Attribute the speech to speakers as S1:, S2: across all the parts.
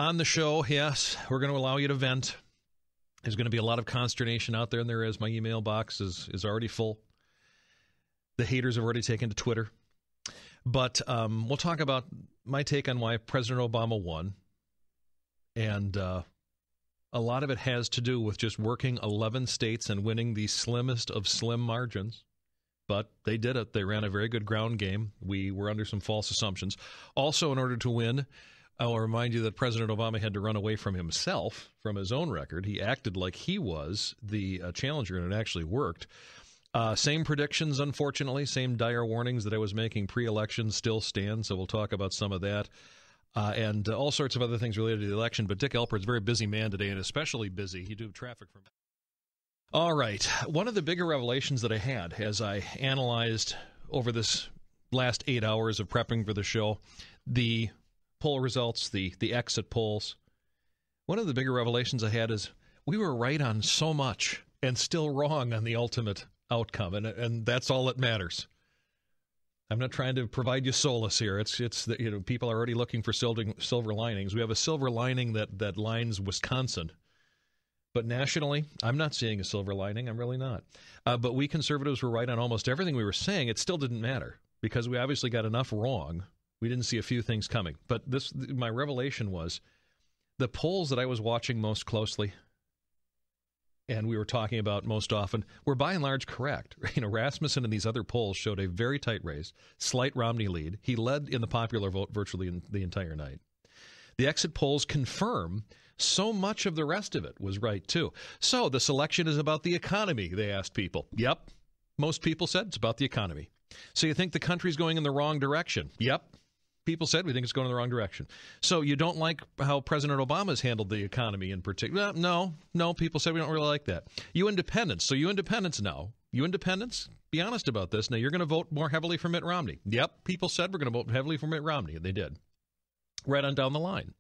S1: On the show, yes, we're going to allow you to vent. There's going to be a lot of consternation out there, and there is. My email box is already full. The haters have already taken to Twitter. But we'll talk about my take on why President Obama won. And a lot of it has to do with just working 11 states and winning the slimmest of slim margins. But they did it. They ran a very good ground game. We were under some false assumptions. Also, in order to win, I'll remind you that President Obama had to run away from himself, from his own record. He acted like he was the challenger, and it actually worked. Same predictions, unfortunately, same dire warnings that I was making pre-election still stand, so we'll talk about some of that. And all sorts of other things related to the election. But Dick Alpert's a very busy man today, and especially busy. He did traffic from. All right. One of the bigger revelations that I had as I analyzed over this last 8 hours of prepping for the show, the poll results, the exit polls, one of the bigger revelations I had is we were right on so much and still wrong on the ultimate outcome, and that's all that matters. I'm not trying to provide you solace here. It's that, people are already looking for silver linings. We have a silver lining that lines Wisconsin. But nationally, I'm not seeing a silver lining. I'm really not. But we conservatives were right on almost everything we were saying. It still didn't matter because we obviously got enough wrong. We didn't see a few things coming. But my revelation was the polls that I was watching most closely and we were talking about most often were by and large correct. Rasmussen and these other polls showed a very tight race, slight Romney lead. He led in the popular vote virtually the entire night. The exit polls confirm so much of the rest of it was right, too. So this election is about the economy, they asked people. Yep. Most people said it's about the economy. So you think the country's going in the wrong direction? Yep. People said we think it's going in the wrong direction. So you don't like how President Obama's handled the economy in particular? No, people said we don't really like that. You independents. So you independents now. You independents, be honest about this. Now you're going to vote more heavily for Mitt Romney. Yep, people said we're going to vote heavily for Mitt Romney, and they did. Right on down the line.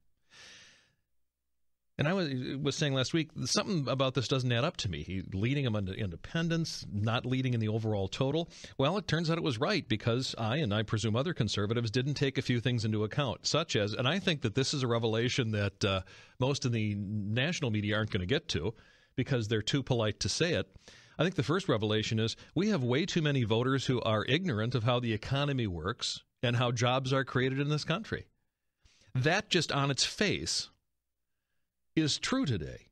S1: And I was saying last week, something about this doesn't add up to me. He leading him into independence, not leading in the overall total. Well, it turns out it was right because I presume other conservatives didn't take a few things into account, such as, and I think that this is a revelation that most of the national media aren't going to get to because they're too polite to say it. I think the first revelation is we have way too many voters who are ignorant of how the economy works and how jobs are created in this country. That just on its face is true today.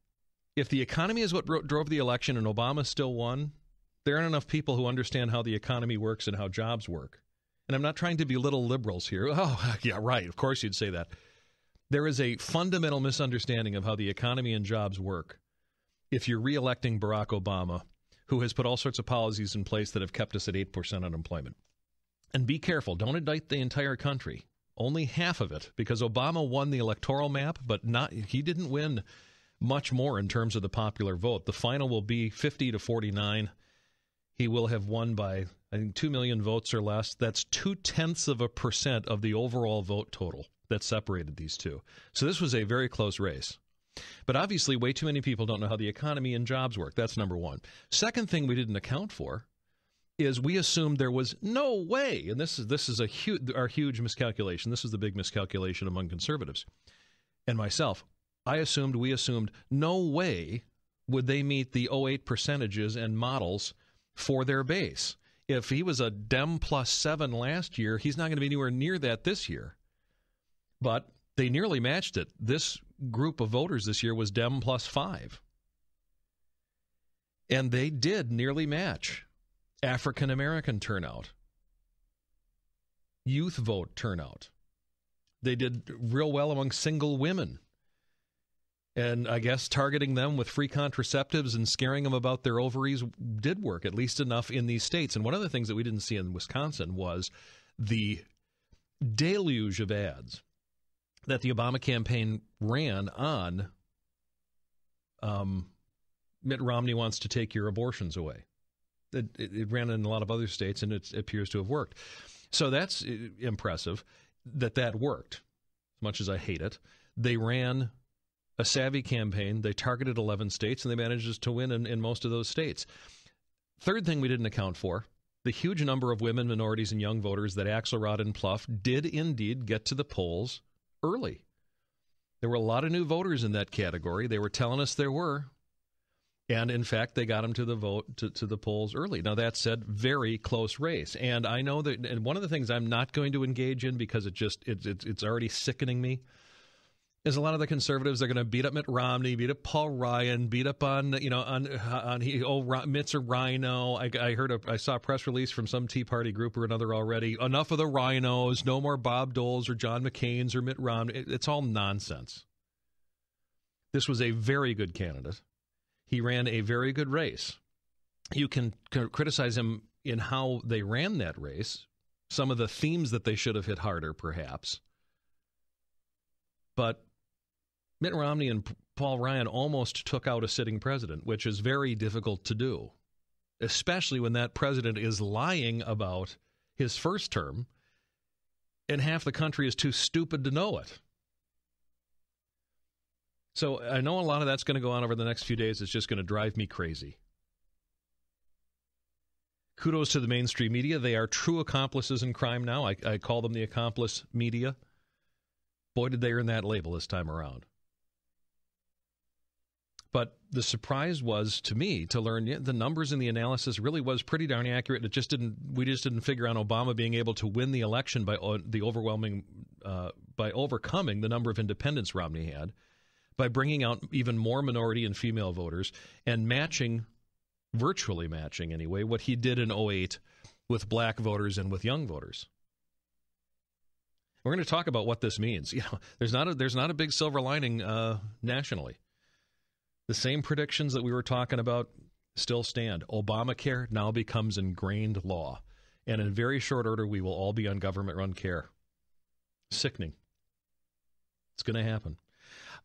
S1: If the economy is what drove the election and Obama still won, there aren't enough people who understand how the economy works and how jobs work. And I'm not trying to belittle liberals here. Oh, yeah, right. Of course you'd say that. There is a fundamental misunderstanding of how the economy and jobs work if you're reelecting Barack Obama, who has put all sorts of policies in place that have kept us at 8% unemployment. And be careful. Don't indict the entire country. Only half of it, because Obama won the electoral map, but he didn't win much more in terms of the popular vote. The final will be 50 to 49. He will have won by, I think, 2 million votes or less. That's 0.2% of the overall vote total that separated these two. So this was a very close race. But obviously, way too many people don't know how the economy and jobs work. That's number one. Second thing we didn't account for is we assumed there was no way, and this is our huge miscalculation. This is the big miscalculation among conservatives and myself. We assumed no way would they meet the 08 percentages and models for their base. If he was a Dem +7 last year, he's not going to be anywhere near that this year. But they nearly matched it. This group of voters this year was Dem +5. And they did nearly match African-American turnout, youth vote turnout. They did real well among single women. And I guess targeting them with free contraceptives and scaring them about their ovaries did work, at least enough in these states. And one of the things that we didn't see in Wisconsin was the deluge of ads that the Obama campaign ran on Mitt Romney wants to take your abortions away. It ran in a lot of other states, and it appears to have worked. So that's impressive that worked, as much as I hate it. They ran a savvy campaign. They targeted 11 states, and they managed to win in most of those states. Third thing we didn't account for, the huge number of women, minorities, and young voters that Axelrod and Plouffe did indeed get to the polls early. There were a lot of new voters in that category. They were telling us there were. And, in fact, they got him to the vote to the polls early. Now, that said, very close race. And I know that, and one of the things I'm not going to engage in because it's already sickening me, is a lot of the conservatives are going to beat up Mitt Romney, beat up Paul Ryan, beat up on Mitt's a rhino. I saw a press release from some Tea Party group or another already. Enough of the rhinos. No more Bob Doles or John McCain's or Mitt Romney. It's all nonsense. This was a very good candidate. He ran a very good race. You can criticize him in how they ran that race, some of the themes that they should have hit harder, perhaps. But Mitt Romney and Paul Ryan almost took out a sitting president, which is very difficult to do, especially when that president is lying about his first term and half the country is too stupid to know it. So I know a lot of that's going to go on over the next few days. It's just going to drive me crazy. Kudos to the mainstream media. They are true accomplices in crime now. I call them the accomplice media. Boy, did they earn that label this time around. But the surprise was, to me, to learn the numbers in the analysis really was pretty darn accurate. We just didn't figure out Obama being able to win the election by overcoming the number of independents Romney had, by bringing out even more minority and female voters and virtually matching anyway, what he did in 2008 with black voters and with young voters. We're going to talk about what this means. There's not a big silver lining nationally. The same predictions that we were talking about still stand. Obamacare now becomes ingrained law, and in very short order, we will all be on government-run care. Sickening. It's going to happen.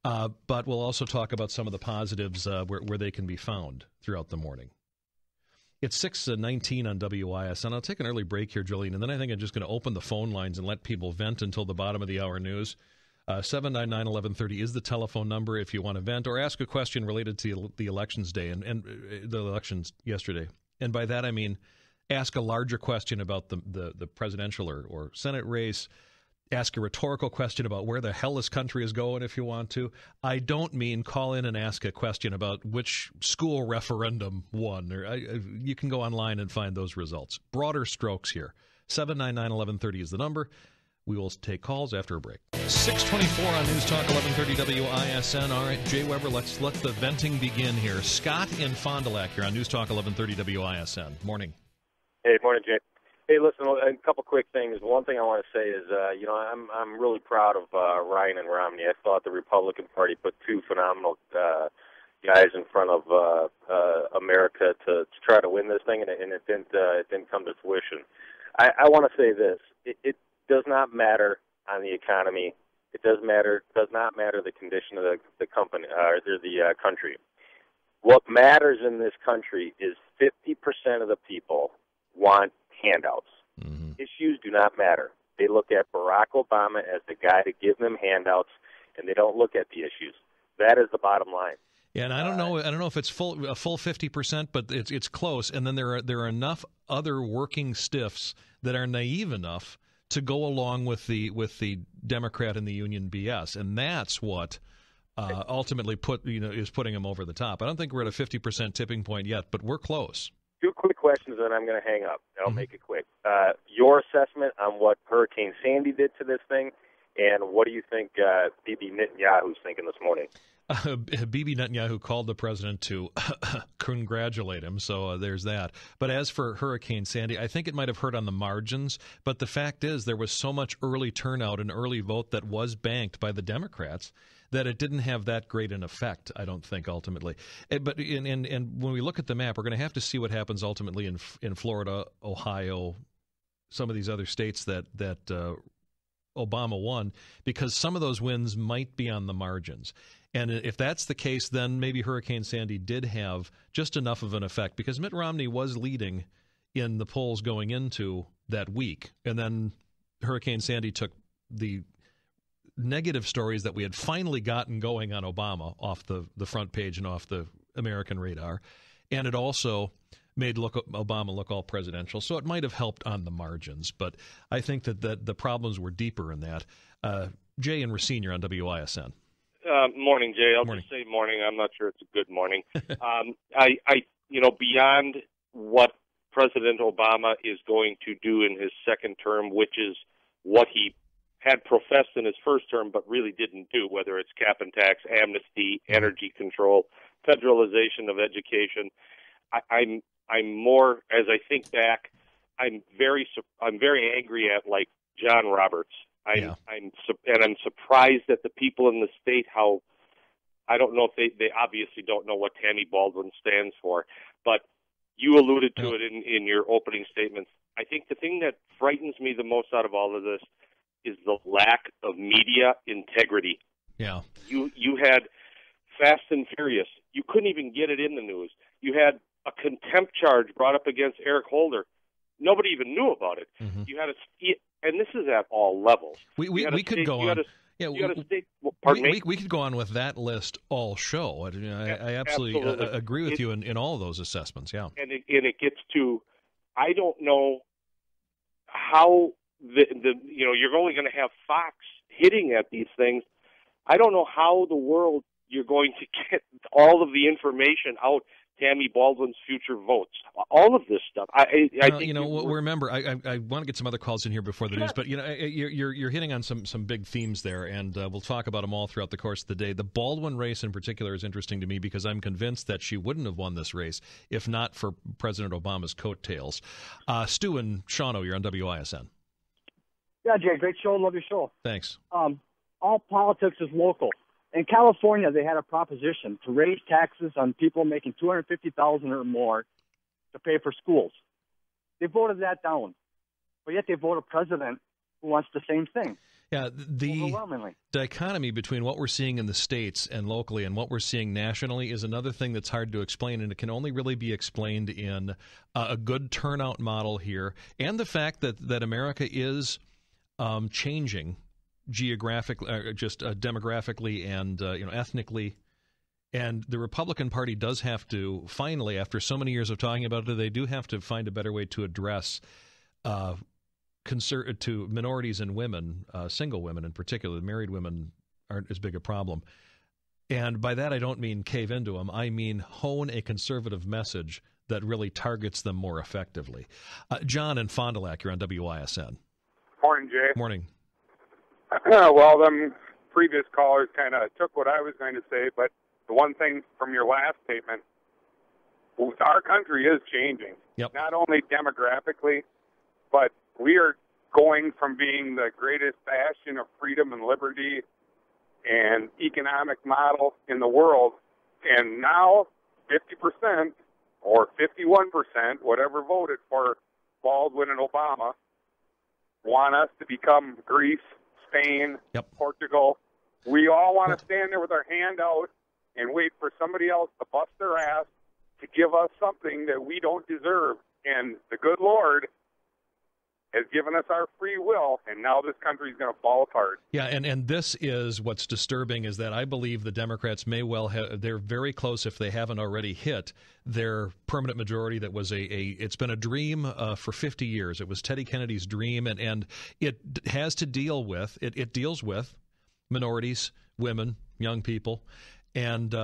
S1: But we'll also talk about some of the positives where they can be found throughout the morning. It's 6:19 on WISN. I'll take an early break here, Jolene, and then I think I'm just going to open the phone lines and let people vent until the bottom of the hour news. 799-1130 is the telephone number if you want to vent or ask a question related to the elections day and the elections yesterday. And by that I mean ask a larger question about the presidential or Senate race. Ask a rhetorical question about where the hell this country is going if you want to. I don't mean call in and ask a question about which school referendum won. You can go online and find those results. Broader strokes here. 799-1130 is the number. We will take calls after a break. 624 on News Talk 1130 WISN. All right, Jay Weber, let's let the venting begin here. Scott in Fond du Lac here on News Talk 1130 WISN. Morning.
S2: Hey, morning, Jay. Hey, listen, a couple quick things. One thing I want to say is, I'm really proud of Ryan and Romney. I thought the Republican Party put two phenomenal guys in front of America to try to win this thing, and it didn't come to fruition. I want to say this: it does not matter on the economy. It does not matter the condition of the company or the country. What matters in this country is 50% of the people want handouts. Mm-hmm. Issues do not matter. They look at Barack Obama as the guy to give them handouts, and they don't look at the issues. That is the bottom line.
S1: Yeah, and I don't know if it's a full 50%, but it's close. And then there are enough other working stiffs that are naive enough to go along with the Democrat and the union BS, and that's what ultimately is putting them over the top. I don't think we're at a 50% tipping point yet, but we're close.
S2: Two quick questions, and I'm going to hang up. I'll make it quick. Your assessment on what Hurricane Sandy did to this thing, and what do you think Bibi Netanyahu's thinking this morning?
S1: Bibi Netanyahu called the president to congratulate him, so there's that. But as for Hurricane Sandy, I think it might have hurt on the margins, but the fact is there was so much early turnout and early vote that was banked by the Democrats that it didn't have that great an effect, I don't think, ultimately. But and when we look at the map, we're going to have to see what happens ultimately in Florida, Ohio, some of these other states that Obama won, because some of those wins might be on the margins. And if that's the case, then maybe Hurricane Sandy did have just enough of an effect, because Mitt Romney was leading in the polls going into that week. And then Hurricane Sandy took the negative stories that we had finally gotten going on Obama off the front page and off the American radar. And it also made Obama look all presidential. So it might have helped on the margins. But I think that the problems were deeper in that. Jay and Racine, you're on WISN.
S2: Morning, Jay. I'll
S1: Morning.
S2: just say morning. I'm not sure it's a good morning. Beyond what President Obama is going to do in his second term, which is what he had professed in his first term but really didn't do, whether it's cap and tax, amnesty, energy control, federalization of education. I'm more, as I think back, I'm very angry at, like, John Roberts. I'm surprised at the people in the state how, I don't know if they obviously don't know what Tammy Baldwin stands for, but you alluded to it in your opening statements. I think the thing that frightens me the most out of all of this is the lack of media integrity.
S1: Yeah.
S2: You had Fast and Furious. You couldn't even get it in the news. You had a contempt charge brought up against Eric Holder. Nobody even knew about it. Mm-hmm. You had and this is at all levels.
S1: We could go on. We could go on with that list all show. I absolutely agree with you in all of those assessments. Yeah,
S2: and it gets to, I don't know how you're only going to have Fox hitting at these things. I don't know how the world you're going to get all of the information out. Tammy Baldwin's future votes, all of this stuff.
S1: Remember, I want to get some other calls in here before the news, but you're hitting on some big themes there, and we'll talk about them all throughout the course of the day. The Baldwin race in particular is interesting to me because I'm convinced that she wouldn't have won this race if not for President Obama's coattails. Stu and Shawno, you're on WISN.
S3: Yeah, Jay, great show. Love your show.
S1: Thanks.
S3: All politics is local. In California, they had a proposition to raise taxes on people making $250,000 or more to pay for schools. They voted that down, but yet they vote a president who wants the same thing.
S1: Yeah, the dichotomy between what we're seeing in the states and locally and what we're seeing nationally is another thing that's hard to explain, and it can only really be explained in a good turnout model here, and the fact that America is changing geographically, demographically, and ethnically, and the Republican Party does have to finally, after so many years of talking about it, they do have to find a better way to address to minorities and women, single women in particular. Married women aren't as big a problem, and by that I don't mean cave into them. I mean hone a conservative message that really targets them more effectively. John in Fond du Lac, you're on WISN.
S4: Morning, Jay.
S1: Morning.
S4: Well, them previous callers kind of took what I was going to say, but the one thing from your last statement, our country is changing.
S1: Yep.
S4: Not only demographically, but we are going from being the greatest bastion of freedom and liberty and economic model in the world, and now 50% or 51%, whatever voted for Baldwin and Obama, want us to become Greece, Spain,
S1: yep.
S4: Portugal. We all want to stand there with our hand out and wait for somebody else to bust their ass to give us something that we don't deserve. And the good Lord has given us our free will, and now this country is going to fall apart.
S1: Yeah, and this is what's disturbing, is that I believe the Democrats may well have, they're very close, if they haven't already hit their permanent majority that was it's been a dream for 50 years. It was Teddy Kennedy's dream, and it has to deal with, it deals with minorities, women, young people, and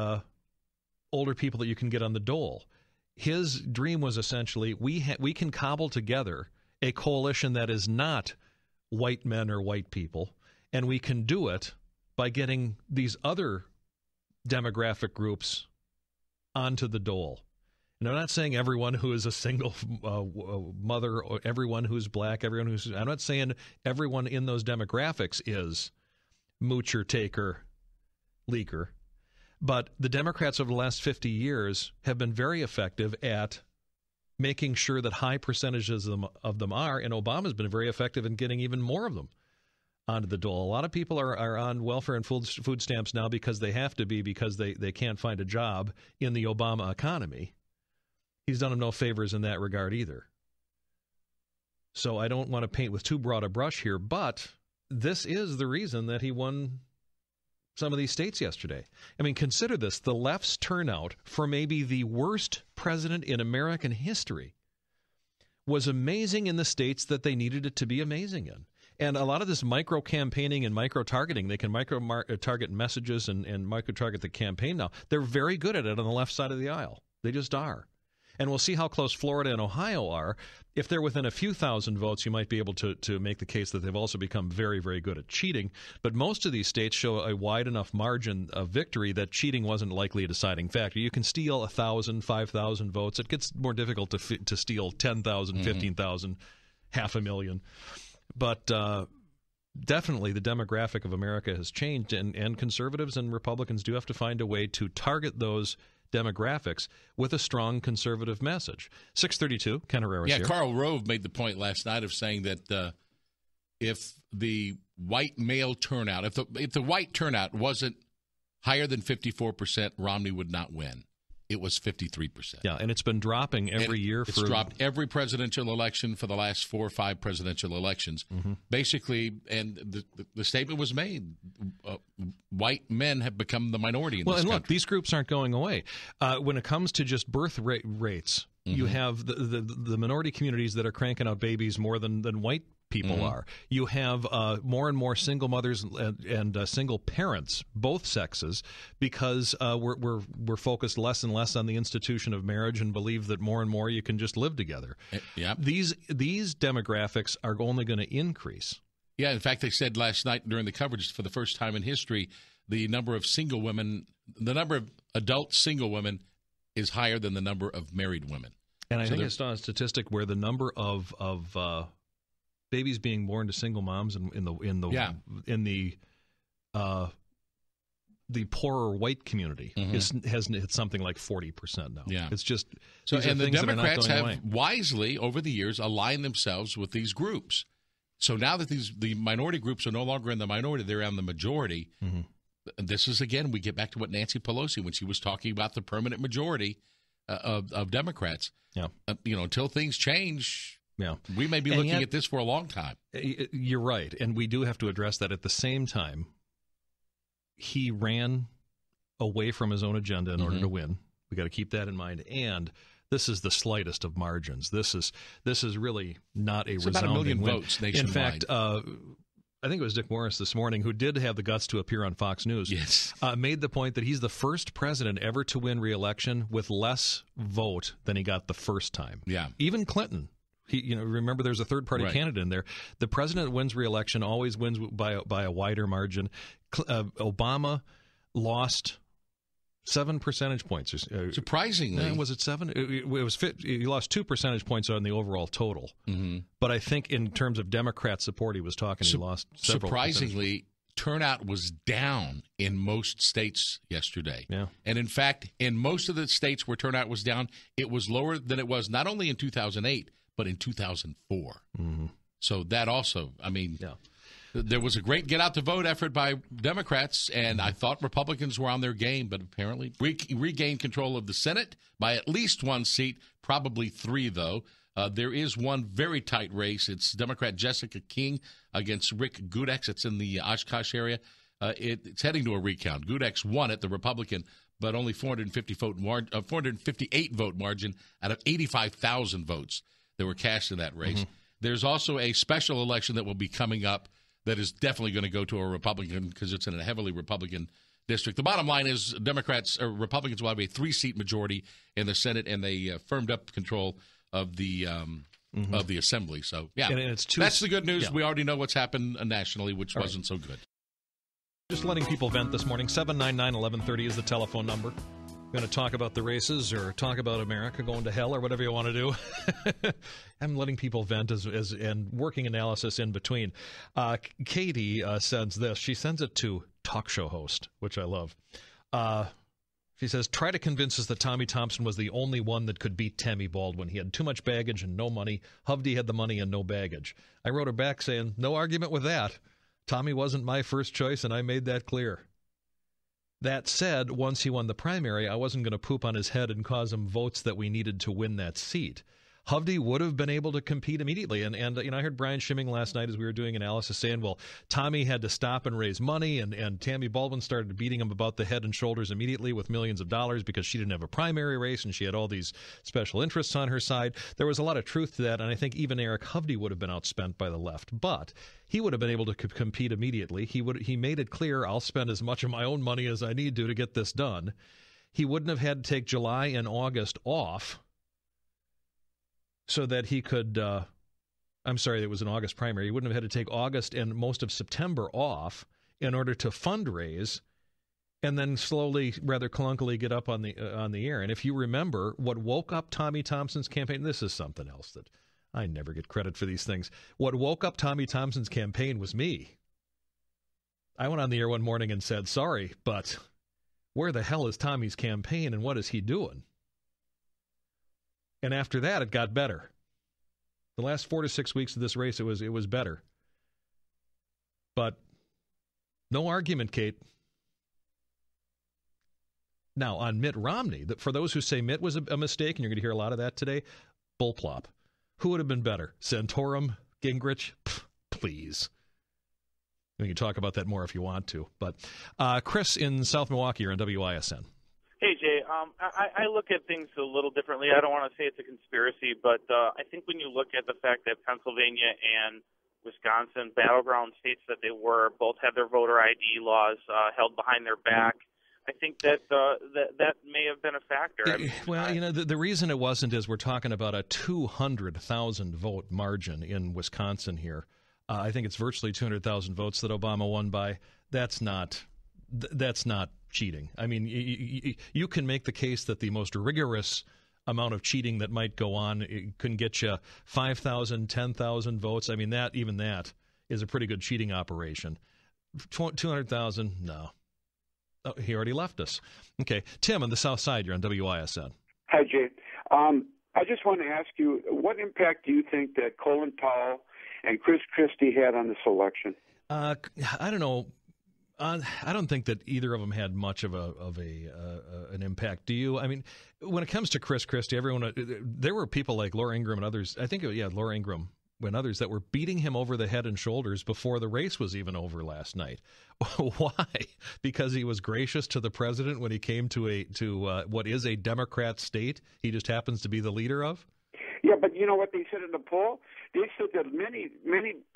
S1: older people that you can get on the dole. His dream was essentially, we can cobble together a coalition that is not white men or white people, and we can do it by getting these other demographic groups onto the dole. And I'm not saying everyone who is a single mother, or everyone who's black, I'm not saying everyone in those demographics is moocher, taker, leaker, but the Democrats over the last 50 years have been very effective at making sure that high percentages of them are, and Obama's been very effective in getting even more of them onto the dole. A lot of people are on welfare and food stamps now because they have to be, because they can't find a job in the Obama economy. He's done them no favors in that regard either. So I don't want to paint with too broad a brush here, but this is the reason that he won some of these states yesterday. I mean, consider this. The left's turnout for maybe the worst president in American history was amazing in the states that they needed it to be amazing in. And a lot of this micro-campaigning and micro-targeting, they can micro-target messages and micro-target the campaign now. They're very good at it on the left side of the aisle. They just are. And we'll see how close Florida and Ohio are. If they're within a few thousand votes, you might be able to make the case that they've also become very, very good at cheating. But most of these states show a wide enough margin of victory that cheating wasn't likely a deciding factor. You can steal 1,000, 5,000 votes. It gets more difficult to steal 10,000, 15,000, 500,000. But definitely the demographic of America has changed, and conservatives and Republicans do have to find a way to target those demographics with a strong conservative message. 632, Ken Herrera's here.
S5: Karl Rove made the point last night of saying that if the white male turnout, if the white turnout wasn't higher than 54%, Romney would not win. It was 53%.
S1: Yeah, and it's been dropping every year.
S5: It's dropped every presidential election for the last 4 or 5 presidential elections. Basically, and the statement was made, white men have become the minority in this country.
S1: Well, and look, these groups aren't going away. When it comes to just birth rates, you have the minority communities that are cranking out babies more than white people are. You have more and more single mothers and single parents, both sexes, because we're focused less and less on the institution of marriage and believe that more and more you can just live together. These demographics are only going to increase.
S5: Yeah, in fact, they said last night during the coverage, for the first time in history, the number of single women, the number of adult single women is higher than the number of married women.
S1: And I think I saw a statistic where the number of babies being born to single moms in the poorer white community has hit something like 40% now.
S5: Yeah,
S1: it's just
S5: and the Democrats have wisely over the years aligned themselves with these groups. So now that the minority groups are no longer in the minority, they're in the majority. This is, again, we get back to what Nancy Pelosi, when she was talking about the permanent majority of Democrats. Until things change, we may be looking at this for a long time.
S1: You're right, and we do have to address that. At the same time, he ran away from his own agenda in order to win. We got to keep that in mind. And this is the slightest of margins. This is really not a resounding
S5: about 1 million
S1: win.
S5: Votes nationwide.
S1: In fact, I think it was Dick Morris this morning, who did have the guts to appear on Fox News, made the point that he's the first president ever to win re-election with less vote than he got the first time.
S5: Yeah.
S1: Even Clinton. Remember, there's a third-party candidate in there. The president that wins re-election always wins by a wider margin. Obama lost 7 percentage points.
S5: Surprisingly.
S1: Was it 7? He lost 2 percentage points on the overall total. But I think in terms of Democrat support, he was talking, he lost several.
S5: Surprisingly, turnout was down in most states yesterday.
S1: Yeah.
S5: And in fact, in most of the states where turnout was down, it was lower than it was not only in 2008, but in 2004. So that also, there was a great get-out-the-vote effort by Democrats, and I thought Republicans were on their game, but apparently regained control of the Senate by at least 1 seat, probably 3, though. There is one very tight race. It's Democrat Jessica King against Rick Gudex. It's in the Oshkosh area. It's heading to a recount. Gudex won it, the Republican, but only 458 vote margin out of 85,000 votes that were cast in that race. There's also a special election that will be coming up that is definitely going to go to a Republican because it's in a heavily Republican district. The bottom line is Republicans will have a 3-seat majority in the Senate, and they firmed up control of the assembly. So, yeah,
S1: and
S5: that's the good news. We already know what's happened nationally, which wasn't so good.
S1: Just letting people vent this morning. 799-1130 is the telephone number. Going to talk about the races or talk about America going to hell or whatever you want to do. I'm letting people vent and working analysis in between. Katie sends this. She sends it to talk show host, which I love. She says, try to convince us that Tommy Thompson was the only one that could beat Tammy Baldwin. He had too much baggage and no money. Hovde had the money and no baggage. I wrote her back saying, no argument with that. Tommy wasn't my first choice, and I made that clear. That said, once he won the primary, I wasn't going to poop on his head and cause him votes that we needed to win that seat. Hovde would have been able to compete immediately. And I heard Brian Schimming last night as we were doing analysis saying, well, Tommy had to stop and raise money, and Tammy Baldwin started beating him about the head and shoulders immediately with millions of dollars because she didn't have a primary race and she had all these special interests on her side. There was a lot of truth to that, and I think even Eric Hovde would have been outspent by the left. But he would have been able to compete immediately. He made it clear, I'll spend as much of my own money as I need to get this done. He wouldn't have had to take July and August off so that he could I'm sorry, it was an August primary. He wouldn't have had to take August and most of September off in order to fundraise and then slowly, rather clunkily, get up on the air. And if you remember, what woke up Tommy Thompson's campaign, this is something else that I never get credit for these things. What woke up Tommy Thompson's campaign was me. I went on the air one morning and said, sorry, but where the hell is Tommy's campaign and what is he doing? And after that, it got better. The last 4 to 6 weeks of this race, it was better. But no argument, Kate. Now, on Mitt Romney, for those who say Mitt was a mistake, and you're going to hear a lot of that today, bullplop. Who would have been better? Santorum? Gingrich? Please. We can talk about that more if you want to. But Chris in South Milwaukee, you're on WISN.
S6: Hey, Jay, I look at things a little differently. I don't want to say it's a conspiracy, but I think when you look at the fact that Pennsylvania and Wisconsin, battleground states that they were, both had their voter ID laws held behind their back, I think that that may have been a factor. I mean,
S1: well, the reason it wasn't is we're talking about a 200,000 vote margin in Wisconsin here. I think it's virtually 200,000 votes that Obama won by. That's not cheating. I mean, you can make the case that the most rigorous amount of cheating that might go on can get you 5,000, 10,000 votes. I mean, that is a pretty good cheating operation. 200,000, no. Oh, he already left us. Okay. Tim on the South Side, you're on WISN.
S7: Hi, Jay. I just want to ask you, what impact do you think that Colin Powell and Chris Christie had on this election? I
S1: don't know. I don't think that either of them had much of an impact. Do you? I mean, when it comes to Chris Christie, there were people like Laura Ingraham and others. I think, Laura Ingraham and others that were beating him over the head and shoulders before the race was even over last night. Why? Because he was gracious to the president when he came to what is a Democrat state. He just happens to be the leader of.
S7: Yeah, but you know what they said in the poll? They said that many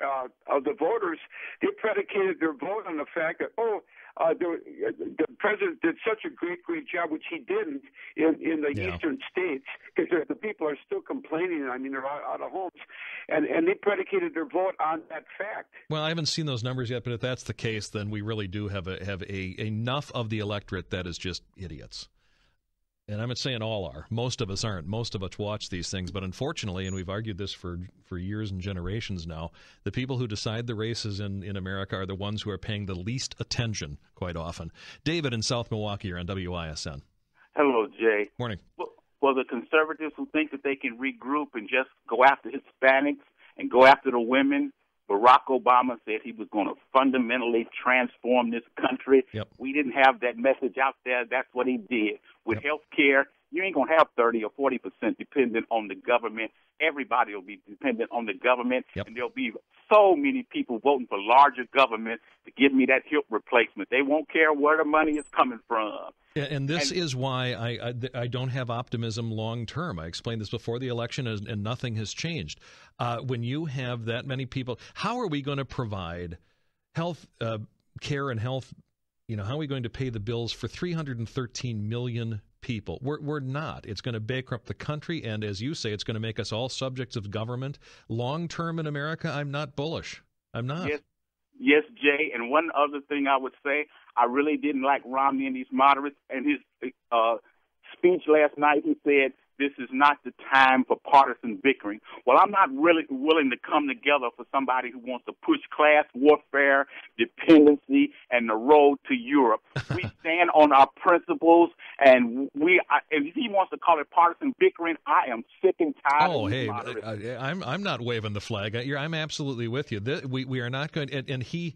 S7: of the voters, they predicated their vote on the fact that, the president did such a great job, which he didn't in the eastern states, because the people are still complaining. I mean, they're out of homes. And they predicated their vote on that fact.
S1: Well, I haven't seen those numbers yet, but if that's the case, then we really do have enough of the electorate that is just idiots. And I'm not saying all are. Most of us aren't. Most of us watch these things. But unfortunately, and we've argued this for years and generations now, the people who decide the races in America are the ones who are paying the least attention quite often. David in South Milwaukee, you're on WISN.
S8: Hello, Jay.
S1: Morning.
S8: Well, the conservatives who think that they can regroup and just go after Hispanics and go after the women, Barack Obama said he was going to fundamentally transform this country.
S1: Yep.
S8: We didn't have that message out there. That's what he did. With health care, you ain't going to have 30 or 40% dependent on the government. Everybody will be dependent on the government, and there'll be so many people voting for larger government to give me that hip replacement. They won't care where the money is coming from.
S1: And this is why I don't have optimism long term. I explained this before the election, and nothing has changed. When you have that many people, how are we going to provide health care and health? How are we going to pay the bills for 313 million people? We're not. It's going to bankrupt the country, and as you say, it's going to make us all subjects of government. Long term in America, I'm not bullish. I'm not.
S8: Yes, Jay. And one other thing I would say, I really didn't like Romney and these moderates. And his speech last night, he said, this is not the time for partisan bickering. Well, I'm not really willing to come together for somebody who wants to push class warfare, dependency, and the road to Europe. We stand on our principles, and if he wants to call it partisan bickering, I am sick and tired of these moderates.
S1: I'm not waving the flag. I'm absolutely with you. We are not going, and he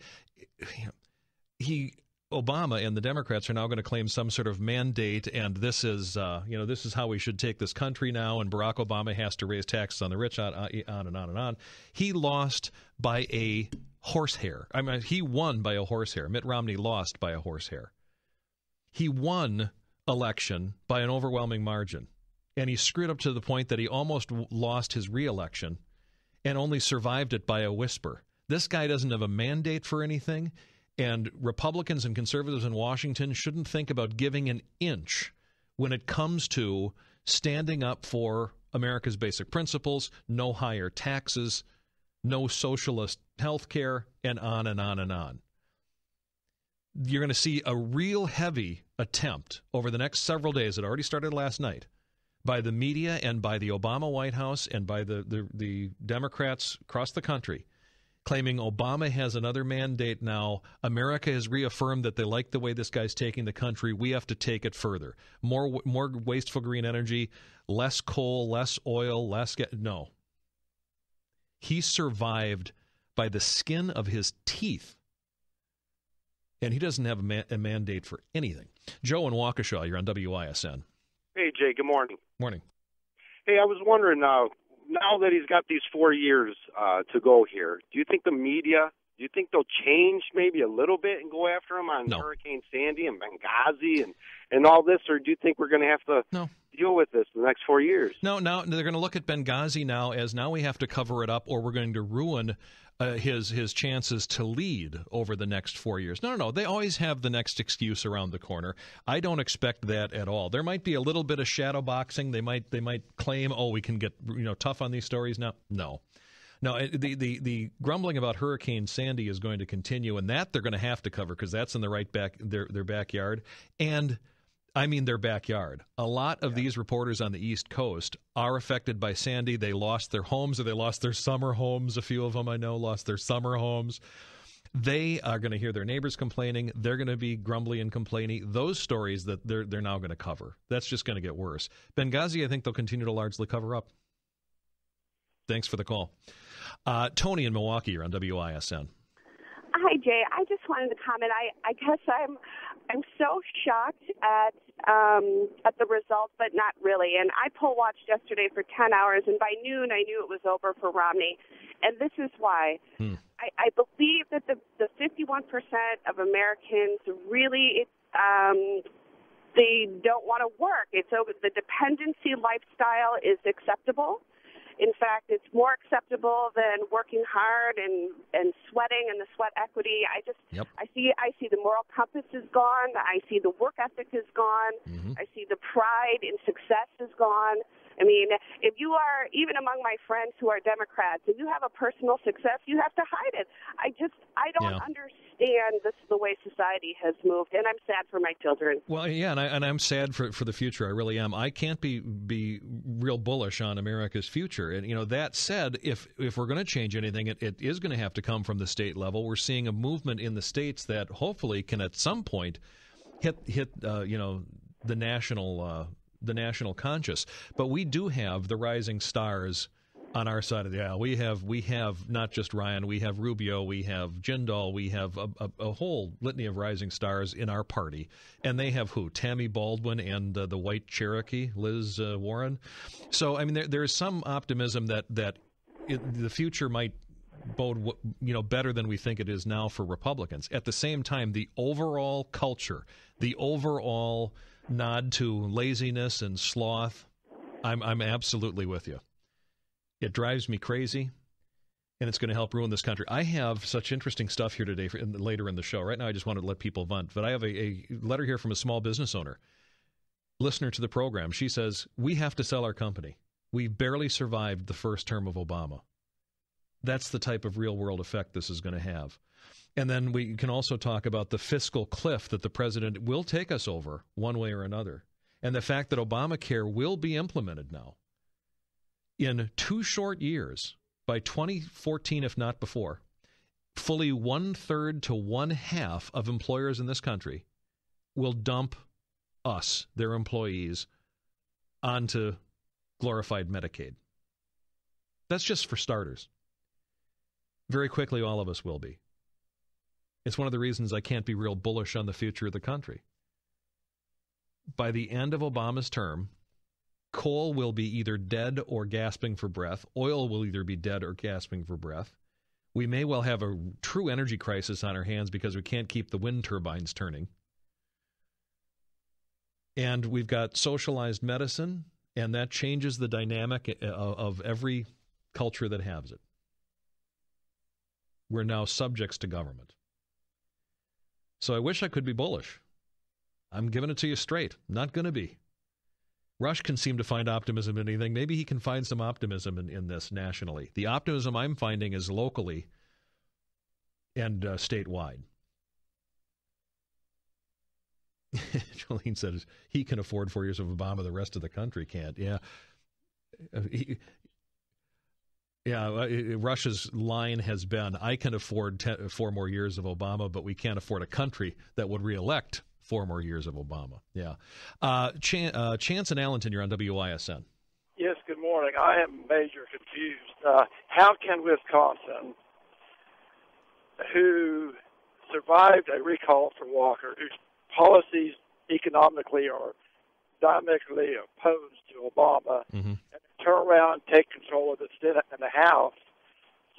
S1: Obama and the Democrats are now going to claim some sort of mandate, and this is how we should take this country now, and Barack Obama has to raise taxes on the rich, on and on and on. He lost by a horsehair. I mean, he won by a horsehair. Mitt Romney lost by a horsehair. He won election by an overwhelming margin, and he screwed up to the point that he almost lost his reelection and only survived it by a whisper. This guy doesn't have a mandate for anything. And Republicans and conservatives in Washington shouldn't think about giving an inch when it comes to standing up for America's basic principles, no higher taxes, no socialist health care, and on and on and on. You're going to see a real heavy attempt over the next several days. It already started last night by the media and by the Obama White House and by the Democrats across the country, claiming Obama has another mandate now. America has reaffirmed that they like the way this guy's taking the country. We have to take it further. More wasteful green energy, less coal, less oil, less gas. No. He survived by the skin of his teeth, and he doesn't have a mandate for anything. Joe in Waukesha, you're on WISN.
S9: Hey, Jay, good morning.
S1: Morning.
S9: Hey, I was wondering, now that he's got these 4 years to go here, do you think the media, do you think they'll change maybe a little bit and go after him on Hurricane Sandy and Benghazi and all this, or do you think we're going to have to deal with this the next 4 years?
S1: No, they're going to look at Benghazi now as now we have to cover it up or we're going to ruin his chances to lead over the next 4 years. No. They always have the next excuse around the corner. I don't expect that at all. There might be a little bit of shadow boxing. They might claim, we can get tough on these stories now. No. The grumbling about Hurricane Sandy is going to continue, and that they're going to have to cover because that's in their backyard. And I mean their backyard. A lot of these reporters on the East Coast are affected by Sandy. They lost their homes or they lost their summer homes. A few of them I know lost their summer homes. They are going to hear their neighbors complaining. They're going to be grumbly and complaining. Those stories that they're now going to cover. That's just going to get worse. Benghazi, I think they'll continue to largely cover up. Thanks for the call. Tony in Milwaukee, you're on WISN.
S10: Hi, Jay. I just wanted to comment. I guess I'm so shocked at the results, but not really. And I poll watched yesterday for 10 hours, and by noon I knew it was over for Romney. And this is why. I believe that the 51% of Americans really they don't want to work. It's over. The dependency lifestyle is acceptable. In fact, it's more acceptable than working hard and sweating and the sweat equity. I see the moral compass is gone. I see the work ethic is gone. I see the pride in success is gone. I mean, if you are, even among my friends who are Democrats, if you have a personal success, you have to hide it. I don't understand the way society has moved, and I'm sad for my children.
S1: Well, yeah, and I'm sad for the future. I really am. I can't be real bullish on America's future. And, that said, if we're going to change anything, it is going to have to come from the state level. We're seeing a movement in the states that hopefully can at some point hit the national conscious. But we do have the rising stars on our side of the aisle. We have not just Ryan, we have Rubio, we have Jindal, we have a whole litany of rising stars in our party. And they have who? Tammy Baldwin and the white Cherokee, Liz Warren. So, I mean, there is some optimism that the future might bode better than we think it is now for Republicans. At the same time, the overall culture, the overall nod to laziness and sloth, I'm absolutely with you. It drives me crazy, and it's going to help ruin this country. I have such interesting stuff here today later in the show. Right now, I just want to let people vent, but I have a letter here from a small business owner, listener to the program. She says, we have to sell our company. We barely survived the first term of Obama. That's the type of real-world effect this is going to have. And then we can also talk about the fiscal cliff that the president will take us over one way or another, and the fact that Obamacare will be implemented now. In 2 short years, by 2014, if not before, fully 1/3 to 1/2 of employers in this country will dump us, their employees, onto glorified Medicaid. That's just for starters. Very quickly, all of us will be. It's one of the reasons I can't be real bullish on the future of the country. By the end of Obama's term, coal will be either dead or gasping for breath. Oil will either be dead or gasping for breath. We may well have a true energy crisis on our hands because we can't keep the wind turbines turning. And we've got socialized medicine, and that changes the dynamic of every culture that has it. We're now subjects to government. So I wish I could be bullish. I'm giving it to you straight. Not going to be. Rush can seem to find optimism in anything. Maybe he can find some optimism in this nationally. The optimism I'm finding is locally and statewide. Jolene says he can afford 4 years of Obama, the rest of the country can't. Yeah. Rush's line has been, I can afford 4 more years of Obama, but we can't afford a country that would reelect 4 more years of Obama. Yeah. Chance and Allenton, you're on WISN.
S11: Yes, good morning. I am major confused. How can Wisconsin, who survived a recall for Walker, whose policies economically are diametrically opposed to Obama, and turn around and take control of the Senate and the House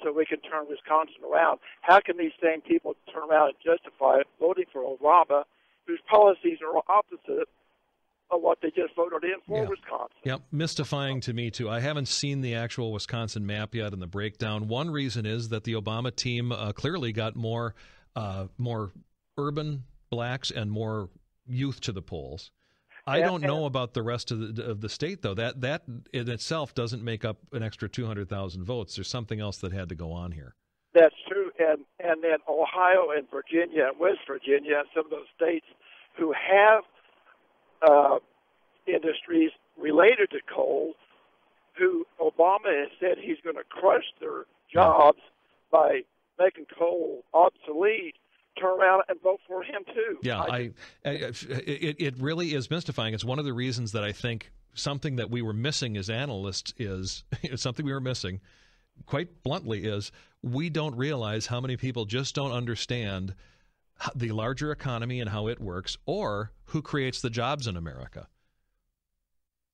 S11: so we can turn Wisconsin around, how can these same people turn around and justify voting for Obama, whose policies are opposite of what they just voted in for Wisconsin?
S1: Yep, mystifying to me, too. I haven't seen the actual Wisconsin map yet and the breakdown. One reason is that the Obama team clearly got more urban blacks and more youth to the polls. I don't know about the rest of the state, though. That in itself doesn't make up an extra 200,000 votes. There's something else that had to go on here.
S11: That's true. And then Ohio and Virginia and West Virginia and some of those states who have industries related to coal, who Obama has said he's going to crush their jobs by making coal obsolete, turn around and vote for him too.
S1: Yeah, it really is mystifying. It's one of the reasons that I think something that we were missing as analysts is something we were missing, quite bluntly, is we don't realize how many people just don't understand the larger economy and how it works, or who creates the jobs in America.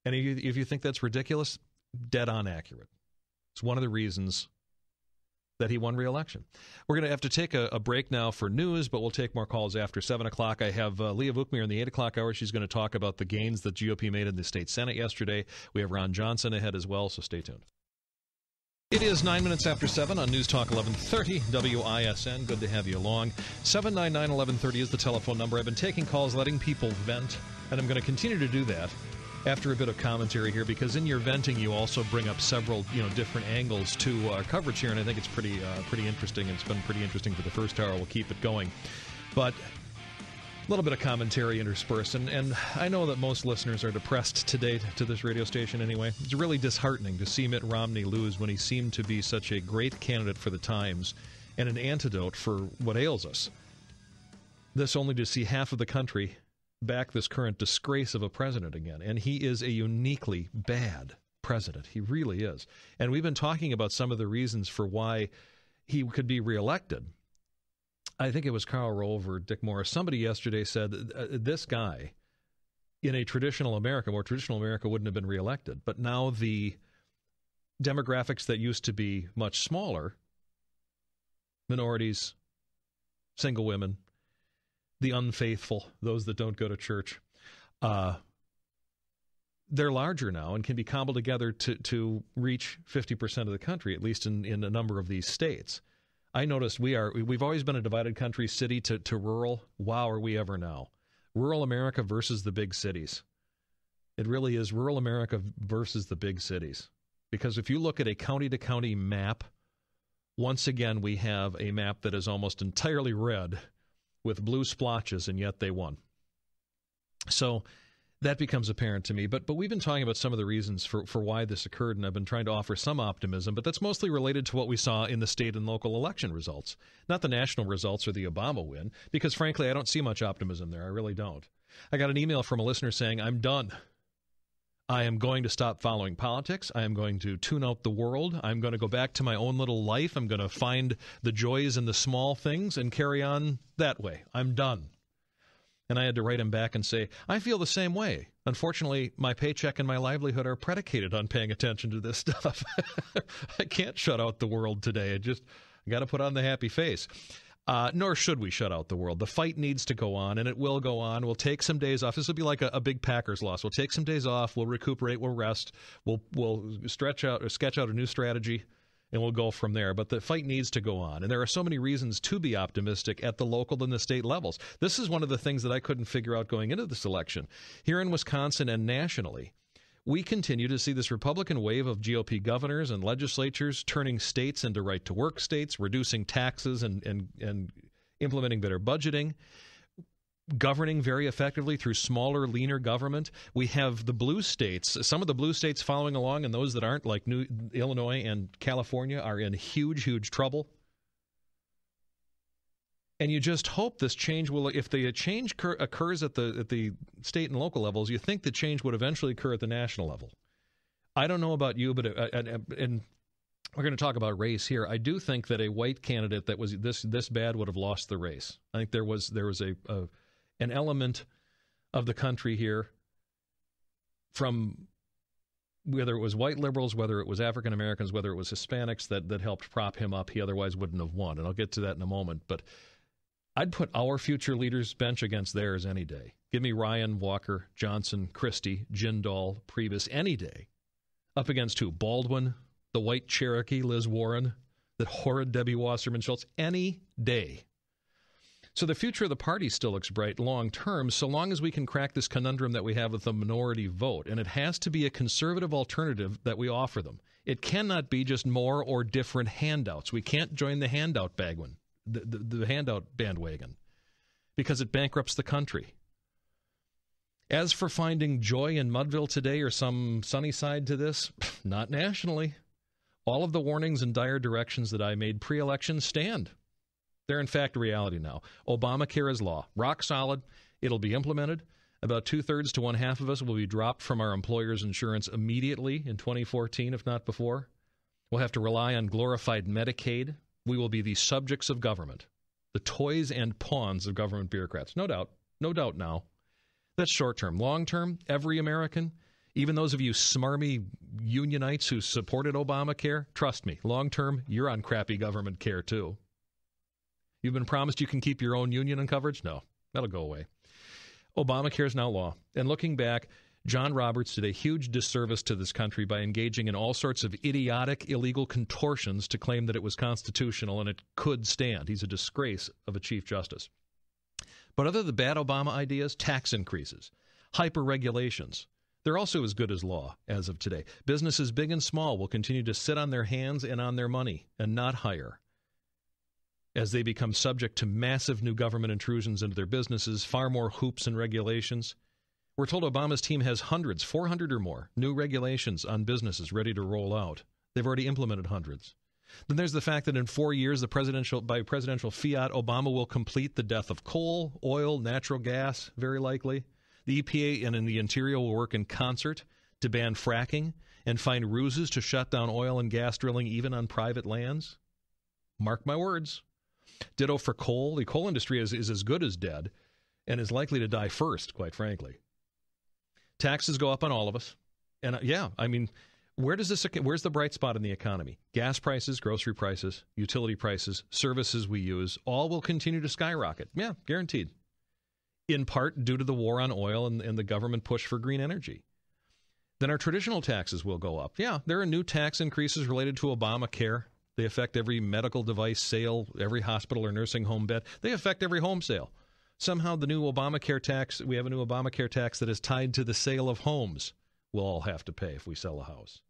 S1: And if you think that's ridiculous, dead on accurate. It's one of the reasons that he won re-election. We're going to have to take a break now for news, but we'll take more calls after 7 o'clock. I have Leah Vukmir in the 8 o'clock hour. She's going to talk about the gains that GOP made in the state Senate yesterday. We have Ron Johnson ahead as well, so stay tuned. It is 9 minutes after 7 on News Talk 1130 WISN. Good to have you along. 799-1130 is the telephone number. I've been taking calls, letting people vent, and I'm going to continue to do that after a bit of commentary here, because in your venting you also bring up several different angles to our coverage here, and I think it's pretty interesting. It's been pretty interesting for the first hour. We'll keep it going, but a little bit of commentary interspersed, and I know that most listeners are depressed today to this radio station anyway. It's really disheartening to see Mitt Romney lose when he seemed to be such a great candidate for the times and an antidote for what ails us. This only to see half of the country back this current disgrace of a president again. And he is a uniquely bad president. He really is. And we've been talking about some of the reasons for why he could be reelected. I think it was Karl Rove or Dick Morris. Somebody yesterday said this guy in a traditional America, more traditional America, wouldn't have been reelected. But now the demographics that used to be much smaller, minorities, single women, the unfaithful, those that don't go to church, they're larger now and can be cobbled together to reach 50% of the country, at least in a number of these states. I noticed we've always been a divided country, city to rural. Wow, are we ever now? Rural America versus the big cities. It really is rural America versus the big cities. Because if you look at a county-to-county map, once again we have a map that is almost entirely red with blue splotches, and yet they won. So that becomes apparent to me. But we've been talking about some of the reasons for why this occurred, and I've been trying to offer some optimism, but that's mostly related to what we saw in the state and local election results, not the national results or the Obama win, because frankly, I don't see much optimism there. I really don't. I got an email from a listener saying, I'm done. I am going to stop following politics. I am going to tune out the world. I'm going to go back to my own little life. I'm going to find the joys in the small things and carry on that way. I'm done. And I had to write him back and say, I feel the same way. Unfortunately, my paycheck and my livelihood are predicated on paying attention to this stuff. I can't shut out the world today. I got to put on the happy face. Nor should we shut out the world. The fight needs to go on, and it will go on. We'll take some days off. This will be like a big Packers loss. We'll take some days off. We'll recuperate. We'll rest. We'll sketch out a new strategy, and we'll go from there. But the fight needs to go on, and there are so many reasons to be optimistic at the local and the state levels. This is one of the things that I couldn't figure out going into this election. Here in Wisconsin and nationally, we continue to see this Republican wave of GOP governors and legislatures turning states into right-to-work states, reducing taxes and implementing better budgeting, governing very effectively through smaller, leaner government. We have the blue states, some of the blue states following along, and those that aren't, like Illinois and California, are in huge, huge trouble. And you just hope this change will, if the change occurs at the state and local levels, you think the change would eventually occur at the national level. I don't know about you, but and we're going to talk about race here. I do think that a white candidate that was this bad would have lost the race. I think there was an element of the country here, from whether it was white liberals, whether it was African Americans, whether it was Hispanics, that helped prop him up. He otherwise wouldn't have won, and I'll get to that in a moment. But I'd put our future leaders' bench against theirs any day. Give me Ryan, Walker, Johnson, Christie, Jindal, Priebus any day. Up against who? Baldwin, the white Cherokee, Liz Warren, that horrid Debbie Wasserman Schultz, any day. So the future of the party still looks bright long term, so long as we can crack this conundrum that we have with the minority vote. And it has to be a conservative alternative that we offer them. It cannot be just more or different handouts. We can't join the handout the handout bandwagon, because it bankrupts the country. As for finding joy in Mudville today or some sunny side to this, not nationally. All of the warnings and dire directions that I made pre-election stand. They're in fact reality now. Obamacare is law. Rock solid. It'll be implemented. About 2/3 to 1/2 of us will be dropped from our employer's insurance immediately in 2014, if not before. We'll have to rely on glorified Medicaid. We will be the subjects of government, the toys and pawns of government bureaucrats. No doubt now. That's short term. Long term, every American, even those of you smarmy unionites who supported Obamacare, trust me, long term, you're on crappy government care too. You've been promised you can keep your own union and coverage? No, that'll go away. Obamacare is now law. And looking back, John Roberts did a huge disservice to this country by engaging in all sorts of idiotic, illegal contortions to claim that it was constitutional and it could stand. He's a disgrace of a Chief Justice. But other than the bad Obama ideas, tax increases, hyper-regulations, they're also as good as law as of today. Businesses big and small will continue to sit on their hands and on their money and not hire, as they become subject to massive new government intrusions into their businesses, far more hoops and regulations. We're told Obama's team has hundreds, 400 or more, new regulations on businesses ready to roll out. They've already implemented hundreds. Then there's the fact that in 4 years, by presidential fiat, Obama will complete the death of coal, oil, natural gas, very likely. The EPA and in the Interior will work in concert to ban fracking and find ruses to shut down oil and gas drilling even on private lands. Mark my words. Ditto for coal. The coal industry is as good as dead and is likely to die first, quite frankly. Taxes go up on all of us. And where's the bright spot in the economy? Gas prices, grocery prices, utility prices, services we use, all will continue to skyrocket. Yeah, guaranteed. In part due to the war on oil and the government push for green energy. Then our traditional taxes will go up. Yeah, there are new tax increases related to Obamacare. They affect every medical device sale, every hospital or nursing home bed. They affect every home sale. Somehow the new Obamacare tax, we have a new Obamacare tax that is tied to the sale of homes we'll all have to pay if we sell a house.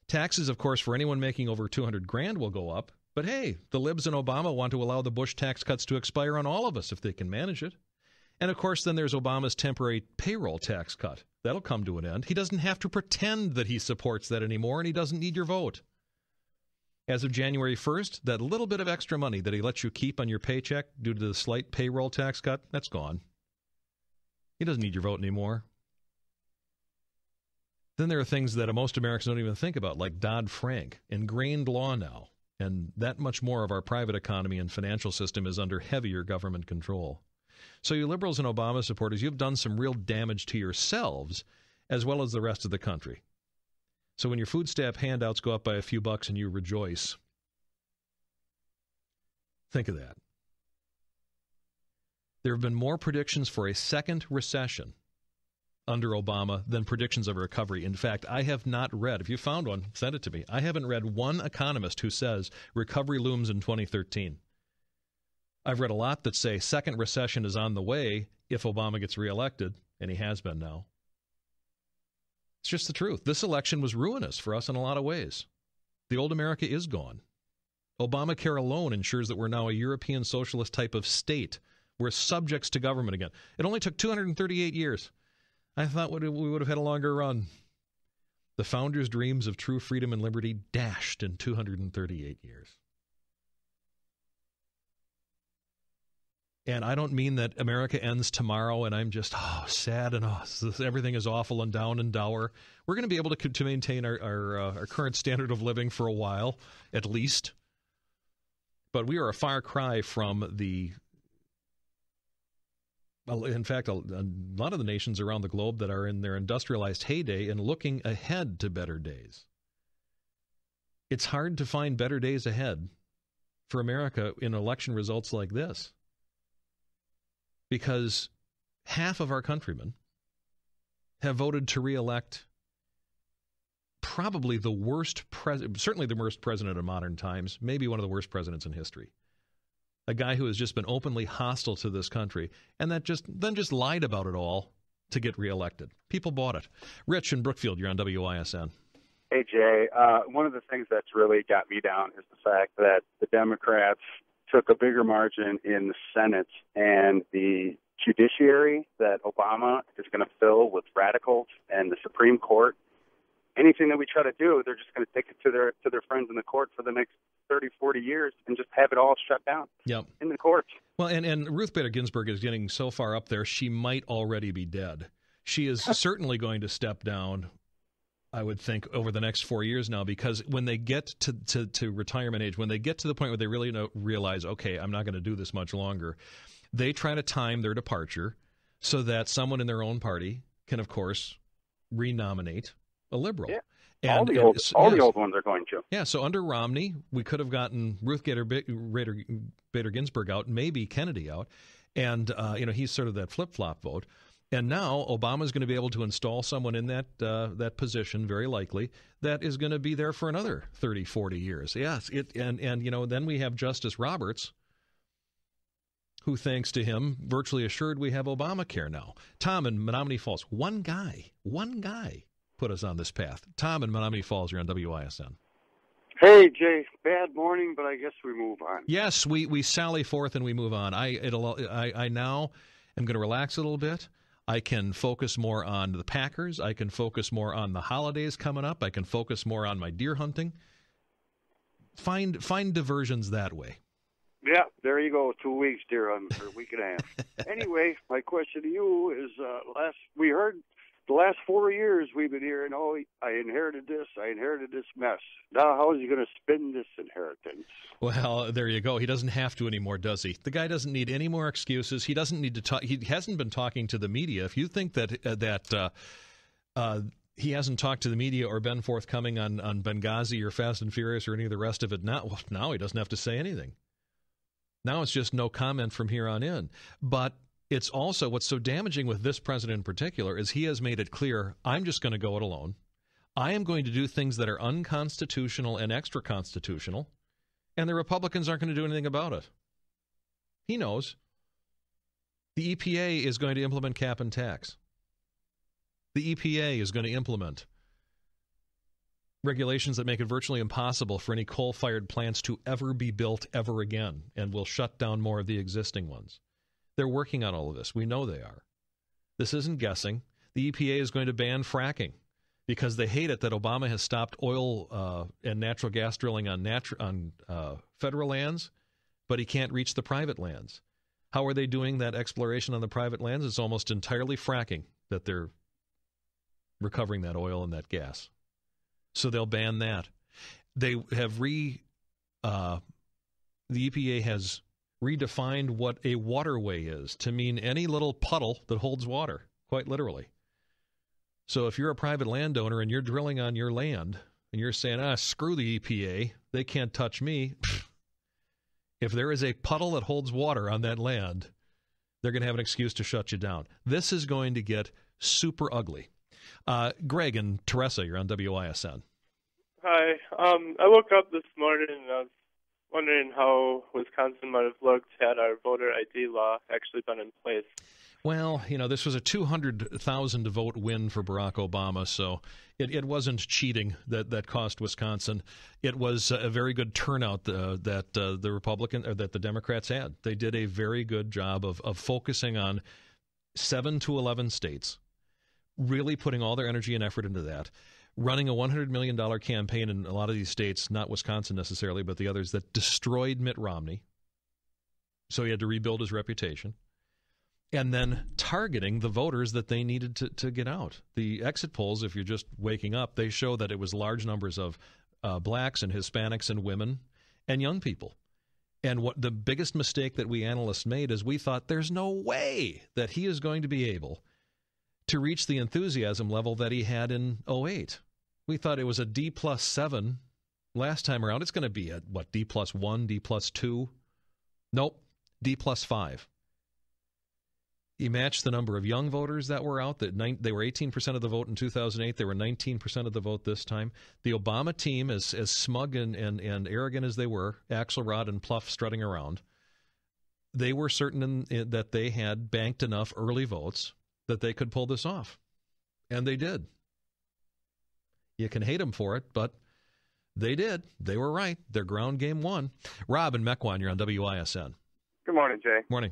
S1: Taxes, of course, for anyone making over $200,000 will go up. But hey, the libs and Obama want to allow the Bush tax cuts to expire on all of us if they can manage it. And of course, then there's Obama's temporary payroll tax cut. That'll come to an end. He doesn't have to pretend that he supports that anymore, and he doesn't need your vote. As of January 1st, that little bit of extra money that he lets you keep on your paycheck due to the slight payroll tax cut, that's gone. He doesn't need your vote anymore. Then there are things that most Americans don't even think about, like Dodd-Frank, ingrained law now. And that much more of our private economy and financial system is under heavier government control. So you liberals and Obama supporters, you've done some real damage to yourselves as well as the rest of the country. So when your food stamp handouts go up by a few bucks and you rejoice, think of that. There have been more predictions for a second recession under Obama than predictions of a recovery. In fact, I have not read, if you found one, send it to me. I haven't read one economist who says recovery looms in 2013. I've read a lot that say second recession is on the way if Obama gets reelected, and he has been now. It's just the truth. This election was ruinous for us in a lot of ways. The old America is gone. Obamacare alone ensures that we're now a European socialist type of state. We're subjects to government again. It only took 238 years. I thought we would have had a longer run. The founders' dreams of true freedom and liberty dashed in 238 years. And I don't mean that America ends tomorrow and I'm just sad and everything is awful and down and dour. We're going to be able to maintain our current standard of living for a while, at least. But we are a far cry from the... In fact, a lot of the nations around the globe that are in their industrialized heyday and looking ahead to better days. It's hard to find better days ahead for America in election results like this, because half of our countrymen have voted to reelect probably the worst president, certainly the worst president of modern times, maybe one of the worst presidents in history. A guy who has just been openly hostile to this country and that just lied about it all to get reelected. People bought it. Rich in Brookfield, you're on WISN.
S12: Hey, Jay. One of the things that's really got me down is the fact that the Democrats took a bigger margin in the Senate, and the judiciary that Obama is going to fill with radicals and the Supreme Court. Anything that we try to do, they're just going to take it to their friends in the court for the next 30, 40 years and just have it all shut down in the courts.
S1: Well, and Ruth Bader Ginsburg is getting so far up there, she might already be dead. She is certainly going to step down, I would think, over the next 4 years now, because when they get to retirement age, when they get to the point where they really realize, okay, I'm not going to do this much longer, they try to time their departure so that someone in their own party can, of course, renominate a liberal.
S12: Yeah.
S1: And,
S12: all the old ones are going to.
S1: Yeah, so under Romney, we could have gotten Ruth Bader Ginsburg out, maybe Kennedy out, and he's sort of that flip-flop vote. And now Obama's going to be able to install someone in that position, very likely, that is going to be there for another 30, 40 years. Yes, then we have Justice Roberts, who, thanks to him, virtually assured we have Obamacare now. Tom in Menominee Falls, one guy put us on this path. Tom in Menominee Falls, you're on WISN.
S13: Hey, Jay, bad morning, but I guess we move on.
S1: Yes, we sally forth and we move on. I now am going to relax a little bit. I can focus more on the Packers. I can focus more on the holidays coming up. I can focus more on my deer hunting. Find diversions that way.
S13: Yeah, there you go. 2 weeks, deer hunting for a week and a half. Anyway, my question to you is, we heard the last 4 years we've been hearing, I inherited this mess. Now, how is he going to spend this inheritance?
S1: Well, there you go. He doesn't have to anymore, does he? The guy doesn't need any more excuses. He doesn't need to talk. He hasn't been talking to the media. If you think that he hasn't talked to the media or been forthcoming on Benghazi or Fast and Furious or any of the rest of it, now he doesn't have to say anything. Now it's just no comment from here on in. But it's also what's so damaging with this president in particular is he has made it clear, I'm just going to go it alone. I am going to do things that are unconstitutional and extra-constitutional, and the Republicans aren't going to do anything about it. He knows. The EPA is going to implement cap and tax. The EPA is going to implement regulations that make it virtually impossible for any coal-fired plants to ever be built ever again, and will shut down more of the existing ones. They're working on all of this. We know they are. This isn't guessing. The EPA is going to ban fracking because they hate it that Obama has stopped oil and natural gas drilling on federal lands, but he can't reach the private lands. How are they doing that exploration on the private lands? It's almost entirely fracking that they're recovering that oil and that gas. So they'll ban that. They have the EPA has redefined what a waterway is to mean any little puddle that holds water, quite literally. So if you're a private landowner and you're drilling on your land and you're saying, screw the EPA, they can't touch me. If there is a puddle that holds water on that land, they're going to have an excuse to shut you down. This is going to get super ugly. Greg and Teresa, you're on WISN.
S14: Hi. I woke up this morning and I was wondering how Wisconsin might have looked had our voter ID law actually been in place.
S1: Well, this was a 200,000 vote win for Barack Obama, so it wasn't cheating that cost Wisconsin. It was a very good turnout that the Democrats had. They did a very good job of focusing on 7 to 11 states, really putting all their energy and effort into that, running a $100 million campaign in a lot of these states, not Wisconsin necessarily, but the others, that destroyed Mitt Romney. So he had to rebuild his reputation. And then targeting the voters that they needed to get out. The exit polls, if you're just waking up, they show that it was large numbers of blacks and Hispanics and women and young people. And what the biggest mistake that we analysts made is we thought there's no way that he is going to be able to reach the enthusiasm level that he had in 2008. We thought it was a D+7 last time around. It's going to be a, D+1, D+2? Nope, D+5. You match the number of young voters that were out. They were 18% of the vote in 2008. They were 19% of the vote this time. The Obama team, as smug and arrogant as they were, Axelrod and Pluff strutting around, they were certain that they had banked enough early votes that they could pull this off. And they did. You can hate them for it, but they did. They were right. Their ground game won. Rob and Mequon, you're on WISN.
S15: Good morning, Jay.
S1: Morning.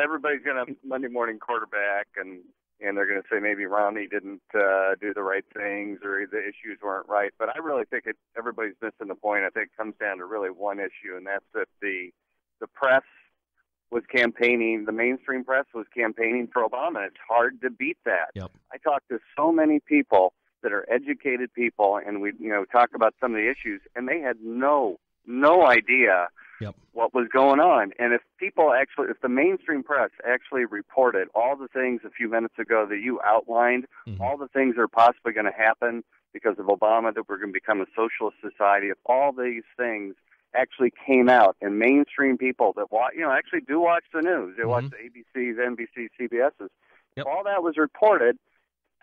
S15: Everybody's going to Monday morning quarterback, and they're going to say maybe Romney didn't do the right things or the issues weren't right. But I really think everybody's missing the point. I think it comes down to really one issue, and that's that the press was campaigning, the mainstream press was campaigning for Obama. It's hard to beat that.
S1: Yep.
S15: I talk to so many people that are educated people, and we talk about some of the issues, and they had no idea what was going on. And if the mainstream press actually reported all the things a few minutes ago that you outlined, all the things that are possibly going to happen because of Obama, that we're going to become a socialist society, if all these things actually came out, and mainstream people that actually do watch the news, they watch the ABCs, NBCs, CBSs, all that was reported,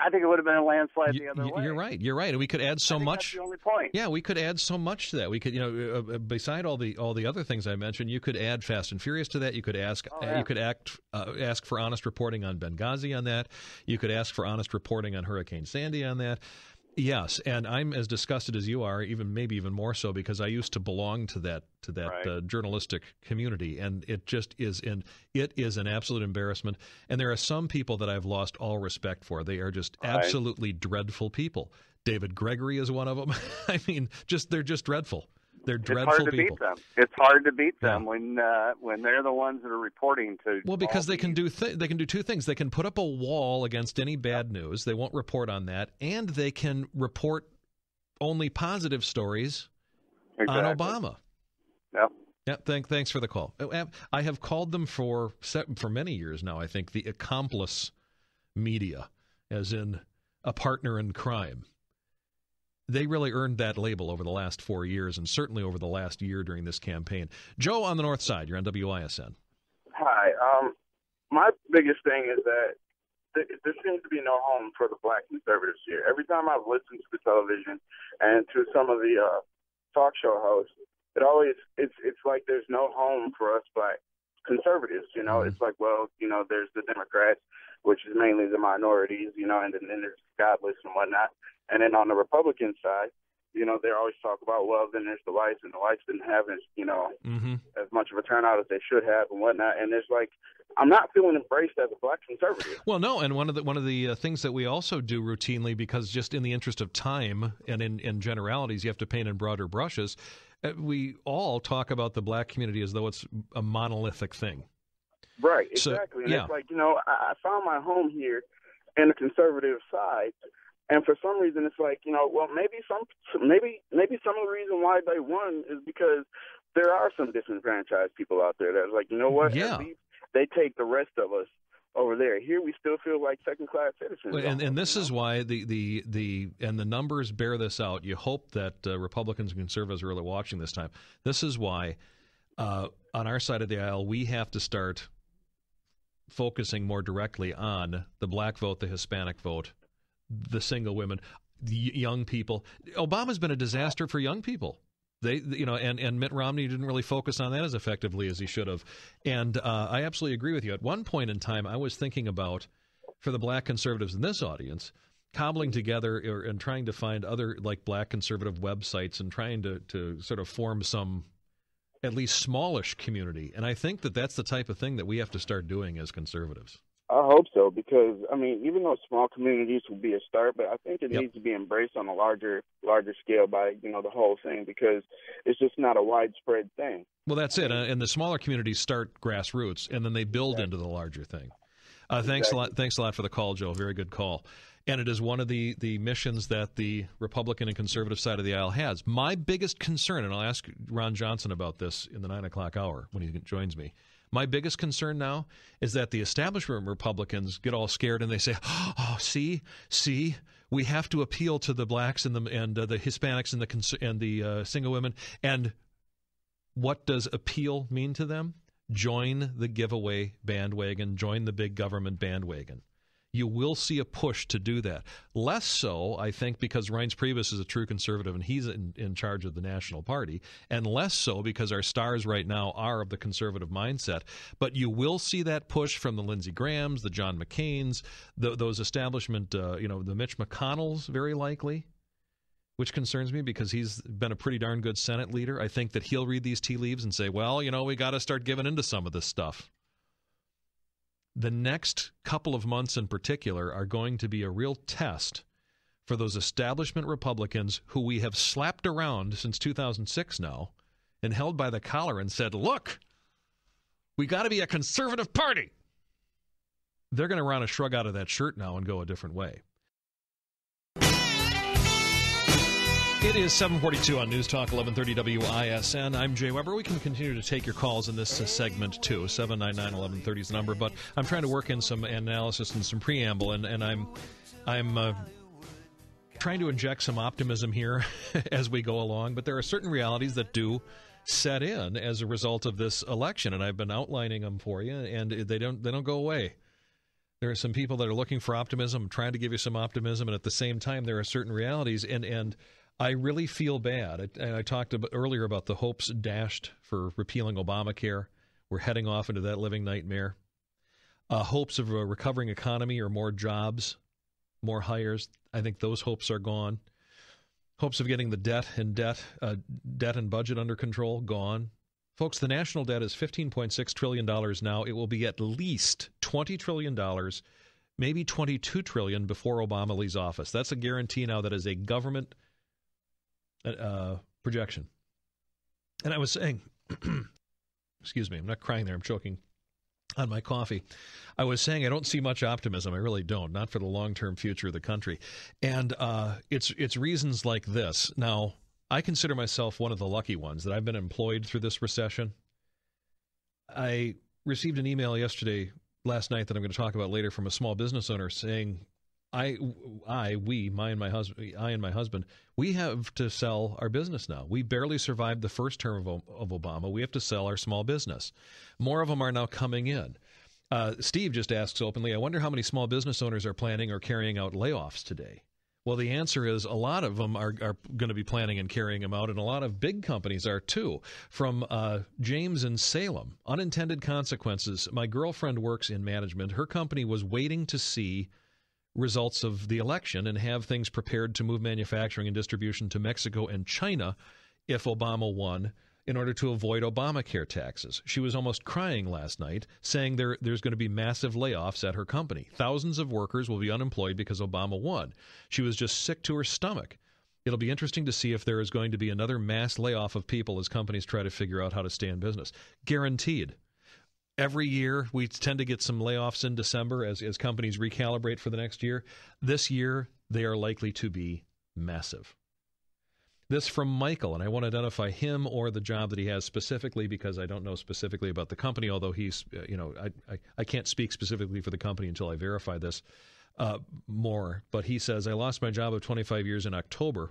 S15: I think it would have been a landslide the other way.
S1: You're right. And we could add so much.
S15: That's the only point.
S1: Yeah, we could add so much to that. We could, beside all the other things I mentioned, you could add Fast and Furious to that. You could ask ask for honest reporting on Benghazi on that. You could ask for honest reporting on Hurricane Sandy on that. Yes, and I'm as disgusted as you are, maybe even more so, because I used to belong to that journalistic community, and it just is an absolute embarrassment. And there are some people that I've lost all respect for. They are just absolutely dreadful people. David Gregory is one of them. I mean, they're just dreadful. They're dreadful people.
S15: It's hard to beat them when they're the ones that are reporting to.
S1: Well, because they can do two things. They can put up a wall against any bad news. They won't report on that, and they can report only positive stories on Obama.
S15: Yep.
S1: Yeah. Thanks for the call. I have called them for many years now. I think the accomplice media, as in a partner in crime. They really earned that label over the last 4 years, and certainly over the last year during this campaign. Joe on the north side, you're on WISN.
S16: Hi. My biggest thing is that there seems to be no home for the black conservatives here. Every time I've listened to the television and to some of the talk show hosts, it's like there's no home for us black conservatives. It's like, there's the Democrats, which is mainly the minorities, and then there's godless and whatnot. And then on the Republican side, they always talk about, then there's the whites, and the whites didn't have as much of a turnout as they should have and whatnot. And it's like, I'm not feeling embraced as a black conservative.
S1: Well, no, and one of the things that we also do routinely, because just in the interest of time and in generalities, you have to paint in broader brushes, we all talk about the black community as though it's a monolithic thing.
S16: Right, exactly. And it's like, I found my home here and the conservative side. And for some reason, it's like, well, maybe some of the reason why they won is because there are some disenfranchised people out there that's like, you know what?
S1: Yeah.
S16: At least they take the rest of us over there. Here we still feel like second-class citizens.
S1: And this is why the numbers bear this out. You hope that Republicans and conservatives are really watching this time. This is why on our side of the aisle we have to start focusing more directly on the black vote, the Hispanic vote, the single women, the young people. Obama's been a disaster for young people. And Mitt Romney didn't really focus on that as effectively as he should have. And I absolutely agree with you. At one point in time, I was thinking about, for the black conservatives in this audience, cobbling together and trying to find other like black conservative websites and trying to sort of form some at least smallish community. And I think that that's the type of thing that we have to start doing as conservatives.
S16: I hope so, because, even though small communities will be a start, but I think it needs to be embraced on a larger scale by, the whole thing, because it's just not a widespread thing.
S1: Well, that's it. And the smaller communities start grassroots, and then they build into the larger thing. Thanks a lot. Thanks a lot for the call, Joe. Very good call. And it is one of the missions that the Republican and conservative side of the aisle has. My biggest concern, and I'll ask Ron Johnson about this in the 9 o'clock hour when he joins me, my biggest concern now is that the establishment Republicans get all scared and they say, "Oh, see, we have to appeal to the blacks and the Hispanics and the single women." And what does appeal mean to them? Join the giveaway bandwagon. Join the big government bandwagon. You will see a push to do that. Less so, I think, because Reince Priebus is a true conservative and he's in charge of the National Party, and less so because our stars right now are of the conservative mindset. But you will see that push from the Lindsey Grahams, the John McCains, those establishment, the Mitch McConnells, very likely, which concerns me because he's been a pretty darn good Senate leader. I think that he'll read these tea leaves and say, well, we got to start giving into some of this stuff. The next couple of months in particular are going to be a real test for those establishment Republicans who we have slapped around since 2006 now and held by the collar and said, look, we got to be a conservative party. They're going to run a shrug out of that shirt now and go a different way. It is 7:42 on News Talk 1130 WISN. I'm Jay Weber. We can continue to take your calls in this segment, too. 799-1130 is the number, but I'm trying to work in some analysis and some preamble, and I'm trying to inject some optimism here as we go along, but there are certain realities that do set in as a result of this election, and I've been outlining them for you, and they don't go away. There are some people that are looking for optimism, trying to give you some optimism, and at the same time, there are certain realities, and I really feel bad. I talked earlier about the hopes dashed for repealing Obamacare. We're heading off into that living nightmare. Hopes of a recovering economy or more jobs, more hires. I think those hopes are gone. Hopes of getting the debt and budget under control, gone. Folks, the national debt is $15.6 trillion now. It will be at least $20 trillion, maybe $22 trillion before Obama leaves office. That's a guarantee now. That is a government projection. And I was saying, excuse me, I'm not crying there, I'm choking on my coffee. I was saying I don't see much optimism. I really don't, not for the long-term future of the country. And it's reasons like this. Now, I consider myself one of the lucky ones that I've been employed through this recession. I received an email last night that I'm going to talk about later from a small business owner saying, I and my husband, we have to sell our business now. We barely survived the first term of Obama. We have to sell our small business. More of them are now coming in. Steve just asks openly, I wonder how many small business owners are planning or carrying out layoffs today. Well, the answer is a lot of them are going to be planning and carrying them out, and a lot of big companies are too. From James in Salem, unintended consequences. My girlfriend works in management. Her company was waiting to see results of the election and have things prepared to move manufacturing and distribution to Mexico and China if Obama won, in order to avoid Obamacare taxes. She was almost crying last night, saying there's going to be massive layoffs at her company. Thousands of workers will be unemployed because Obama won. She was just sick to her stomach. It'll be interesting to see if there is going to be another mass layoff of people as companies try to figure out how to stay in business. Guaranteed. Every year, we tend to get some layoffs in December as companies recalibrate for the next year. This year, they are likely to be massive. This from Michael, and I won't identify him or the job that he has specifically because I don't know specifically about the company, although he's, I can't speak specifically for the company until I verify this more. But he says, I lost my job of 25 years in October.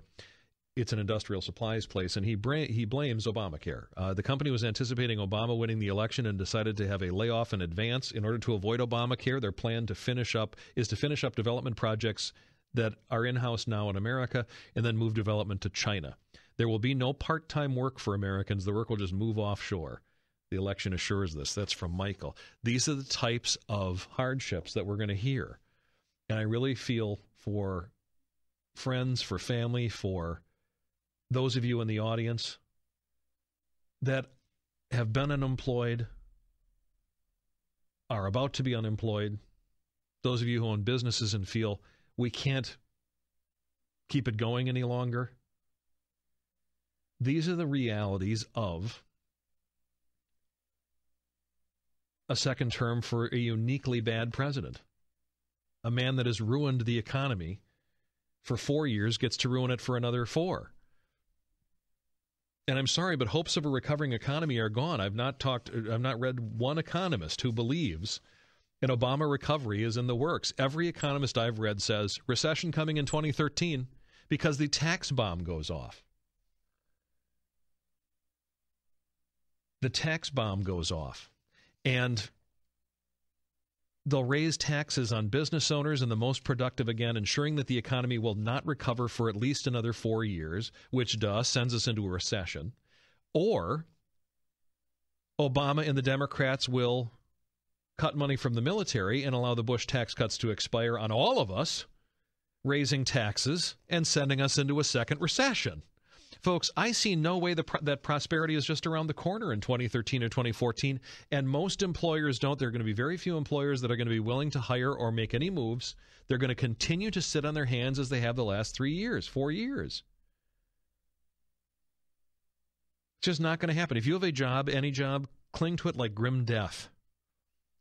S1: It's an industrial supplies place, and he blames Obamacare. The company was anticipating Obama winning the election and decided to have a layoff in advance. In order to avoid Obamacare, their plan to finish up development projects that are in-house now in America and then move development to China. There will be no part-time work for Americans. The work will just move offshore. The election assures this. That's from Michael. These are the types of hardships that we're going to hear. And I really feel for friends, for family, for those of you in the audience that have been unemployed, are about to be unemployed, those of you who own businesses and feel we can't keep it going any longer. These are the realities of a second term for a uniquely bad president. A man that has ruined the economy for 4 years gets to ruin it for another 4. And I'm sorry, but hopes of a recovering economy are gone. I've not read one economist who believes an Obama recovery is in the works. Every economist I've read says recession coming in 2013 because the tax bomb goes off. The tax bomb goes off. And they'll raise taxes on business owners and the most productive again, ensuring that the economy will not recover for at least another 4 years, which sends us into a recession. Or Obama and the Democrats will cut money from the military and allow the Bush tax cuts to expire on all of us, raising taxes and sending us into a second recession. Folks, I see no way that prosperity is just around the corner in 2013 or 2014, and most employers don't. There are going to be very few employers that are going to be willing to hire or make any moves. They're going to continue to sit on their hands as they have the last 4 years. It's just not going to happen. If you have a job, any job, cling to it like grim death.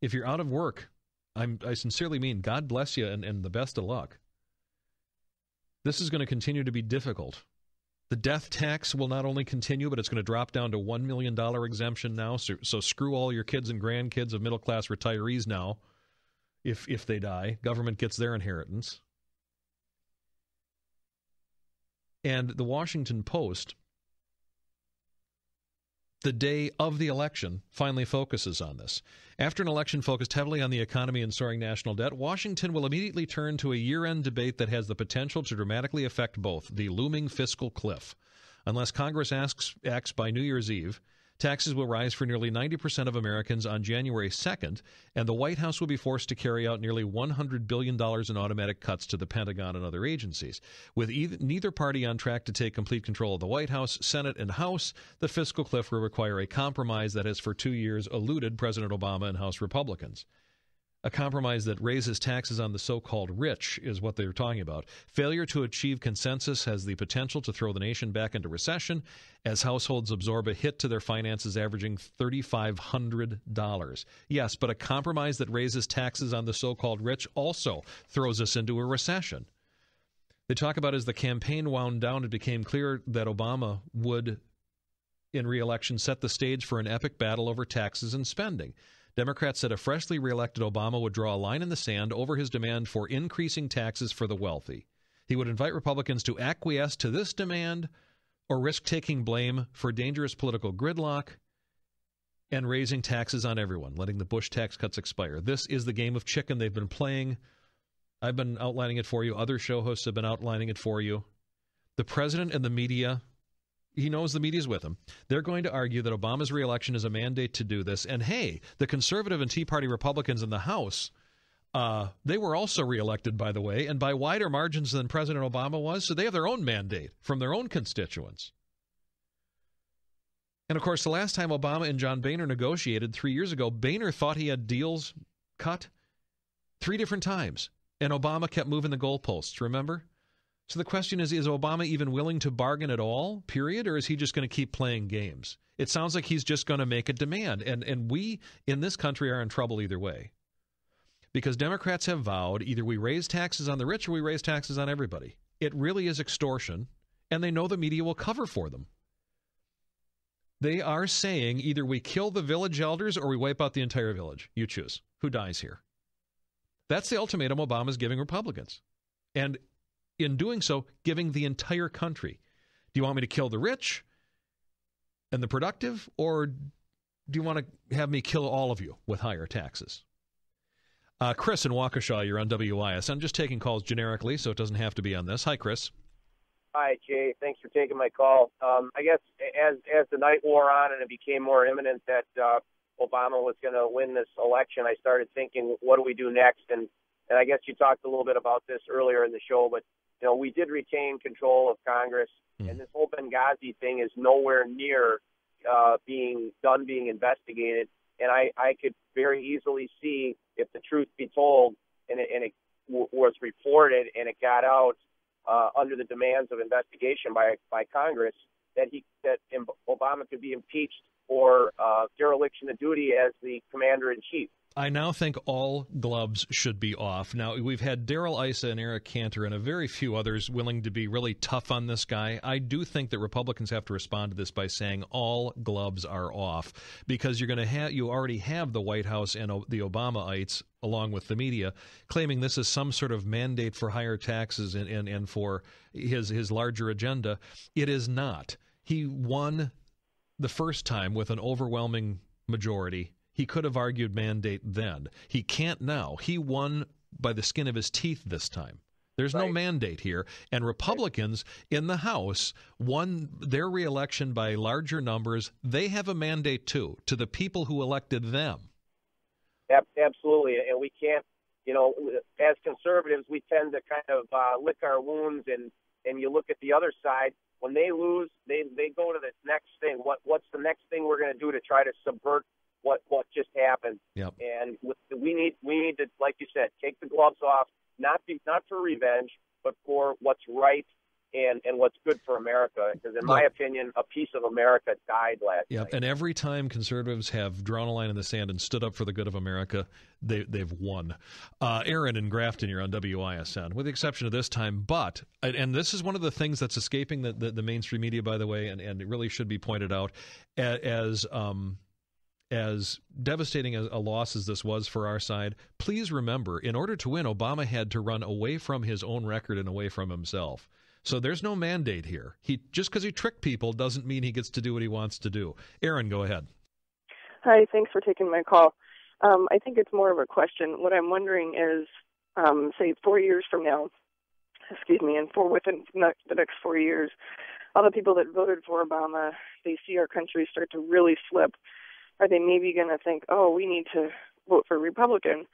S1: If you're out of work, I sincerely mean God bless you and the best of luck. This is going to continue to be difficult. The death tax will not only continue, but it's going to drop down to $1 million exemption now. So screw all your kids and grandkids of middle-class retirees now. If they die, government gets their inheritance. And the Washington Post, the day of the election, finally focuses on this. After an election focused heavily on the economy and soaring national debt, Washington will immediately turn to a year-end debate that has the potential to dramatically affect both the looming fiscal cliff. Unless Congress acts by New Year's Eve, taxes will rise for nearly 90% of Americans on January 2nd, and the White House will be forced to carry out nearly $100 billion in automatic cuts to the Pentagon and other agencies. With neither party on track to take complete control of the White House, Senate, and House, the fiscal cliff will require a compromise that has for 2 years eluded President Obama and House Republicans. A compromise that raises taxes on the so-called rich is what they're talking about. Failure to achieve consensus has the potential to throw the nation back into recession as households absorb a hit to their finances averaging $3,500. Yes, but a compromise that raises taxes on the so-called rich also throws us into a recession. They talk about as the campaign wound down, it became clear that Obama would, in re-election, set the stage for an epic battle over taxes and spending. Democrats said a freshly reelected Obama would draw a line in the sand over his demand for increasing taxes for the wealthy. He would invite Republicans to acquiesce to this demand or risk taking blame for dangerous political gridlock and raising taxes on everyone, letting the Bush tax cuts expire. This is the game of chicken they've been playing. I've been outlining it for you. Other show hosts have been outlining it for you. The president and the media, he knows the media's with him. They're going to argue that Obama's reelection is a mandate to do this. And hey, the conservative and Tea Party Republicans in the House, they were also reelected, by the way, and by wider margins than President Obama was. So they have their own mandate from their own constituents. And of course, the last time Obama and John Boehner negotiated 3 years ago, Boehner thought he had deals cut 3 different times. And Obama kept moving the goalposts, remember? So the question is Obama even willing to bargain at all, period, or is he just going to keep playing games? It sounds like he's just going to make a demand. And we in this country are in trouble either way. Because Democrats have vowed either we raise taxes on the rich or we raise taxes on everybody. It really is extortion, and they know the media will cover for them. They are saying either we kill the village elders or we wipe out the entire village. You choose. Who dies here? That's the ultimatum Obama's giving Republicans. And in doing so, giving the entire country. Do you want me to kill the rich and the productive, or do you want to have me kill all of you with higher taxes? Chris in Waukesha, you're on WIS. I'm just taking calls generically, so it doesn't have to be on this. Hi, Chris.
S17: Hi, Jay. Thanks for taking my call. I guess as the night wore on and it became more imminent that Obama was going to win this election, I started thinking, what do we do next? And I guess you talked a little bit about this earlier in the show, but we did retain control of Congress, and this whole Benghazi thing is nowhere near being investigated. And I could very easily see, if the truth be told, and it was reported and it got out under the demands of investigation by Congress, that Obama could be impeached for dereliction of duty as the commander-in-chief.
S1: I now think all gloves should be off. Now, we've had Darrell Issa and Eric Cantor and a very few others willing to be really tough on this guy. I do think that Republicans have to respond to this by saying all gloves are off, because you already have the White House and the Obamaites, along with the media, claiming this is some sort of mandate for higher taxes and for his larger agenda. It is not. He won the first time with an overwhelming majority. He could have argued mandate then. He can't now. He won by the skin of his teeth this time. There's no mandate here. And Republicans in the House won their reelection by larger numbers. They have a mandate, too, to the people who elected them.
S17: Absolutely. And we can't, as conservatives, we tend to kind of lick our wounds. And you look at the other side. When they lose, they go to the next thing. What's the next thing we're going to do to try to subvert what just happened?
S1: Yep.
S17: And we need to, like you said, take the gloves off, not for revenge, but for what's right and what's good for America. Because in my opinion, a piece of America died last night.
S1: And every time conservatives have drawn a line in the sand and stood up for the good of America, they've won. Aaron in Grafton, you're on WISN, with the exception of this time. But, and this is one of the things that's escaping the mainstream media, by the way, and it really should be pointed out, as devastating a loss as this was for our side, please remember, in order to win, Obama had to run away from his own record and away from himself. So there's no mandate here. Just because he tricked people doesn't mean he gets to do what he wants to do. Aaron, go ahead.
S18: Hi, thanks for taking my call. I think it's more of a question. What I'm wondering is, say 4 years from now, and within the next 4 years, all the people that voted for Obama, they see our country start to really slip. Are they maybe going to think, we need to vote for a Republican?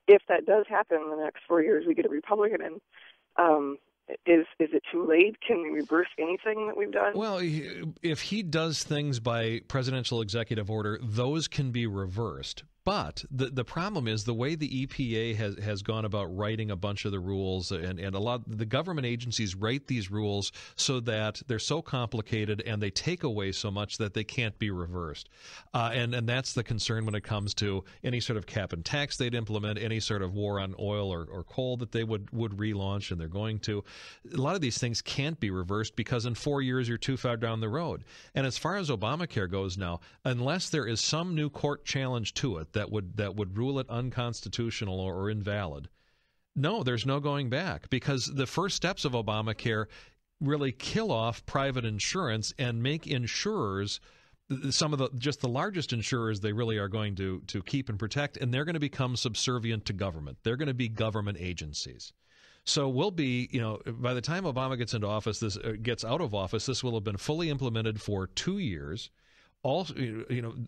S18: If that does happen in the next 4 years, we get a Republican in. Is it too late? Can we reverse anything that we've done?
S1: Well, if he does things by presidential executive order, those can be reversed. But the problem is the way the EPA has gone about writing a bunch of the rules, and a lot the government agencies write these rules so that they're so complicated and they take away so much that they can't be reversed. And that's the concern when it comes to any sort of cap and tax they'd implement, any sort of war on oil or coal that they would relaunch, and they're going to. A lot of these things can't be reversed because in 4 years you're too far down the road. And as far as Obamacare goes now, unless there is some new court challenge to it that would rule it unconstitutional or invalid, no, there's no going back, because the first steps of Obamacare really kill off private insurance and make insurers, some of the largest insurers, they really are going to keep and protect, and they're going to become subservient to government. They're going to be government agencies. So we'll be, by the time Obama gets out of office, this will have been fully implemented for 2 years. Also,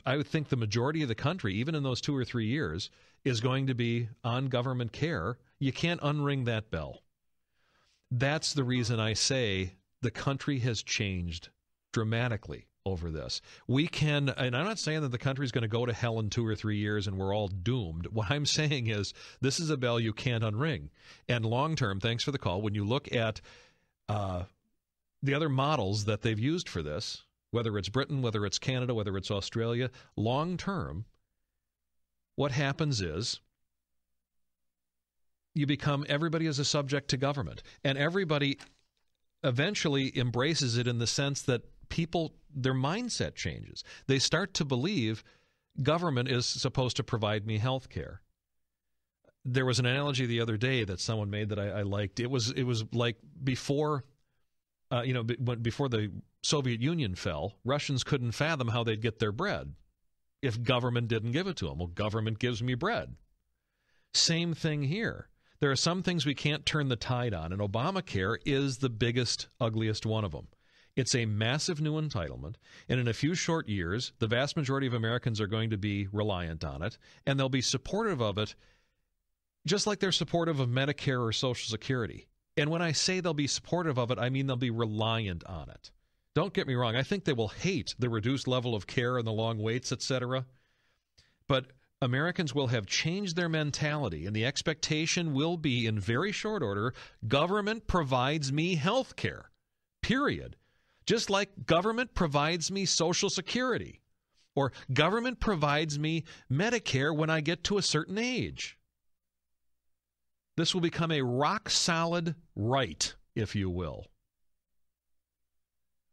S1: I would think the majority of the country, even in those 2 or 3 years, is going to be on government care. You can't unring that bell. That's the reason I say the country has changed dramatically over this. We can, and I'm not saying that the country's going to go to hell in 2 or 3 years and we're all doomed. What I'm saying is this is a bell you can't unring. And long term, thanks for the call, when you look at the other models that they've used for this, whether it's Britain, whether it's Canada, whether it's Australia, long term, what happens is you become, everybody is a subject to government. And everybody eventually embraces it in the sense that people, their mindset changes. They start to believe government is supposed to provide me health care. There was an analogy the other day that someone made that I liked. It was like before, before the Soviet Union fell, Russians couldn't fathom how they'd get their bread if government didn't give it to them. Well, government gives me bread. Same thing here. There are some things we can't turn the tide on, and Obamacare is the biggest, ugliest one of them. It's a massive new entitlement, and in a few short years, the vast majority of Americans are going to be reliant on it, and they'll be supportive of it just like they're supportive of Medicare or Social Security. And when I say they'll be supportive of it, I mean they'll be reliant on it. Don't get me wrong. I think they will hate the reduced level of care and the long waits, etc. But Americans will have changed their mentality, and the expectation will be, in very short order, government provides me health care, period. Just like government provides me Social Security, or government provides me Medicare when I get to a certain age. This will become a rock-solid right, if you will.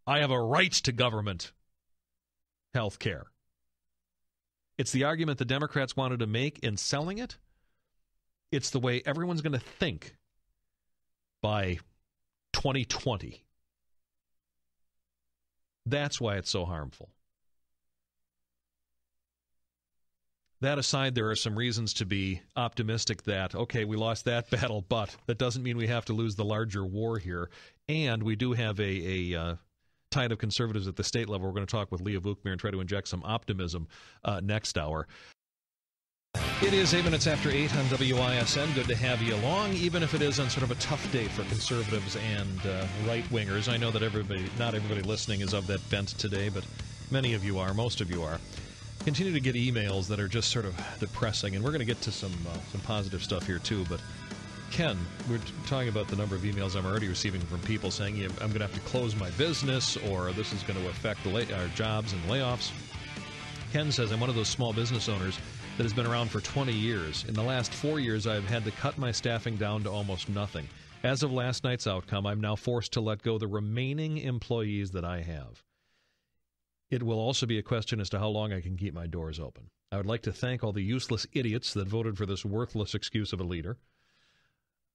S1: I have a right to government health care. It's the argument the Democrats wanted to make in selling it. It's the way everyone's going to think by 2020. That's why it's so harmful. That aside, there are some reasons to be optimistic that, okay, we lost that battle, but that doesn't mean we have to lose the larger war here. And we do have a tide of conservatives at the state level. We're going to talk with Leah Vukmir and try to inject some optimism next hour. It is 8 minutes after 8 on WISN. Good to have you along, even if it is on sort of a tough day for conservatives and right-wingers. I know that not everybody listening is of that bent today, but many of you are, most of you are. Continue to get emails that are just sort of depressing, and we're going to get to some positive stuff here too. But Ken, we're talking about the number of emails I'm already receiving from people saying I'm going to have to close my business, or this is going to affect our jobs and layoffs. Ken says, I'm one of those small business owners that has been around for 20 years. In the last 4 years, I've had to cut my staffing down to almost nothing. As of last night's outcome, I'm now forced to let go the remaining employees that I have. It will also be a question as to how long I can keep my doors open. I would like to thank all the useless idiots that voted for this worthless excuse of a leader.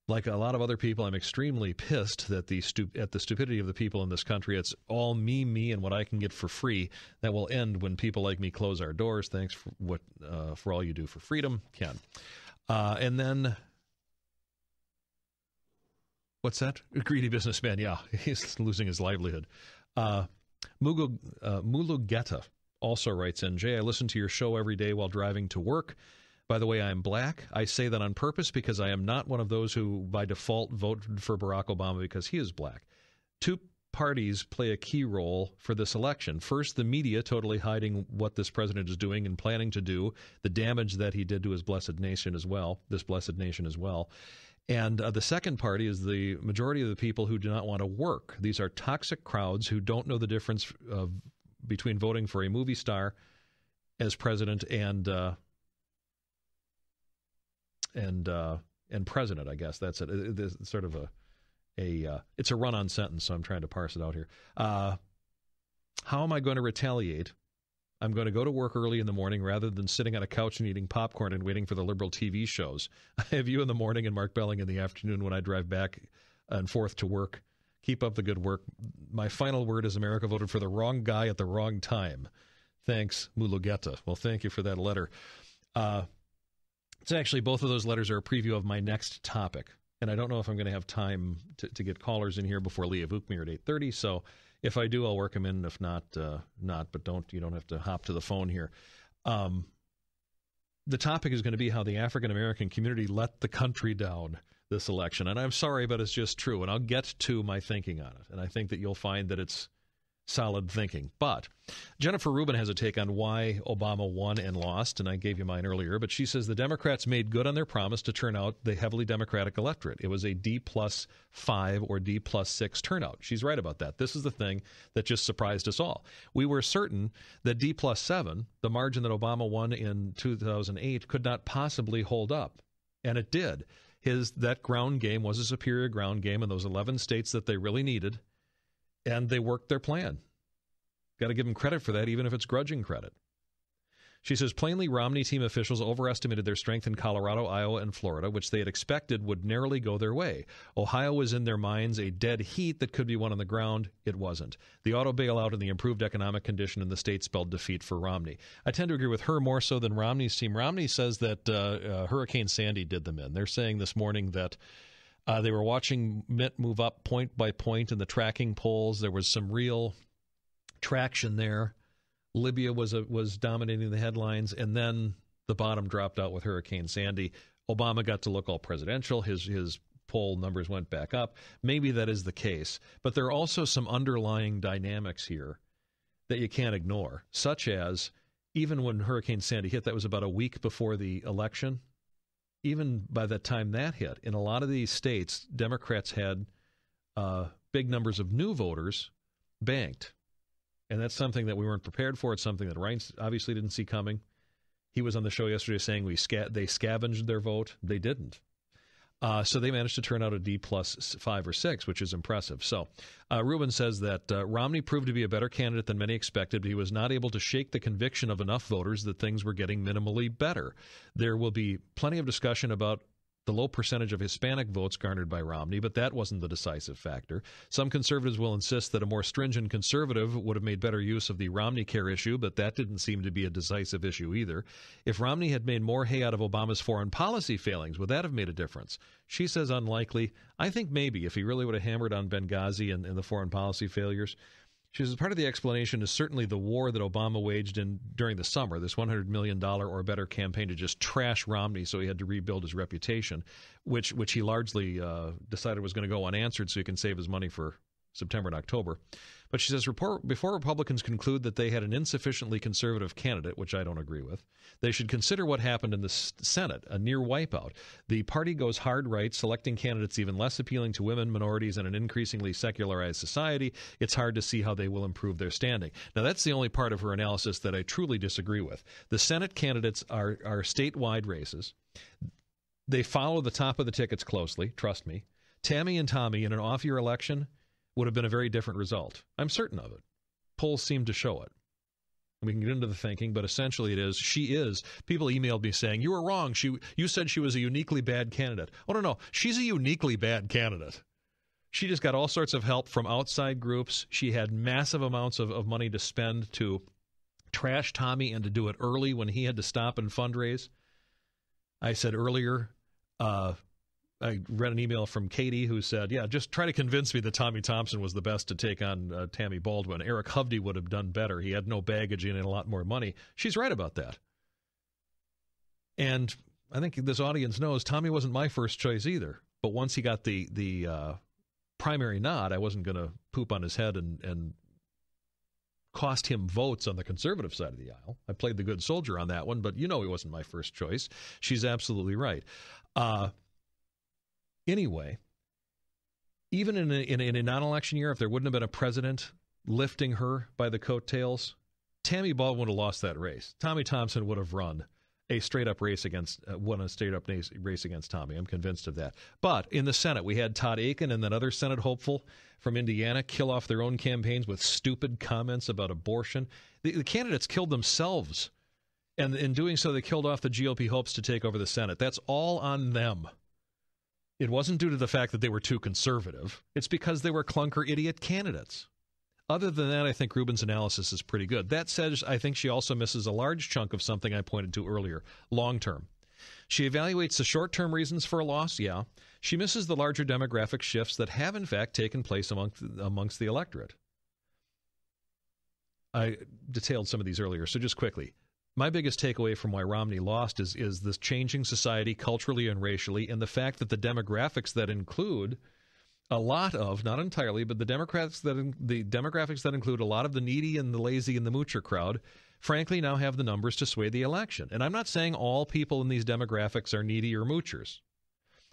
S1: Like a lot of other people, I'm extremely pissed that at the stupidity of the people in this country. It's all me, and what I can get for free. That will end when people like me close our doors. Thanks for all you do for freedom, Ken. And then, what's that? A greedy businessman. Yeah, he's losing his livelihood. Mulugeta also writes in, Jay, I listen to your show every day while driving to work. By the way, I am black. I say that on purpose because I am not one of those who, by default, voted for Barack Obama because he is black. Two parties play a key role for this election. First, the media totally hiding what this president is doing and planning to do, the damage that he did to his blessed nation as well, this blessed nation as well. And the second party is the majority of the people who do not want to work. These are toxic crowds who don't know the difference between voting for a movie star as president and president. I guess that's it. It's sort of it's a run-on sentence, so I'm trying to parse it out here. How am I going to retaliate? I'm going to go to work early in the morning rather than sitting on a couch and eating popcorn and waiting for the liberal TV shows. I have you in the morning and Mark Belling in the afternoon when I drive back and forth to work. Keep up the good work. My final word is America voted for the wrong guy at the wrong time. Thanks, Mulugeta. Well, thank you for that letter. It's actually, both of those letters are a preview of my next topic. And I don't know if I'm going to have time to get callers in here before Leah Vukmir at 8:30. So if I do, I'll work them in. If not, not. But you don't have to hop to the phone here. The topic is going to be how the African-American community let the country down this election. And I'm sorry, but it's just true. And I'll get to my thinking on it. And I think that you'll find that it's solid thinking. But Jennifer Rubin has a take on why Obama won and lost, and I gave you mine earlier, but she says the Democrats made good on their promise to turn out the heavily Democratic electorate. It was a D+5 or D+6 turnout. She's right about that. This is the thing that just surprised us all. We were certain that D+7, the margin that Obama won in 2008, could not possibly hold up, and it did. That ground game was a superior ground game in those 11 states that they really needed, and they worked their plan. Got to give them credit for that, even if it's grudging credit. She says, plainly, Romney team officials overestimated their strength in Colorado, Iowa, and Florida, which they had expected would narrowly go their way. Ohio was in their minds a dead heat that could be won on the ground. It wasn't. The auto bailout and the improved economic condition in the state spelled defeat for Romney. I tend to agree with her more so than Romney's team. Romney says that Hurricane Sandy did them in. They're saying this morning that they were watching Mitt move up point by point in the tracking polls. There was some real traction there. Libya was dominating the headlines, and then the bottom dropped out with Hurricane Sandy. Obama got to look all presidential. His poll numbers went back up. Maybe that is the case, but there are also some underlying dynamics here that you can't ignore, such as even when Hurricane Sandy hit, that was about a week before the election. Even by the time that hit, in a lot of these states, Democrats had big numbers of new voters banked. And that's something that we weren't prepared for. It's something that Ryan obviously didn't see coming. He was on the show yesterday saying they scavenged their vote. They didn't. So they managed to turn out a D+5 or 6, which is impressive. So Rubin says that Romney proved to be a better candidate than many expected, but he was not able to shake the conviction of enough voters that things were getting minimally better. There will be plenty of discussion about the low percentage of Hispanic votes garnered by Romney, but that wasn't the decisive factor. Some conservatives will insist that a more stringent conservative would have made better use of the Romney Care issue, but that didn't seem to be a decisive issue either. If Romney had made more hay out of Obama's foreign policy failings, would that have made a difference? She says unlikely. I think maybe if he really would have hammered on Benghazi and the foreign policy failures. She says part of the explanation is certainly the war that Obama waged during the summer, this $100 million or better campaign to just trash Romney so he had to rebuild his reputation, which he largely decided was going to go unanswered so he can save his money for September and October. But she says before Republicans conclude that they had an insufficiently conservative candidate, which I don't agree with, they should consider what happened in the Senate, a near wipeout. The party goes hard right, selecting candidates even less appealing to women, minorities, and an increasingly secularized society. It's hard to see how they will improve their standing. Now, that's the only part of her analysis that I truly disagree with. The Senate candidates are statewide races. They follow the top of the tickets closely, trust me. Tammy and Tommy in an off-year election would have been a very different result. I'm certain of it. Polls seem to show it. And we can get into the thinking, but essentially it is, she is. People emailed me saying, you were wrong. You said she was a uniquely bad candidate. Oh, no. She's a uniquely bad candidate. She just got all sorts of help from outside groups. She had massive amounts of money to spend to trash Tommy and to do it early when he had to stop and fundraise. I said earlier, I read an email from Katie who said, yeah, just try to convince me that Tommy Thompson was the best to take on Tammy Baldwin. Eric Hovde would have done better. He had no baggage and a lot more money. She's right about that. And I think this audience knows Tommy wasn't my first choice either. But once he got the primary nod, I wasn't going to poop on his head and cost him votes on the conservative side of the aisle. I played the good soldier on that one, but he wasn't my first choice. She's absolutely right. Anyway, even in a non-election year, if there wouldn't have been a president lifting her by the coattails, Tammy Baldwin would have lost that race. Tommy Thompson would have run a straight-up race against Tommy. I'm convinced of that. But in the Senate, we had Todd Akin and that other Senate hopeful from Indiana kill off their own campaigns with stupid comments about abortion. The candidates killed themselves, and in doing so, they killed off the GOP hopes to take over the Senate. That's all on them. It wasn't due to the fact that they were too conservative. It's because they were clunker idiot candidates. Other than that, I think Rubin's analysis is pretty good. That said, I think she also misses a large chunk of something I pointed to earlier, long-term. She evaluates the short-term reasons for a loss, yeah. She misses the larger demographic shifts that have, in fact, taken place amongst the electorate. I detailed some of these earlier, so just quickly. My biggest takeaway from why Romney lost is this changing society culturally and racially, and the fact that the demographics that include a lot of, not entirely, but the demographics that include a lot of the needy and the lazy and the moocher crowd, frankly, now have the numbers to sway the election. And I'm not saying all people in these demographics are needy or moochers,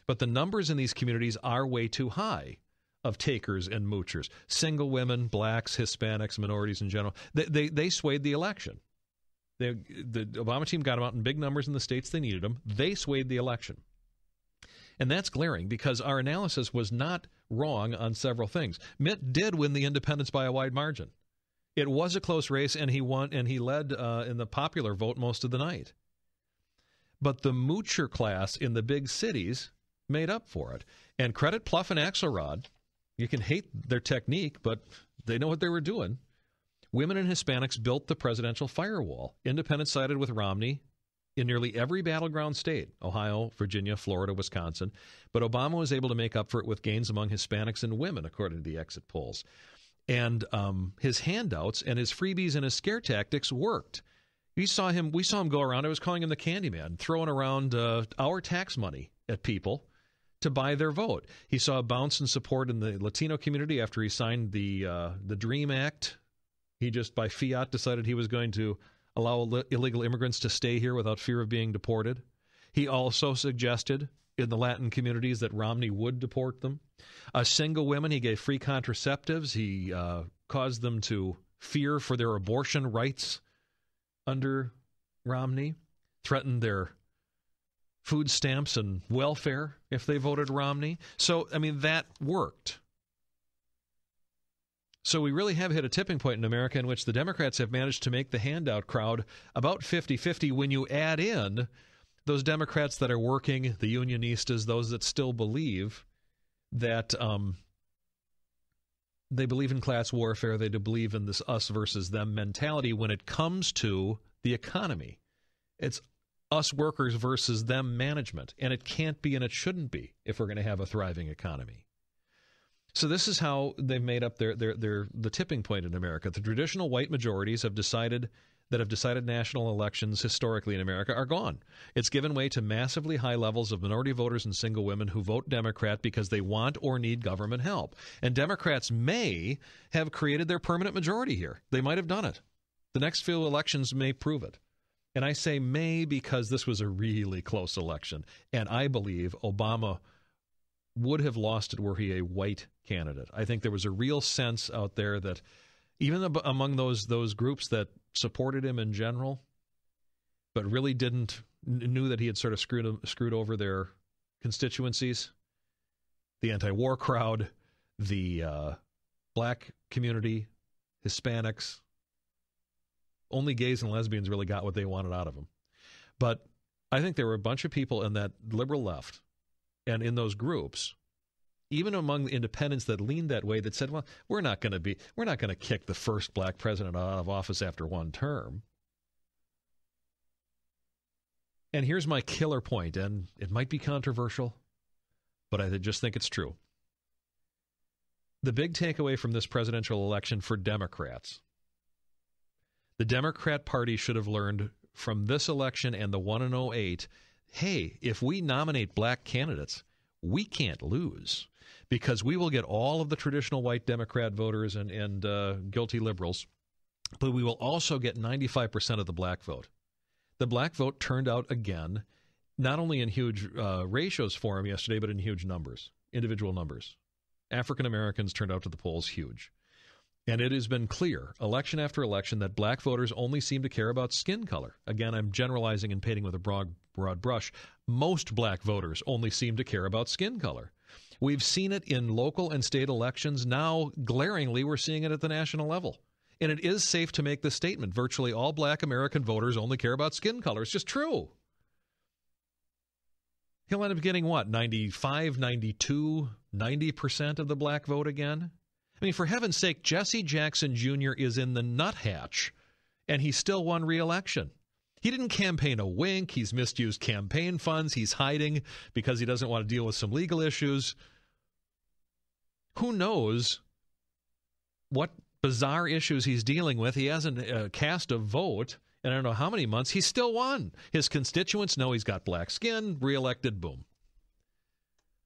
S1: but the numbers in these communities are way too high of takers and moochers. Single women, blacks, Hispanics, minorities in general, they swayed the election. The Obama team got them out in big numbers in the states they needed them. They swayed the election. And that's glaring because our analysis was not wrong on several things. Mitt did win the independents by a wide margin. It was a close race, and he won, and he led in the popular vote most of the night. But the moocher class in the big cities made up for it. And credit Pluff and Axelrod. You can hate their technique, but they know what they were doing. Women and Hispanics built the presidential firewall. Independents sided with Romney in nearly every battleground state, Ohio, Virginia, Florida, Wisconsin. But Obama was able to make up for it with gains among Hispanics and women, according to the exit polls. And his handouts and his freebies and his scare tactics worked. We saw him go around. I was calling him the Candyman, throwing around our tax money at people to buy their vote. He saw a bounce in support in the Latino community after he signed the DREAM Act. He just, by fiat, decided he was going to allow illegal immigrants to stay here without fear of being deported. He also suggested in the Latin communities that Romney would deport them. Single women, he gave free contraceptives. He caused them to fear for their abortion rights under Romney, threatened their food stamps and welfare if they voted Romney. So, I mean, that worked. So we really have hit a tipping point in America in which the Democrats have managed to make the handout crowd about 50-50 when you add in those Democrats that are working, the unionistas, those that still believe that they believe in class warfare, they believe in this us versus them mentality when it comes to the economy. It's us workers versus them management, and it can't be and it shouldn't be if we're going to have a thriving economy. So this is how they've made up the tipping point in America. The traditional white majorities have decided national elections historically in America are gone. It's given way to massively high levels of minority voters and single women who vote Democrat because they want or need government help. And Democrats may have created their permanent majority here. They might have done it. The next few elections may prove it. And I say may because this was a really close election. And I believe Obama would have lost it were he a white candidate. I think there was a real sense out there that even among those groups that supported him in general, but really knew that he had sort of screwed over their constituencies, the anti-war crowd, the black community, Hispanics, only gays and lesbians really got what they wanted out of him. But I think there were a bunch of people in that liberal left and in those groups, even among the independents that leaned that way, that said, well, we're not going to kick the first black president out of office after one term. And here's my killer point, and it might be controversial, but I just think it's true. The big takeaway from this presidential election for Democrats, the Democrat Party should have learned from this election and the one in 2008, hey, if we nominate black candidates, we can't lose because we will get all of the traditional white Democrat voters and guilty liberals, but we will also get 95% of the black vote. The black vote turned out again, not only in huge ratios for him yesterday, but in huge numbers, individual numbers. African Americans turned out to the polls huge. And it has been clear, election after election, that black voters only seem to care about skin color. Again, I'm generalizing and painting with a broad brush. Most black voters only seem to care about skin color. We've seen it in local and state elections. Now, glaringly, we're seeing it at the national level. And it is safe to make the statement, virtually all black American voters only care about skin color. It's just true. He'll end up getting, what, 95, 92, 90% of the black vote again? I mean, for heaven's sake, Jesse Jackson Jr. is in the nuthatch, and he still won re-election. He didn't campaign a wink. He's misused campaign funds. He's hiding because he doesn't want to deal with some legal issues. Who knows what bizarre issues he's dealing with? He hasn't cast a vote in I don't know how many months. He still won. His constituents know he's got black skin, re-elected, boom.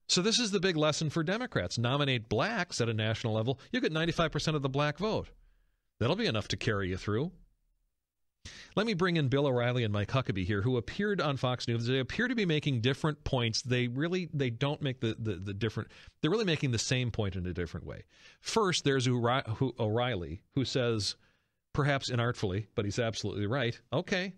S1: So this is the big lesson for Democrats. Nominate blacks at a national level. You get 95% of the black vote. That'll be enough to carry you through. Let me bring in Bill O'Reilly and Mike Huckabee here, who appeared on Fox News. They appear to be making different points. They don't make the different. They're really making the same point in a different way. First, there's O'Reilly, who says, perhaps inartfully, but he's absolutely right, okay,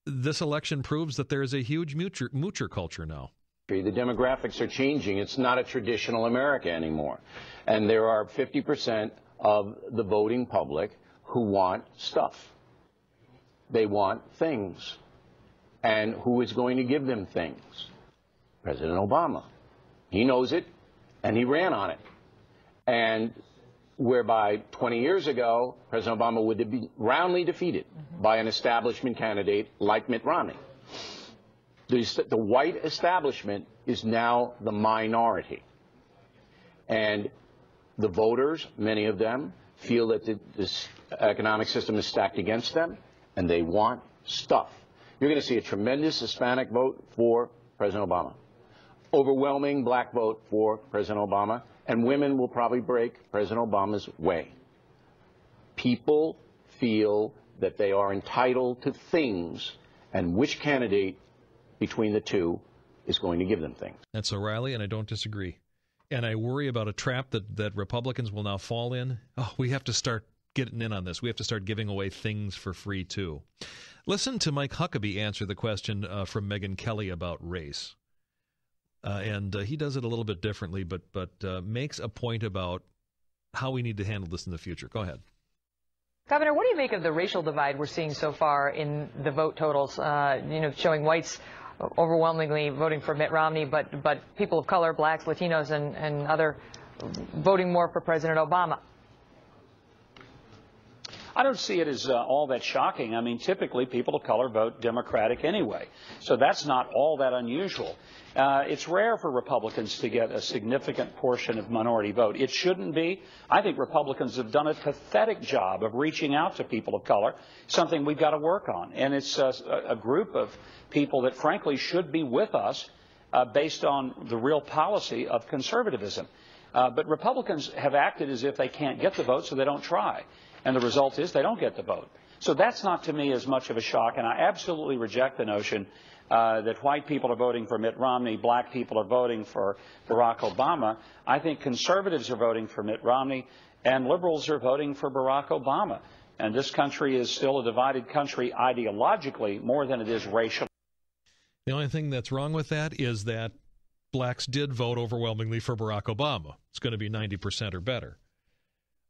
S1: this election proves that there is a huge moocher culture now.
S19: The demographics are changing. It's not a traditional America anymore. And there are 50% of the voting public who want stuff. They want things. And who is going to give them things? President Obama. He knows it, and he ran on it. And whereby 20 years ago, President Obama would have been roundly defeated by an establishment candidate like Mitt Romney. The white establishment is now the minority. And the voters, many of them, feel that this economic system is stacked against them, and they want stuff. You're going to see a tremendous Hispanic vote for President Obama, overwhelming black vote for President Obama, and women will probably break President Obama's way. People feel that they are entitled to things, and which candidate between the two is going to give them things.
S1: That's O'Reilly, and I don't disagree. And I worry about a trap that Republicans will now fall in. Oh, we have to start getting in on this. We have to start giving away things for free, too. Listen to Mike Huckabee answer the question from Megyn Kelly about race. And he does it a little bit differently, but makes a point about how we need to handle this in the future. Go ahead.
S20: Governor, what do you make of the racial divide we're seeing so far in the vote totals, showing whites overwhelmingly voting for Mitt Romney, but people of color, blacks, Latinos, and other voting more for President Obama?
S21: I don't see it as all that shocking. I mean, typically people of color vote Democratic anyway, so that's not all that unusual. It's rare for Republicans to get a significant portion of minority vote. It shouldn't be. I think Republicans have done a pathetic job of reaching out to people of color, something we've got to work on. And it's a group of people that, frankly, should be with us based on the real policy of conservatism. But Republicans have acted as if they can't get the vote, so they don't try. And the result is they don't get the vote. So that's not, to me, as much of a shock. And I absolutely reject the notion that white people are voting for Mitt Romney, black people are voting for Barack Obama. I think conservatives are voting for Mitt Romney, and liberals are voting for Barack Obama. And this country is still a divided country ideologically more than it is racially.
S1: The only thing that's wrong with that is that blacks did vote overwhelmingly for Barack Obama. It's going to be 90% or better.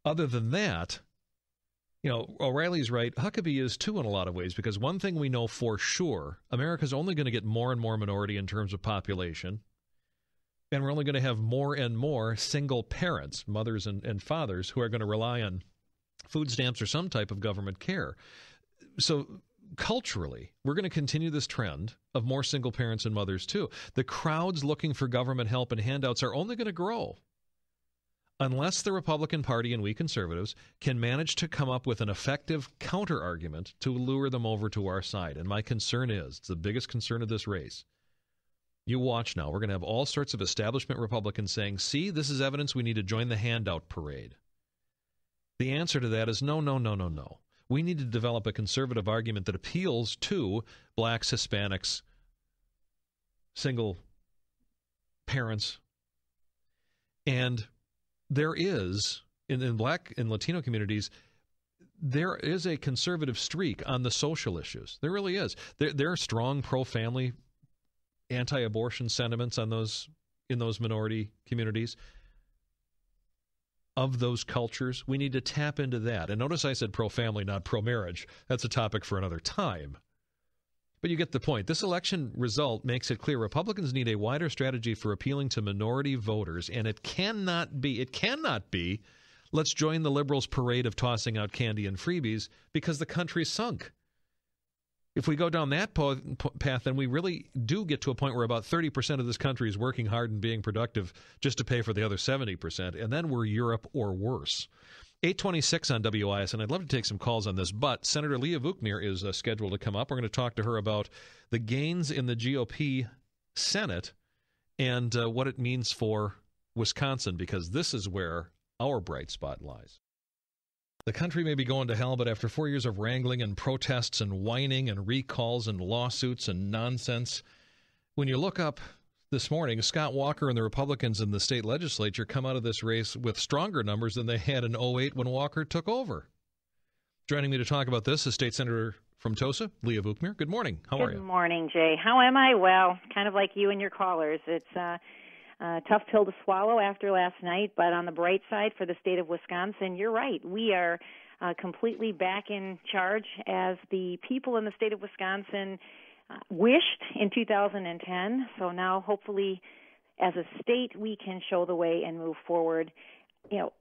S1: Other than that, O'Reilly's right. Huckabee is too in a lot of ways, because one thing we know for sure, America's only going to get more and more minority in terms of population, and we're only going to have more and more single parents, mothers and fathers, who are going to rely on food stamps or some type of government care. So culturally, we're going to continue this trend of more single parents and mothers too. The crowds looking for government help and handouts are only going to grow unless the Republican Party and we conservatives can manage to come up with an effective counter-argument to lure them over to our side. And my concern is, it's the biggest concern of this race. You watch now. We're going to have all sorts of establishment Republicans saying, see, this is evidence we need to join the handout parade. The answer to that is no, no, no, no, no. We need to develop a conservative argument that appeals to blacks, Hispanics, single parents, and there is, in black and Latino communities, there is a conservative streak on the social issues. There really is. There are strong pro-family, anti-abortion sentiments in those minority communities. Of those cultures, we need to tap into that. And notice I said pro-family, not pro-marriage. That's a topic for another time. But you get the point. This election result makes it clear Republicans need a wider strategy for appealing to minority voters, and it cannot be, let's join the liberals' parade of tossing out candy and freebies, because the country's sunk. If we go down that path, then we really do get to a point where about 30% of this country is working hard and being productive just to pay for the other 70%, and then we're Europe or worse. 826 on WIS, and I'd love to take some calls on this, but Senator Leah Vukmir is scheduled to come up. We're going to talk to her about the gains in the GOP Senate and what it means for Wisconsin, because this is where our bright spot lies. The country may be going to hell, but after 4 years of wrangling and protests and whining and recalls and lawsuits and nonsense, when you look up this morning, Scott Walker and the Republicans in the state legislature come out of this race with stronger numbers than they had in 2008 when Walker took over. Joining me to talk about this is State Senator from Tosa, Leah Vukmir. Good morning. How are you?
S2: Good morning, Jay. How am I? Well, kind of like you and your callers. It's a tough pill to swallow after last night, but on the bright side for the state of Wisconsin, you're right. We are completely back in charge as the people in the state of Wisconsin wished in 2010. So now, hopefully, as a state, we can show the way and move forward. You know,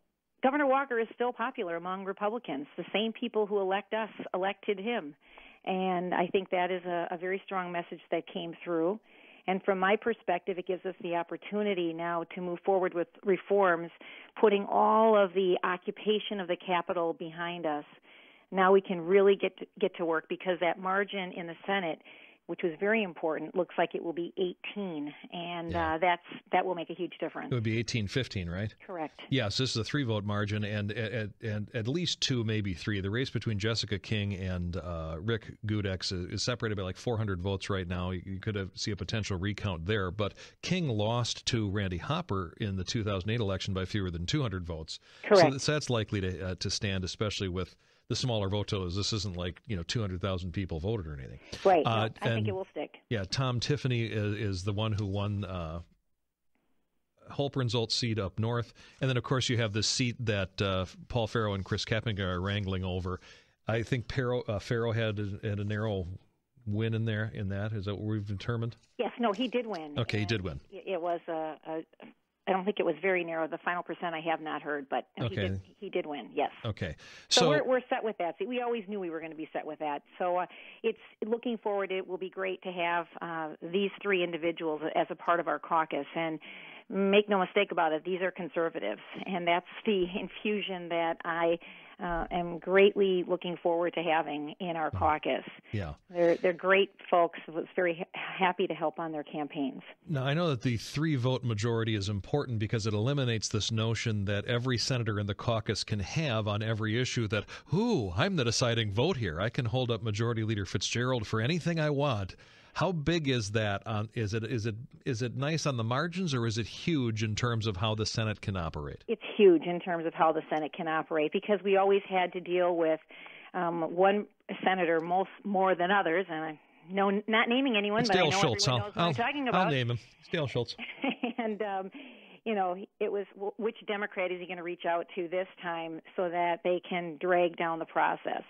S2: Governor Walker is still popular among Republicans. The same people who elect us elected him. And I think that is a very strong message that came through. And from my perspective, it gives us the opportunity now to move forward with reforms, putting all of the occupation of the Capitol behind us. Now we can really get to work, because that margin in the Senate, which was very important, looks like it will be 18, and that will make a huge difference.
S1: It would be 18-15, right?
S2: Correct.
S1: Yes, this is a 3-vote margin, and at least 2, maybe 3. The race between Jessica King and Rick Gudex is separated by like 400 votes right now. You could see a potential recount there, but King lost to Randy Hopper in the 2008 election by fewer than 200 votes.
S2: Correct.
S1: So that's likely to stand, especially with the smaller vote totals. This isn't like 200,000 people voted or anything.
S2: Right. I think it will stick.
S1: Yeah, Tom Tiffany is the one who won Holprin's seat up north, and then of course you have the seat that Paul Farrow and Chris Keppinger are wrangling over. I think Farrow had a narrow win in there. In that, is that what we've determined?
S2: Yes. No, he did win.
S1: Okay, he did win.
S2: It was I don't think it was very narrow. The final percent I have not heard, but
S1: okay.
S2: he did win, yes.
S1: Okay.
S2: So we're set with that. See, we always knew we were going to be set with that. So it's looking forward. It will be great to have these 3 individuals as a part of our caucus. And make no mistake about it, these are conservatives. And that's the infusion that I am greatly looking forward to having in our caucus.
S1: Yeah.
S2: They're great folks. I was very happy to help on their campaigns.
S1: Now, I know that the 3-vote majority is important because it eliminates this notion that every senator in the caucus can have on every issue that, I'm the deciding vote here. I can hold up Majority Leader Fitzgerald for anything I want. How big is that? Is it nice on the margins, or is it huge in terms of how the Senate can operate?
S2: It's huge in terms of how the Senate can operate, because we always had to deal with one senator more than others, and I'm not naming anyone,
S1: it's
S2: but
S1: Dale
S2: I know
S1: Schultz.
S2: everyone knows who I'm talking about.
S1: I'll name him. It's Dale Schultz.
S2: And it was which Democrat is he going to reach out to this time so that they can drag down the process.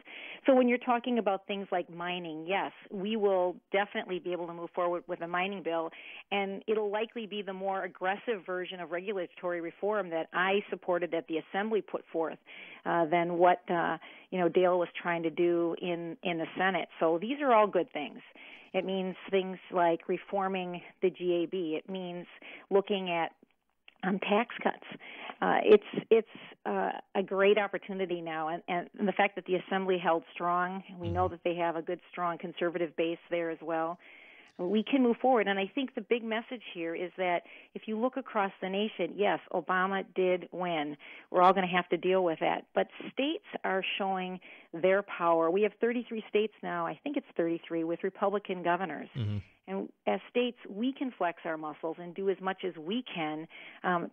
S2: So when you're talking about things like mining, yes, we will definitely be able to move forward with a mining bill, and it'll likely be the more aggressive version of regulatory reform that I supported that the Assembly put forth than what Dale was trying to do in the Senate. So these are all good things. It means things like reforming the GAB. It means looking at tax cuts. It's a great opportunity now, and the fact that the Assembly held strong, we know that they have a good, strong conservative base there as well. We can move forward, and I think the big message here is that if you look across the nation, yes, Obama did win. We're all going to have to deal with that. But states are showing their power. We have 33 states now, I think it's 33, with Republican governors. Mm-hmm. And as states, we can flex our muscles and do as much as we can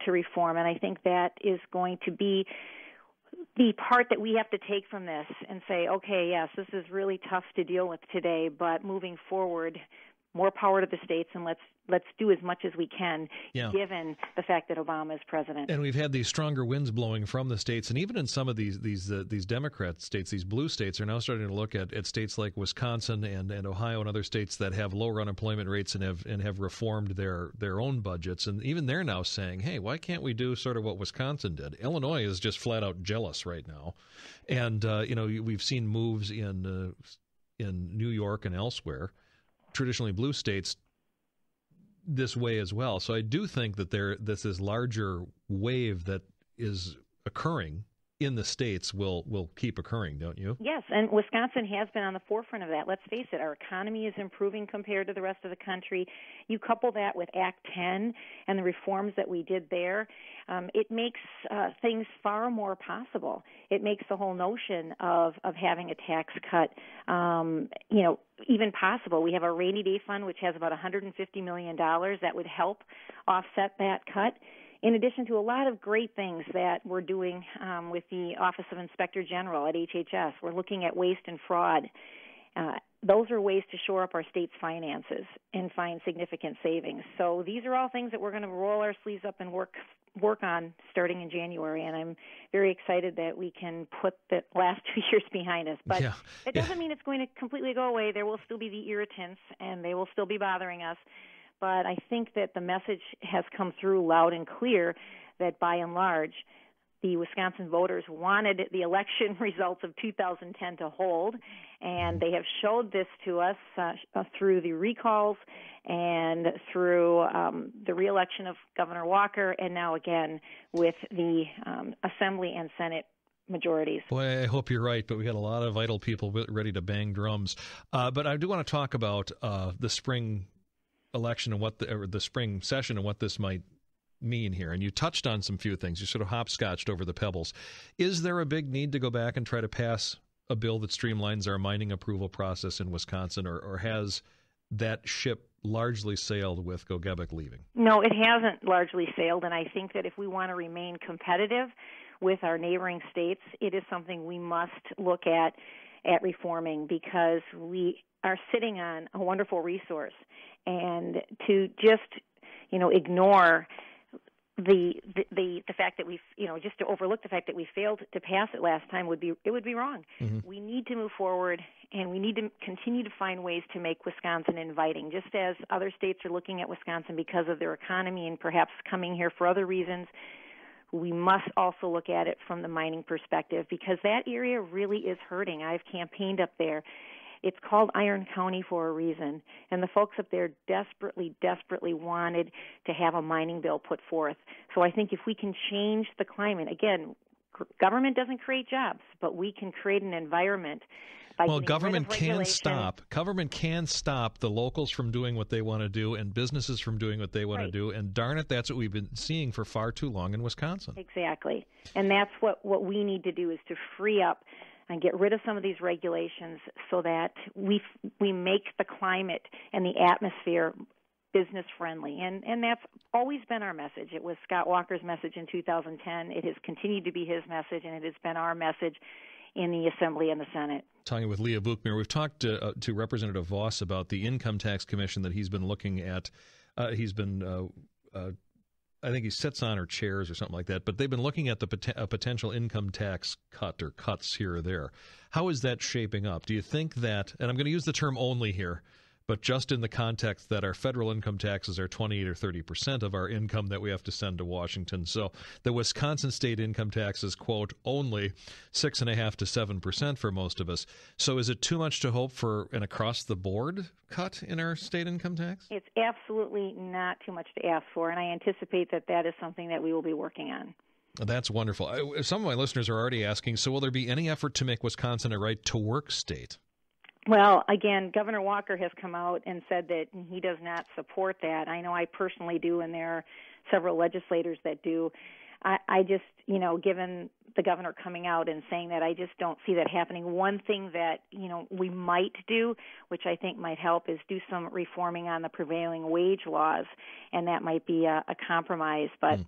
S2: to reform, and I think that is going to be the part that we have to take from this and say, okay, yes, this is really tough to deal with today, but moving forward, more power to the states, and let's do as much as we can, given the fact that Obama is president.
S1: And we've had these stronger winds blowing from the states, and even in some of these Democrat states, these blue states are now starting to look at states like Wisconsin and Ohio and other states that have lower unemployment rates and have reformed their own budgets, and even they're now saying, hey, why can't we do sort of what Wisconsin did? Illinois is just flat out jealous right now, and we've seen moves in New York and elsewhere, traditionally blue states, this way as well. So I do think that this larger wave that is occurring in the states will keep occurring, don't you?
S2: Yes, and Wisconsin has been on the forefront of that. Let's face it, our economy is improving compared to the rest of the country. You couple that with Act 10 and the reforms that we did there, it makes things far more possible. It makes the whole notion of having a tax cut, even possible. We have a rainy day fund, which has about $150 million that would help offset that cut. In addition to a lot of great things that we're doing with the Office of Inspector General at HHS, we're looking at waste and fraud. Those are ways to shore up our state's finances and find significant savings. So these are all things that we're going to roll our sleeves up and work on starting in January, and I'm very excited that we can put the last 2 years behind us. But it doesn't mean it's going to completely go away. There will still be the irritants, and they will still be bothering us. But I think that the message has come through loud and clear that by and large, the Wisconsin voters wanted the election results of 2010 to hold, and they have showed this to us through the recalls and through the reelection of Governor Walker, and now again with the Assembly and Senate majorities.
S1: Boy, I hope you're right, but we got a lot of idle people ready to bang drums. But I do want to talk about the spring election and or the spring session and what this might mean here. And you touched on some few things. You sort of hopscotched over the pebbles. Is there a big need to go back and try to pass a bill that streamlines our mining approval process in Wisconsin, or has that ship largely sailed with Gogebic leaving?
S2: No, it hasn't largely sailed, and I think that if we want to remain competitive with our neighboring states, it is something we must look at reforming, because we are sitting on a wonderful resource, and to just ignore the fact that we've just to overlook the fact that we failed to pass it last time would be wrong. Mm-hmm. We need to move forward, and we need to continue to find ways to make Wisconsin inviting, just as other states are looking at Wisconsin because of their economy and perhaps coming here for other reasons. We must also look at it from the mining perspective, because that area really is hurting. I've campaigned up there. It's called Iron County for a reason, and the folks up there desperately, desperately wanted to have a mining bill put forth. So I think if we can change the climate, again, government doesn't create jobs, but we can create an environment by
S1: government can stop. Government can stop the locals from doing what they want to do and businesses from doing what they want to do, and darn it, that's what we've been seeing for far too long in Wisconsin.
S2: Exactly, and that's what we need to do, is to free up and get rid of some of these regulations so that we make the climate and the atmosphere business friendly. And that's always been our message. It was Scott Walker's message in 2010. It has continued to be his message, and it has been our message in the Assembly and the Senate.
S1: Talking with Leah Buchmeier, we've talked to Representative Voss about the Income Tax Commission that he's been looking at. I think he sits on or chairs or something like that, but they've been looking at a potential income tax cut or cuts here or there. How is that shaping up? Do you think that, and I'm going to use the term only here, but just in the context that our federal income taxes are 28 or 30% of our income that we have to send to Washington. So the Wisconsin state income tax is, quote, only 6.5% to 7% for most of us. So is it too much to hope for an across-the-board cut in our state income tax?
S2: It's absolutely not too much to ask for, and I anticipate that is something that we will be working on.
S1: That's wonderful. Some of my listeners are already asking, so will there be any effort to make Wisconsin a right-to-work state?
S2: Well, again, Governor Walker has come out and said that he does not support that. I know I personally do, and there are several legislators that do. I just, given the governor coming out and saying that, I just don't see that happening. One thing that, we might do, which I think might help, is do some reforming on the prevailing wage laws, and that might be a compromise. But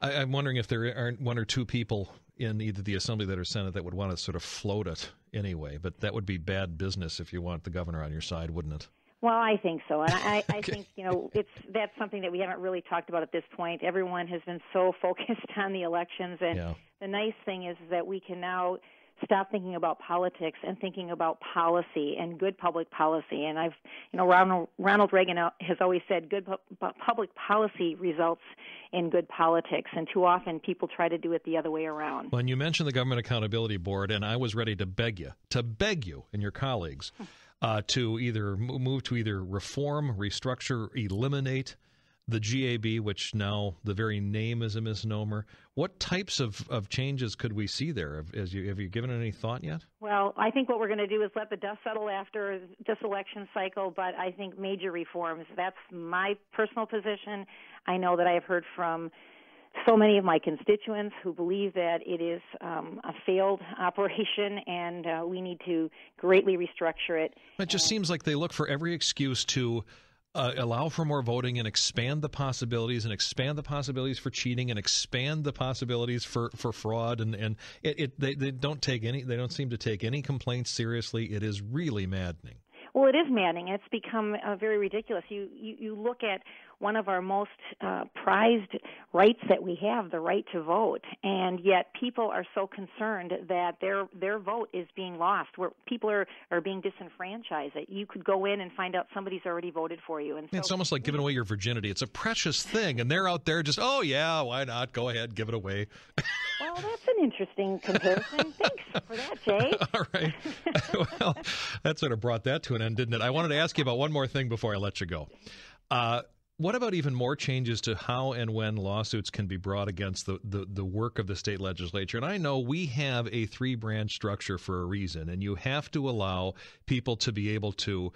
S1: I'm wondering if there aren't one or two people in either the Assembly or Senate that would want to sort of float it anyway, but that would be bad business if you want the governor on your side, wouldn't it?
S2: Well, I think so, and I think that's something that we haven't really talked about at this point. Everyone has been so focused on the elections, and the nice thing is that we can now stop thinking about politics and thinking about policy and good public policy. And Ronald Reagan has always said good public policy results in good politics, and too often people try to do it the other way around.
S1: When you mentioned the Government Accountability Board, and I was ready to beg you and your colleagues to either move to either reform, restructure, eliminate the GAB, which now the very name is a misnomer. What types of changes could we see there? Have you given it any thought yet?
S2: Well, I think what we're going to do is let the dust settle after this election cycle, but I think major reforms. That's my personal position. I know that I have heard from so many of my constituents who believe that it is a failed operation, and we need to greatly restructure it.
S1: It just seems like they look for every excuse to allow for more voting and expand the possibilities for cheating and expand the possibilities for fraud, and they don't seem to take any complaints seriously. It is really maddening.
S2: Well, it is maddening. It's become very ridiculous. You look at one of our most prized rights that we have, the right to vote, and yet people are so concerned that their vote is being lost, where people are being disenfranchised, that you could go in and find out somebody's already voted for you. And so,
S1: it's almost like giving away your virginity. It's a precious thing, and they're out there just, oh, yeah, why not? Go ahead, give it away.
S2: Well, that's an interesting comparison. Thanks for that, Jay.
S1: All right. Well, that sort of brought that to an end, didn't it? I wanted to ask you about one more thing before I let you go. What about even more changes to how and when lawsuits can be brought against the work of the state legislature? And I know we have a 3-branch structure for a reason, and you have to allow people to be able to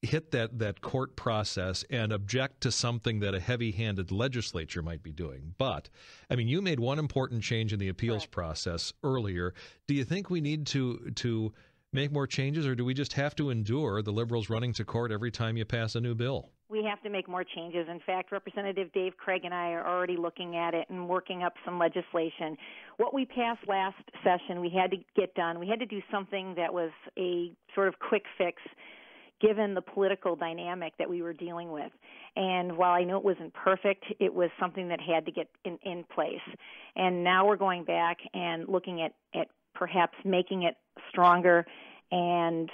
S1: hit that court process and object to something that a heavy-handed legislature might be doing. But, I mean, you made one important change in the appeals process earlier. Do you think we need to make more changes, or do we just have to endure the liberals running to court every time you pass a new bill?
S2: We have to make more changes. In fact, Representative Dave Craig and I are already looking at it and working up some legislation. What we passed last session, we had to get done. We had to do something that was a sort of quick fix, given the political dynamic that we were dealing with. And while I know it wasn't perfect, it was something that had to get in place. And now we're going back and looking at perhaps making it stronger, and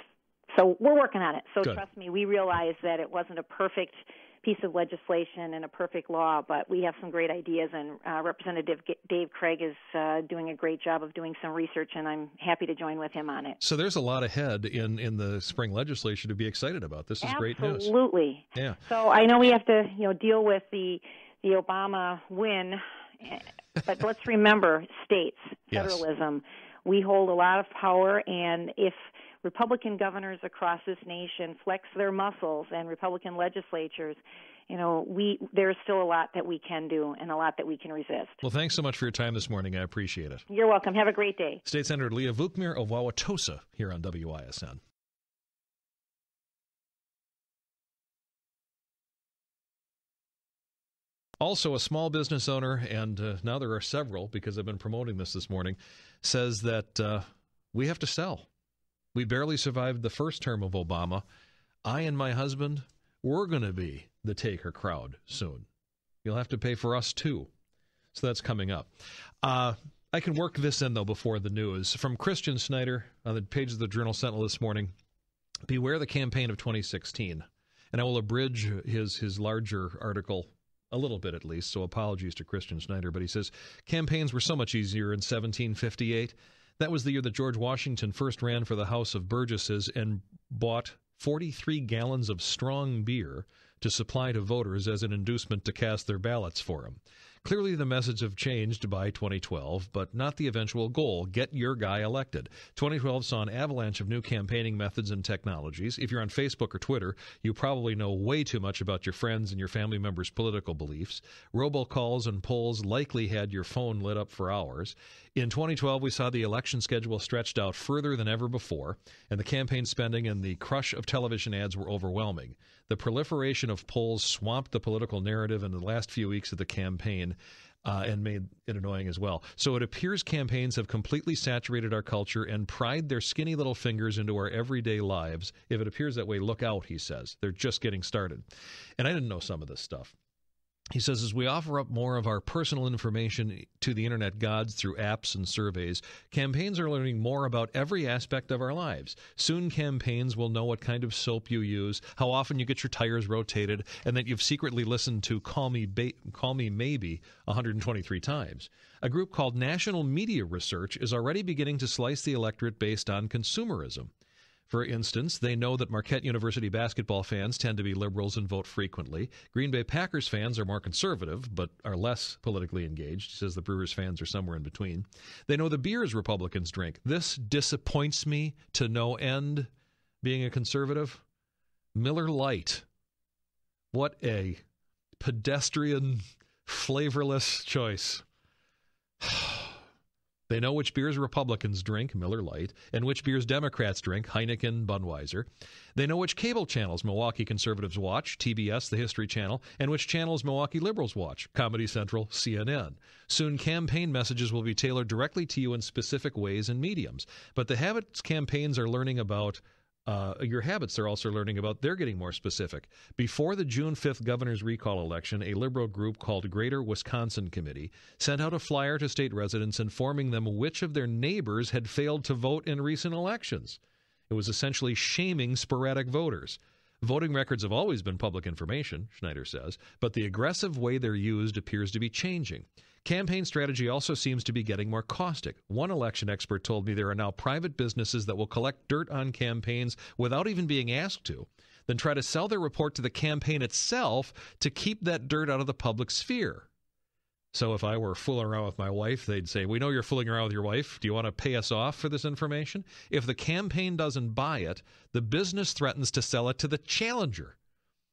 S2: so we're working on it. So Good. Trust me, we realize that it wasn't a perfect piece of legislation and a perfect law, but we have some great ideas, and Representative Dave Craig is doing a great job of doing some research, and I'm happy to join with him on it.
S1: So there's a lot ahead in the spring legislature to be excited about. This is great news.
S2: Absolutely.
S1: Yeah.
S2: So I know we have to deal with the Obama win, but let's remember states, federalism. Yes. We hold a lot of power, and if Republican governors across this nation flex their muscles and Republican legislatures, there's still a lot that we can do and a lot that we can resist.
S1: Well, thanks so much for your time this morning. I appreciate it.
S2: You're welcome. Have a great day.
S1: State Senator Leah Vukmir of Wauwatosa here on WISN. Also, a small business owner, and now there are several because I've been promoting this morning, says that we have to sell. We barely survived the first term of Obama. I and my husband, we're going to be the taker crowd soon. You'll have to pay for us, too. So that's coming up. I can work this in, though, before the news. From Christian Snyder on the page of the Journal-Sentinel this morning, beware the campaign of 2016. And I will abridge his larger article a little bit at least, so apologies to Christian Snyder. But he says, campaigns were so much easier in 1758. That was the year that George Washington first ran for the House of Burgesses and bought 43 gallons of strong beer to supply to voters as an inducement to cast their ballots for him. Clearly, the message have changed by 2012, but not the eventual goal, get your guy elected. 2012 saw an avalanche of new campaigning methods and technologies. If you're on Facebook or Twitter, you probably know way too much about your friends and your family members' political beliefs. Robocalls and polls likely had your phone lit up for hours. In 2012, we saw the election schedule stretched out further than ever before, and the campaign spending and the crush of television ads were overwhelming. The proliferation of polls swamped the political narrative in the last few weeks of the campaign and made it annoying as well. So it appears campaigns have completely saturated our culture and pried their skinny little fingers into our everyday lives. If it appears that way, look out, he says. They're just getting started. And I didn't know some of this stuff. He says, as we offer up more of our personal information to the internet gods through apps and surveys, campaigns are learning more about every aspect of our lives. Soon campaigns will know what kind of soap you use, how often you get your tires rotated, and that you've secretly listened to Call Me Maybe 123 times. A group called National Media Research is already beginning to slice the electorate based on consumerism. For instance, they know that Marquette University basketball fans tend to be liberals and vote frequently. Green Bay Packers fans are more conservative, but are less politically engaged. He says the Brewers fans are somewhere in between. They know the beers Republicans drink. This disappoints me to no end, being a conservative. Miller Lite. What a pedestrian, flavorless choice. They know which beers Republicans drink, Miller Lite, and which beers Democrats drink, Heineken, Budweiser. They know which cable channels Milwaukee conservatives watch, TBS, the History Channel, and which channels Milwaukee liberals watch, Comedy Central, CNN. Soon, campaign messages will be tailored directly to you in specific ways and mediums. But the habits campaigns are learning about your habits, they're also learning about, they're getting more specific. Before the June 5th governor's recall election, a liberal group called Greater Wisconsin Committee sent out a flyer to state residents informing them which of their neighbors had failed to vote in recent elections. It was essentially shaming sporadic voters. Voting records have always been public information, Schneider says, but the aggressive way they're used appears to be changing. Campaign strategy also seems to be getting more caustic. One election expert told me there are now private businesses that will collect dirt on campaigns without even being asked to, then try to sell their report to the campaign itself to keep that dirt out of the public sphere. So if I were fooling around with my wife, they'd say, we know you're fooling around with your wife. Do you want to pay us off for this information? If the campaign doesn't buy it, the business threatens to sell it to the challenger.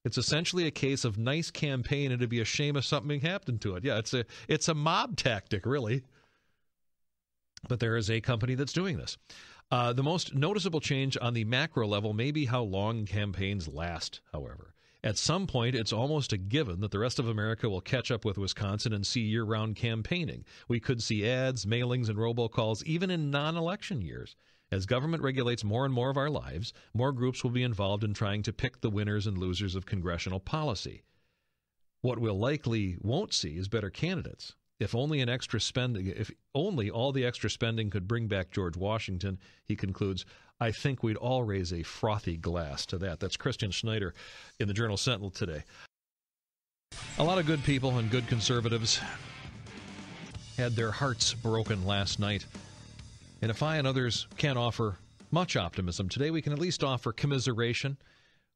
S1: It's essentially a case of nice campaign, and it'd be a shame if something happened to it. Yeah, it's a mob tactic, really. But there is a company that's doing this. The most noticeable change on the macro level may be how long campaigns last, however. At some point, it's almost a given that the rest of America will catch up with Wisconsin and see year-round campaigning. We could see ads, mailings, and robocalls even in non-election years. As government regulates more and more of our lives, more groups will be involved in trying to pick the winners and losers of congressional policy. What we'll likely won't see is better candidates. If only all the extra spending could bring back George Washington, he concludes, I think we'd all raise a frothy glass to that. That's Christian Schneider in the Journal Sentinel today. A lot of good people and good conservatives had their hearts broken last night. And if I and others can't offer much optimism today, we can at least offer commiseration.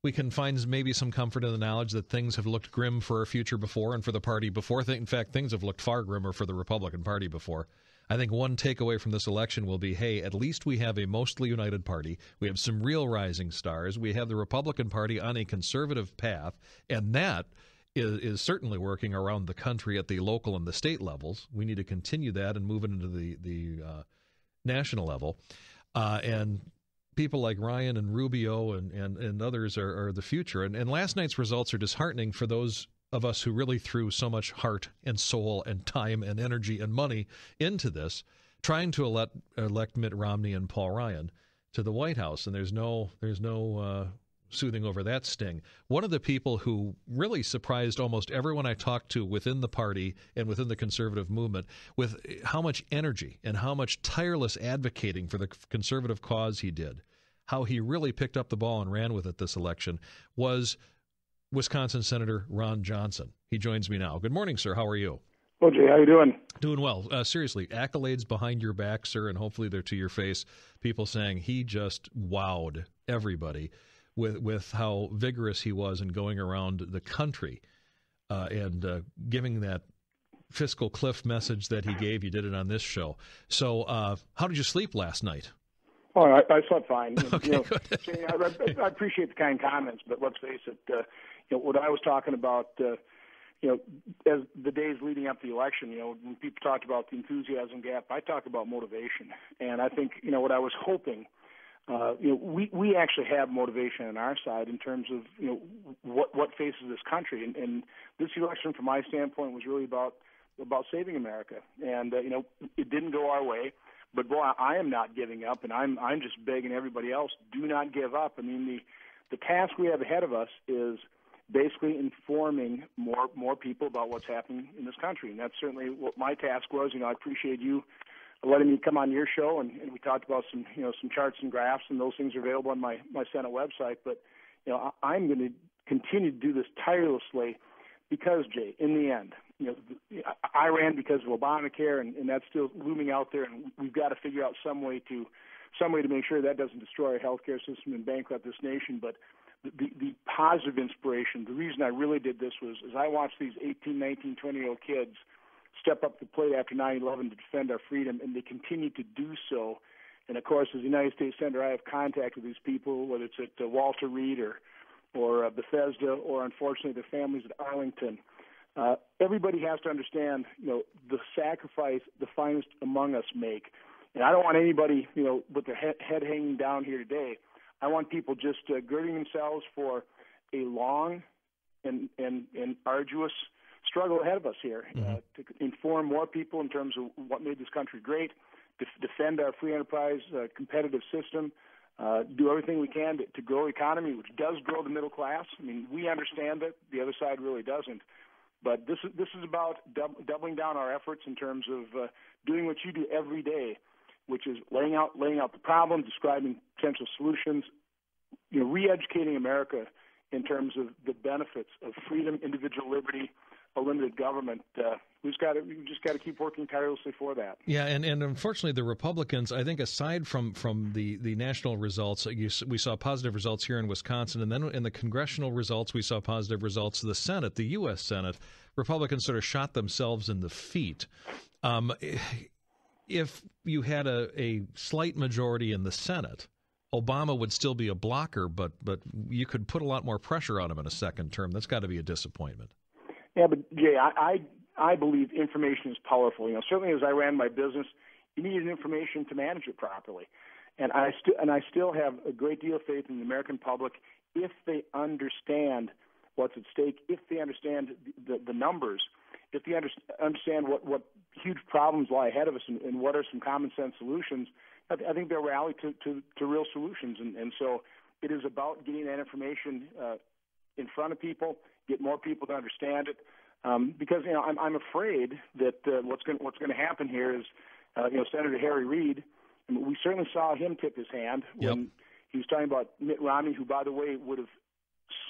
S1: We can find maybe some comfort in the knowledge that things have looked grim for our future before and for the party before. In fact, things have looked far grimmer for the Republican Party before. I think one takeaway from this election will be, hey, at least we have a mostly united party. We have some real rising stars. We have the Republican Party on a conservative path, and that is certainly working around the country at the local and the state levels. We need to continue that and move it into the national level. And people like Ryan and Rubio and others are the future. And last night's results are disheartening for those of us who really threw so much heart and soul and time and energy and money into this, trying to elect Mitt Romney and Paul Ryan to the White House. And there's no soothing over that sting. One of the people who really surprised almost everyone I talked to within the party and within the conservative movement with how much energy and how much tireless advocating for the conservative cause he did, how he really picked up the ball and ran with it this election, was Wisconsin Senator Ron Johnson. He joins me now. Good morning, sir. How are you?
S3: Well, Jay, how you doing?
S1: Doing well. Seriously, accolades behind your back, sir, and hopefully they're to your face. People saying he just wowed everybody with how vigorous he was in going around the country and giving that fiscal cliff message that he gave. You did it on this show. So how did you sleep last night?
S3: Oh, I slept fine.
S1: Okay,
S3: good. Jay, I appreciate the kind comments, but let's face it, what I was talking about, as the days leading up to the election, when people talked about the enthusiasm gap, I talk about motivation. And I think, what I was hoping, we actually have motivation on our side in terms of, what faces this country. And this election, from my standpoint, was really about saving America. And, it didn't go our way. But, boy, I am not giving up, and I'm just begging everybody else, do not give up. I mean, the task we have ahead of us is basically informing more people about what's happening in this country. And that's certainly what my task was. I appreciate you letting me come on your show, and we talked about some charts and graphs, and those things are available on my Senate website. But, I'm going to continue to do this tirelessly because, Jay, in the end, I ran because of Obamacare, and that's still looming out there, and we've got to figure out some way to make sure that doesn't destroy our healthcare system and bankrupt this nation. But the positive inspiration, the reason I really did this was as I watched these 18, 19, 20-year-old kids step up to the plate after 9/11 to defend our freedom, and they continue to do so. And, of course, as a United States Senator, I have contact with these people, whether it's at Walter Reed or Bethesda or, unfortunately, their families at Arlington. Everybody has to understand, the sacrifice the finest among us make. And I don't want anybody, with their head hanging down here today. I want people just girding themselves for a long and arduous struggle ahead of us here to inform more people in terms of what made this country great, defend our free enterprise competitive system, do everything we can to grow the economy, which does grow the middle class. I mean, we understand that. The other side really doesn't. But this is about doubling down our efforts in terms of doing what you do every day, which is laying out the problem, describing potential solutions, re-educating America in terms of the benefits of freedom, individual liberty, a limited government. We just got to keep working tirelessly for that.
S1: Yeah, and unfortunately, the Republicans, I think, aside from the national results, we saw positive results here in Wisconsin, and then in the congressional results, we saw positive results. The Senate, the U.S. Senate, Republicans sort of shot themselves in the feet. If you had a slight majority in the Senate, Obama would still be a blocker, but you could put a lot more pressure on him in a second term. That's got to be a disappointment.
S3: Yeah, but Jay, I believe information is powerful. Certainly as I ran my business, you needed information to manage it properly, and I still have a great deal of faith in the American public if they understand what's at stake, if they understand the numbers, if they understand what huge problems lie ahead of us and what are some common sense solutions. I think they'll rally to real solutions, and so it is about getting that information in front of people, get more people to understand it, because I'm afraid that what's going to happen here is Senator Harry Reid. We certainly saw him tip his hand when he was talking about Mitt Romney, who, by the way, would have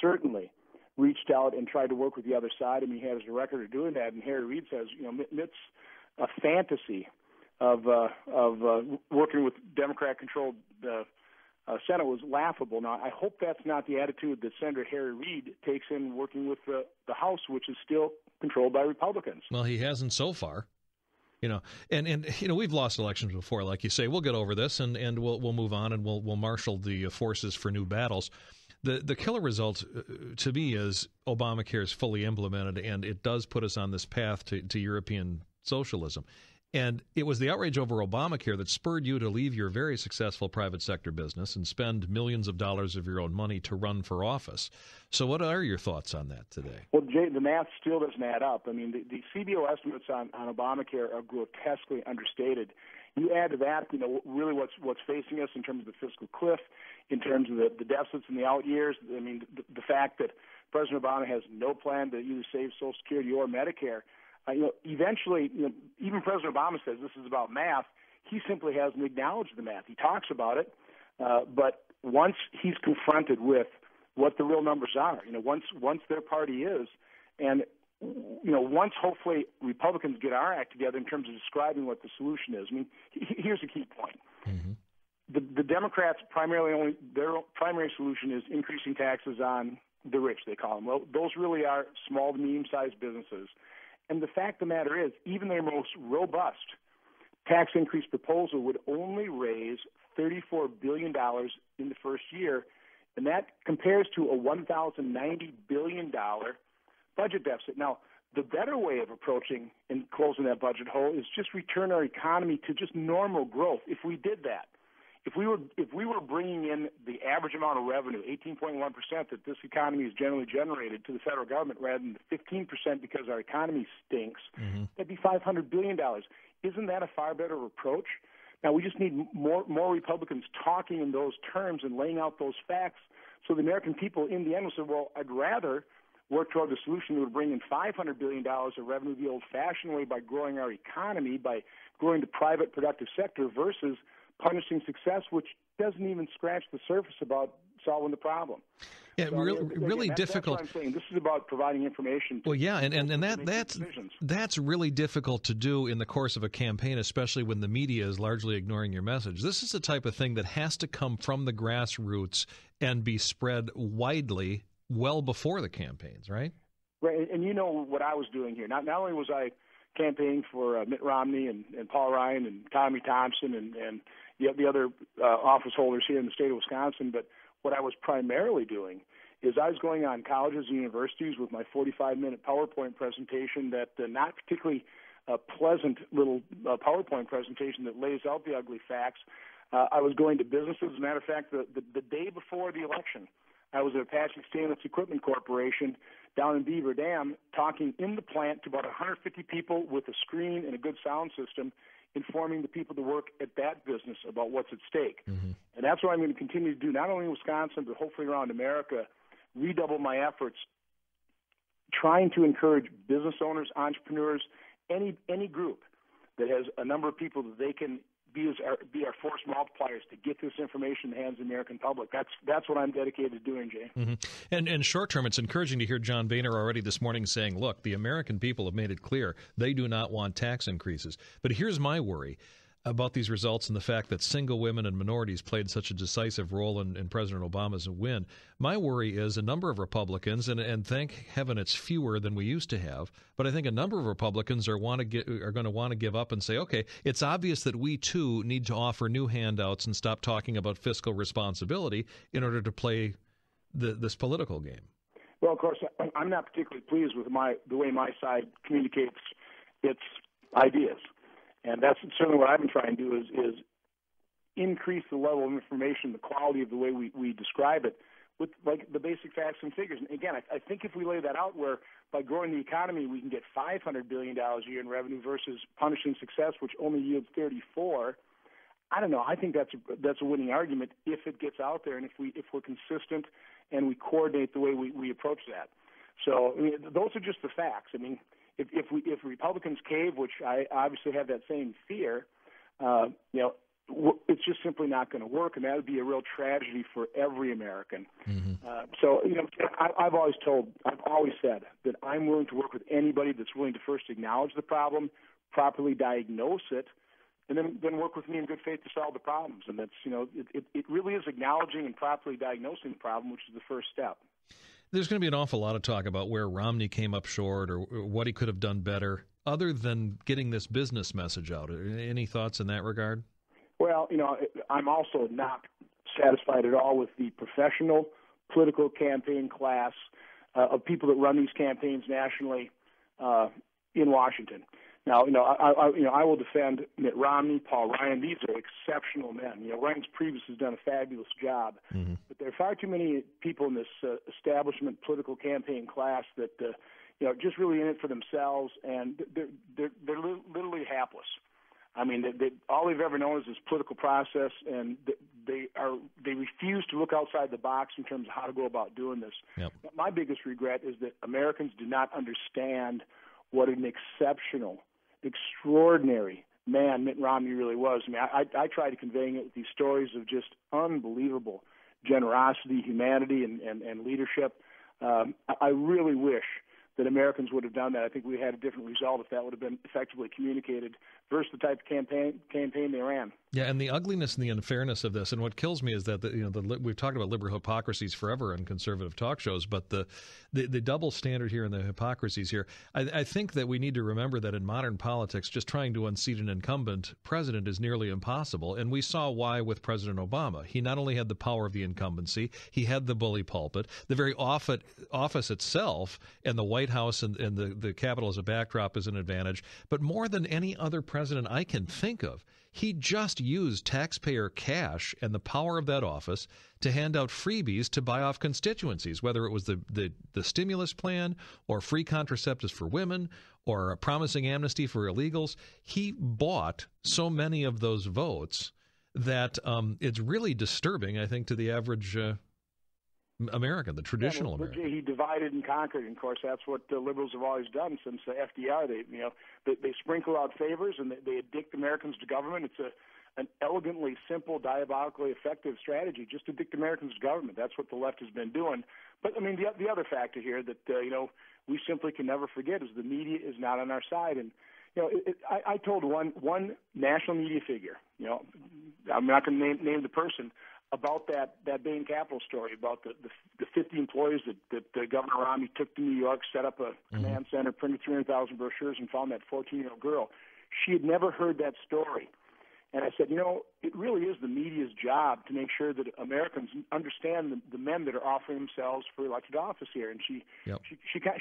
S3: certainly reached out and tried to work with the other side. I mean, he has a record of doing that. And Harry Reid says, Mitt's a fantasy of working with Democrat-controlled Senate was laughable. Now, I hope that's not the attitude that Senator Harry Reid takes in working with the House, which is still controlled by Republicans.
S1: Well, he hasn't so far. And we've lost elections before, like you say. We'll get over this, and we'll move on, and we'll marshal the forces for new battles. The killer result to me is Obamacare is fully implemented, and it does put us on this path to European socialism. And it was the outrage over Obamacare that spurred you to leave your very successful private sector business and spend millions of dollars of your own money to run for office. So what are your thoughts on that today?
S3: Well, Jay, the math still doesn't add up. I mean, the CBO estimates on Obamacare are grotesquely understated. You add to that, really what's facing us in terms of the fiscal cliff, in terms of the deficits in the out years. I mean, the fact that President Obama has no plan to either save Social Security or Medicare. Eventually, even President Obama says this is about math. He simply hasn't acknowledged the math. He talks about it, but once he's confronted with what the real numbers are, once their party is, and once hopefully Republicans get our act together in terms of describing what the solution is. I mean, here's a key point. Mm-hmm. The Democrats their primary solution is increasing taxes on the rich, they call them. Well, those really are small to medium-sized businesses. And the fact of the matter is, even their most robust tax increase proposal would only raise $34 billion in the first year, and that compares to a $1,090 billion budget deficit. Now, the better way of approaching and closing that budget hole is just return our economy to just normal growth. If we did that, if we were bringing in the average amount of revenue, 18.1% that this economy is generally generated to the federal government rather than the 15% because our economy stinks, that'd be $500 billion. Isn't that a far better approach? Now, we just need more Republicans talking in those terms and laying out those facts so the American people in the end will say, well, I'd rather work toward the solution that would bring in $500 billion of revenue the old-fashioned way by growing our economy, by growing the private productive sector versus punishing success, which doesn't even scratch the surface about solving the problem.
S1: Yeah,
S3: so,
S1: really difficult.
S3: That's what I'm saying. This is about providing information.
S1: Well, yeah, and that's really difficult to do in the course of a campaign, especially when the media is largely ignoring your message. This is the type of thing that has to come from the grassroots and be spread widely well before the campaigns, right?
S3: Right, and you know what I was doing here. Not only was I campaigning for Mitt Romney and Paul Ryan and Tommy Thompson and the other office holders here in the state of Wisconsin, but what I was primarily doing is I was going on colleges and universities with my 45-minute PowerPoint presentation that not particularly pleasant little PowerPoint presentation that lays out the ugly facts. I was going to businesses. As a matter of fact, the day before the election, I was at Apache Stainless Equipment Corporation down in Beaver Dam talking in the plant to about 150 people with a screen and a good sound system, informing the people that work at that business about what's at stake. Mm-hmm. And that's what I'm going to continue to do, not only in Wisconsin, but hopefully around America, redouble my efforts, trying to encourage business owners, entrepreneurs, any group that has a number of people that they can be our force multipliers to get this information in the hands of the American public. That's what I'm dedicated to doing, Jay.
S1: Mm-hmm. And short term, it's encouraging to hear John Boehner already this morning saying, look, the American people have made it clear they do not want tax increases. But here's my worry about these results and the fact that single women and minorities played such a decisive role in President Obama's win. My worry is a number of Republicans, and thank heaven it's fewer than we used to have, but I think a number of Republicans are going to want to give up and say, okay, it's obvious that we too need to offer new handouts and stop talking about fiscal responsibility in order to play this political game.
S3: Well, of course, I'm not particularly pleased with the way my side communicates its ideas. And that's certainly what I've been trying to do is increase the level of information, the quality of the way we describe it with like the basic facts and figures. And again, I think if we lay that out where by growing the economy we can get $500 billion a year in revenue versus punishing success, which only yields 34, I don't know. I think that's a winning argument if it gets out there and if we're consistent and we coordinate the way we approach that. So I mean, those are just the facts. I mean, if Republicans cave, which I obviously have that same fear, it's just simply not going to work, and that would be a real tragedy for every American. Mm-hmm. I've always said that I'm willing to work with anybody that's willing to first acknowledge the problem, properly diagnose it, and then work with me in good faith to solve the problems. And that's it really is acknowledging and properly diagnosing the problem, which is the first step.
S1: There's going to be an awful lot of talk about where Romney came up short or what he could have done better, other than getting this business message out. Any thoughts in that regard?
S3: Well, I'm also not satisfied at all with the professional political campaign class of people that run these campaigns nationally in Washington. Now, I will defend Mitt Romney, Paul Ryan. These are exceptional men. Reince Priebus has done a fabulous job. Mm-hmm. But there are far too many people in this establishment political campaign class that, just really in it for themselves, and they're literally hapless. I mean, all they've ever known is this political process, and they refuse to look outside the box in terms of how to go about doing this. Yep. My biggest regret is that Americans do not understand what an extraordinary man Mitt Romney really was. I mean, I try to convey it with these stories of just unbelievable generosity, humanity, and leadership. I really wish that Americans would have done that. I think we had a different result if that would have been effectively communicated versus the type of campaign they ran. Yeah,
S1: and the ugliness and the unfairness of this, and what kills me is that we've talked about liberal hypocrisies forever in conservative talk shows, but the double standard here and the hypocrisies here, I think that we need to remember that in modern politics, just trying to unseat an incumbent president is nearly impossible, and we saw why with President Obama. He not only had the power of the incumbency, he had the bully pulpit, the very office itself, and the White House and the Capitol as a backdrop is an advantage, but more than any other president I can think of, he just used taxpayer cash and the power of that office to hand out freebies to buy off constituencies, whether it was the stimulus plan or free contraceptives for women or a promising amnesty for illegals. He bought so many of those votes that it's really disturbing, I think, to the average American, the traditional
S3: American.
S1: American.
S3: He divided and conquered, and of course that's what the liberals have always done since FDR. They sprinkle out favors and they addict Americans to government. It's an elegantly simple, diabolically effective strategy, just addict Americans to government. That's what the left has been doing. But I mean, the other factor here that we simply can never forget is the media is not on our side. And I told one national media figure, I'm not going to name the person, about that Bain Capital story, about the 50 employees that Governor Romney took to New York, set up a command center, printed 300,000 brochures, and found that 14-year-old girl. She had never heard that story. And I said, it really is the media's job to make sure that Americans understand the men that are offering themselves for elected office here. And she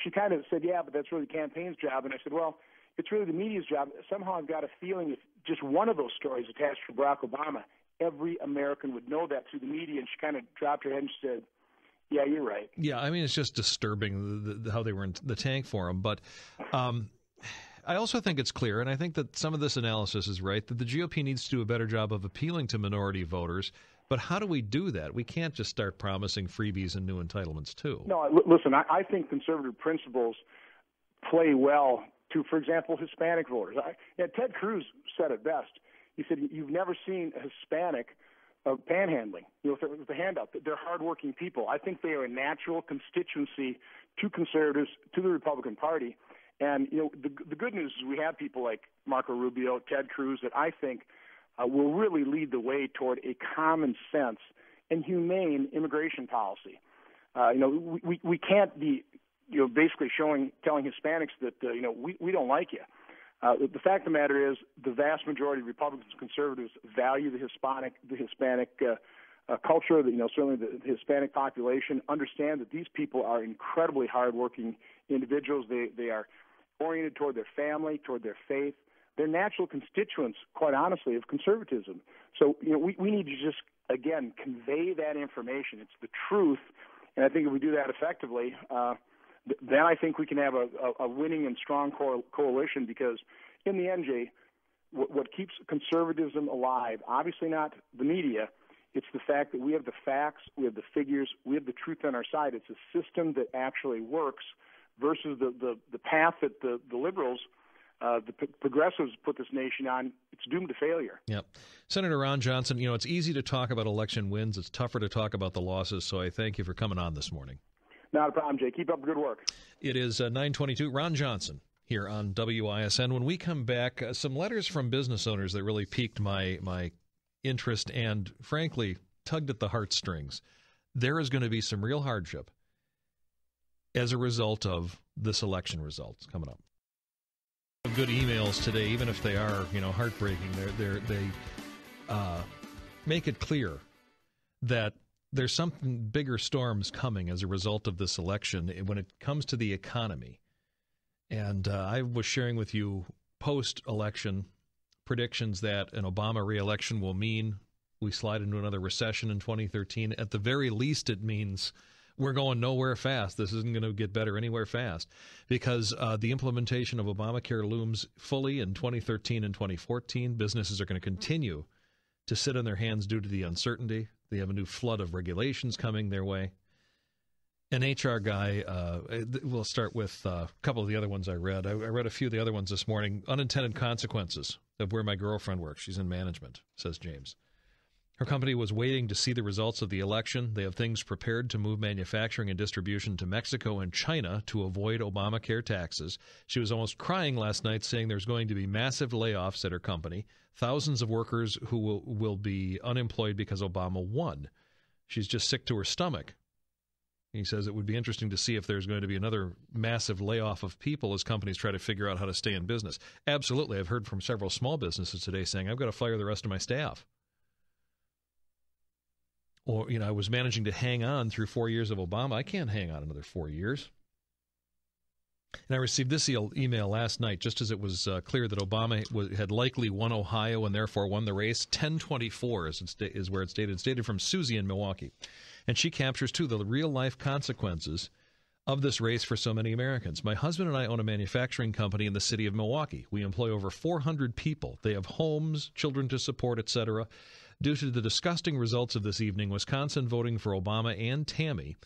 S3: kind of said, yeah, but that's really the campaign's job. And I said, well, it's really the media's job. Somehow I've got a feeling if just one of those stories attached to Barack Obama, every American would know that through the media. And she kind of dropped her head and said, yeah, you're right.
S1: Yeah, I mean, it's just disturbing how they were in the tank for him. But I also think it's clear, and I think that some of this analysis is right, that the GOP needs to do a better job of appealing to minority voters. But how do we do that? We can't just start promising freebies and new entitlements, too.
S3: No, listen, I think conservative principles play well to, for example, Hispanic voters. Ted Cruz said it best. He said, you've never seen a Hispanic panhandling, with the handout. They're hardworking people. I think they are a natural constituency to conservatives, to the Republican Party. And, the good news is we have people like Marco Rubio, Ted Cruz, that I think will really lead the way toward a common sense and humane immigration policy. We can't be, basically telling Hispanics that, we don't like you. The fact of the matter is the vast majority of Republicans and conservatives value the Hispanic culture, certainly the Hispanic population, understand that these people are incredibly hardworking individuals. They are oriented toward their family, toward their faith. They're natural constituents, quite honestly, of conservatism. So, we need to just, again, convey that information. It's the truth, and I think if we do that effectively, then I think we can have a winning and strong coalition, because in the end, Jay, what keeps conservatism alive, obviously not the media, it's the fact that we have the facts, we have the figures, we have the truth on our side. It's a system that actually works versus the path that the liberals, the progressives put this nation on. It's doomed to failure.
S1: Yep. Senator Ron Johnson, it's easy to talk about election wins. It's tougher to talk about the losses, so I thank you for coming on this morning.
S3: Not a problem, Jay. Keep up the good work.
S1: It is 9:22. Ron Johnson here on WISN. When we come back, some letters from business owners that really piqued my interest and, frankly, tugged at the heartstrings. There is going to be some real hardship as a result of this election results coming up. Good emails today, even if they are, heartbreaking. They make it clear that there's something bigger storms coming as a result of this election when it comes to the economy. And I was sharing with you post-election predictions that an Obama re-election will mean we slide into another recession in 2013. At the very least, it means we're going nowhere fast. This isn't going to get better anywhere fast, because the implementation of Obamacare looms fully in 2013 and 2014. Businesses are going to continue to sit on their hands due to the uncertainty. They have a new flood of regulations coming their way. An HR guy, we'll start with a couple of the other ones I read. I read a few of the other ones this morning. Unintended consequences of where my girlfriend works. She's in management, says James. Her company was waiting to see the results of the election. They have things prepared to move manufacturing and distribution to Mexico and China to avoid Obamacare taxes. She was almost crying last night, saying there's going to be massive layoffs at her company, thousands of workers who will be unemployed because Obama won. She's just sick to her stomach. He says it would be interesting to see if there's going to be another massive layoff of people as companies try to figure out how to stay in business. Absolutely. I've heard from several small businesses today saying, I've got to fire the rest of my staff. Or, I was managing to hang on through 4 years of Obama. I can't hang on another 4 years. And I received this email last night, just as it was clear that Obama had likely won Ohio and therefore won the race. 1024 is where it's dated. It's dated from Susie in Milwaukee. And she captures, too, the real-life consequences of this race for so many Americans. My husband and I own a manufacturing company in the city of Milwaukee. We employ over 400 people. They have homes, children to support, etc. Due to the disgusting results of this evening, Wisconsin voting for Obama and Tammy,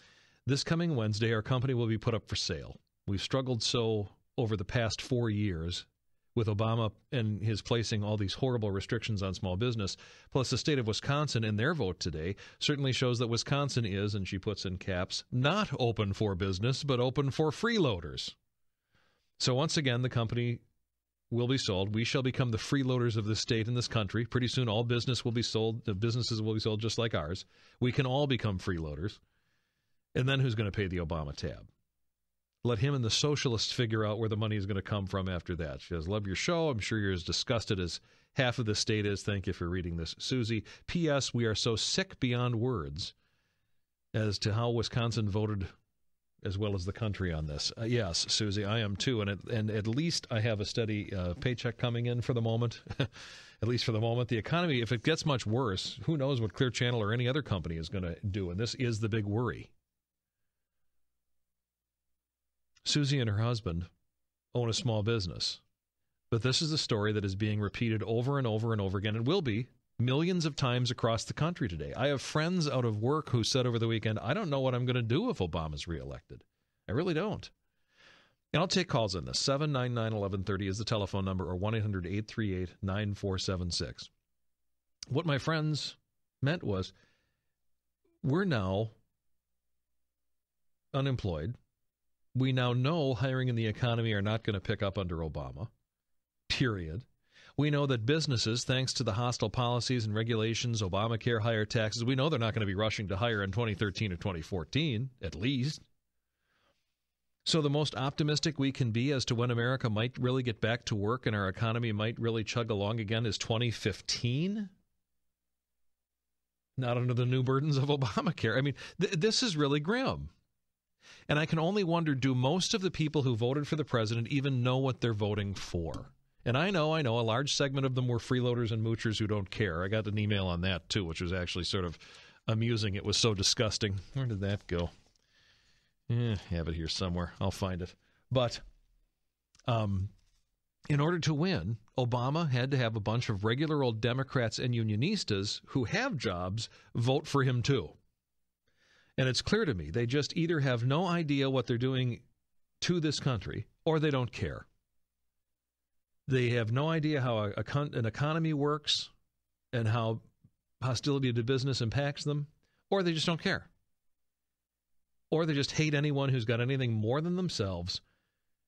S1: this coming Wednesday, our company will be put up for sale. We've struggled so over the past 4 years with Obama and his placing all these horrible restrictions on small business, plus the state of Wisconsin in their vote today certainly shows that Wisconsin is, and she puts in caps, not open for business, but open for freeloaders. So once again, the company will be sold. We shall become the freeloaders of this state and this country. Pretty soon all businesses will be sold just like ours. We can all become freeloaders. And then who's going to pay the Obama tab? Let him and the socialists figure out where the money is going to come from after that. She says, love your show. I'm sure you're as disgusted as half of the state is. Thank you for reading this. Susie, P.S. We are so sick beyond words as to how Wisconsin voted as well as the country on this. Yes, Susie, I am too. And at least I have a steady paycheck coming in for the moment. At least for the moment. The economy, if it gets much worse, who knows what Clear Channel or any other company is going to do. And this is the big worry. Susie and her husband own a small business. But this is a story that is being repeated over and over and over again, and will be millions of times across the country today. I have friends out of work who said over the weekend, I don't know what I'm going to do if Obama's reelected. I really don't. And I'll take calls on this. 799-1130 is the telephone number, or 1-800-838-9476. What my friends meant was, we're now unemployed. We now know hiring and the economy are not going to pick up under Obama, period. We know that businesses, thanks to the hostile policies and regulations, Obamacare, higher taxes, we know they're not going to be rushing to hire in 2013 or 2014, at least. So the most optimistic we can be as to when America might really get back to work and our economy might really chug along again is 2015? Not under the new burdens of Obamacare. I mean, this is really grim. And I can only wonder, do most of the people who voted for the president even know what they're voting for? And I know, a large segment of them were freeloaders and moochers who don't care. I got an email on that, too, which was actually sort of amusing. It was so disgusting. Where did that go? Have it here somewhere. I'll find it. But in order to win, Obama had to have a bunch of regular old Democrats and unionistas who have jobs vote for him, too. And it's clear to me they just either have no idea what they're doing to this country or they don't care. They have no idea how an economy works and how hostility to business impacts them, or they just don't care. Or they just hate anyone who's got anything more than themselves,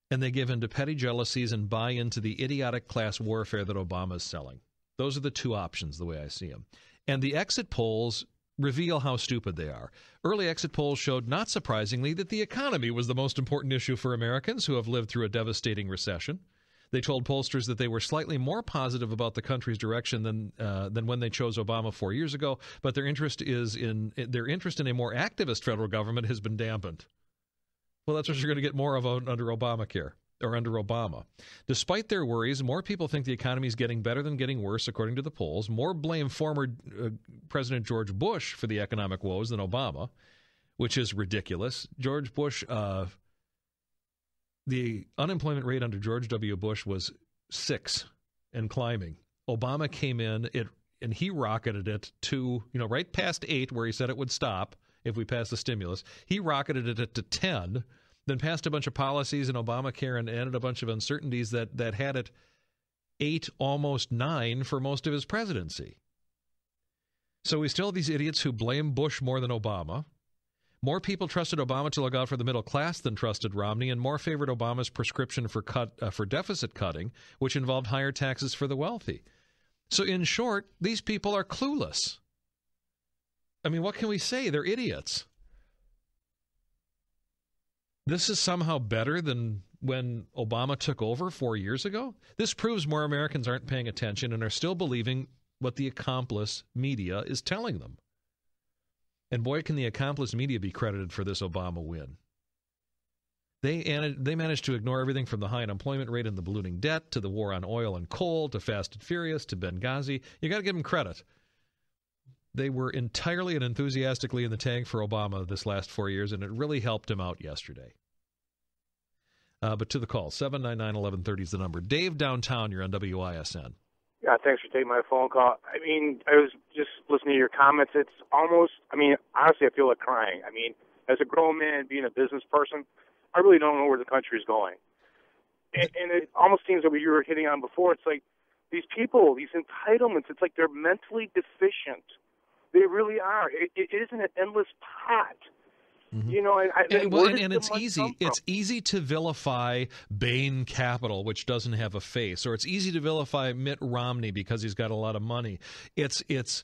S1: and they give in to petty jealousies and buy into the idiotic class warfare that Obama is selling. Those are the two options, the way I see them. And the exit polls reveal how stupid they are. Early exit polls showed, not surprisingly, that the economy was the most important issue for Americans who have lived through a devastating recession. They told pollsters that they were slightly more positive about the country's direction than when they chose Obama 4 years ago, but their interest in a more activist federal government has been dampened. Well, that's what you're going to get more of under Obamacare, or under Obama. Despite their worries, more people think the economy is getting better than getting worse, according to the polls. More blame former President George Bush for the economic woes than Obama, which is ridiculous. George Bush, the unemployment rate under George W. Bush was 6 and climbing. Obama came in and he rocketed it to, right past 8, where he said it would stop if we passed the stimulus. He rocketed it to 10. Then passed a bunch of policies in Obamacare and added a bunch of uncertainties that had it 8, almost 9 for most of his presidency. So we still have these idiots who blame Bush more than Obama. More people trusted Obama to look out for the middle class than trusted Romney, and more favored Obama's prescription for deficit cutting, which involved higher taxes for the wealthy. So in short, these people are clueless. I mean, what can we say? They're idiots. This is somehow better than when Obama took over 4 years ago? This proves more Americans aren't paying attention and are still believing what the accomplice media is telling them. And boy, can the accomplice media be credited for this Obama win. They managed to ignore everything from the high unemployment rate and the ballooning debt to the war on oil and coal to Fast and Furious to Benghazi. You got to give them credit. They were entirely and enthusiastically in the tank for Obama this last 4 years, and it really helped him out yesterday. But to the call, 799-1130 is the number. Dave, downtown, you're on WISN.
S4: Yeah, thanks for taking my phone call. I mean, I was just listening to your comments. It's almost, I mean, honestly, I feel like crying. I mean, as a grown man, being a business person, I really don't know where the country is going. And it almost seems that what you were hitting on before, it's like these people, these entitlements, it's like they're mentally deficient. They really are. It isn't an endless pot.
S1: Mm-hmm.
S4: You know,
S1: and it's easy. It's easy to vilify Bain Capital, which doesn't have a face, or it's easy to vilify Mitt Romney because he's got a lot of money. It's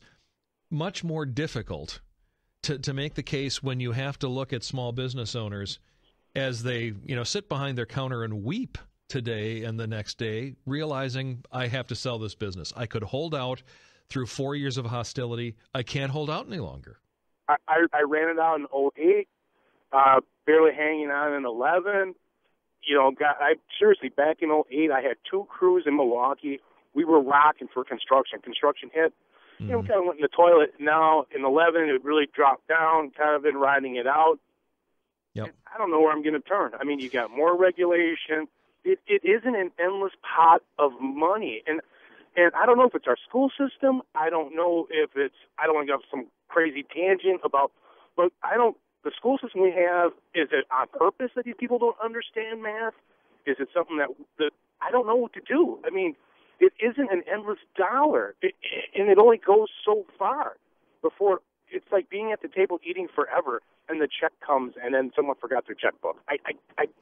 S1: much more difficult to make the case when you have to look at small business owners as they, sit behind their counter and weep today and the next day, realizing I have to sell this business. I could hold out through 4 years of hostility. I can't hold out any longer.
S4: I ran it out in 2008. Barely hanging on in 11. Seriously, back in 2008, I had 2 crews in Milwaukee. We were rocking for construction. Construction hit. We kind of went in the toilet. Now, in 11, it really dropped down, kind of been riding it out.
S1: Yep.
S4: I don't know where I'm going to turn. I mean, you got more regulation. It isn't an endless pot of money. And I don't know if it's our school system. I don't know if it's, I don't want to go off some crazy tangent about, but the school system we have, is it on purpose that these people don't understand math? Is it something that I don't know what to do? I mean, it isn't an endless dollar, and it only goes so far before it's like being at the table eating forever, and the check comes, and then someone forgot their checkbook. I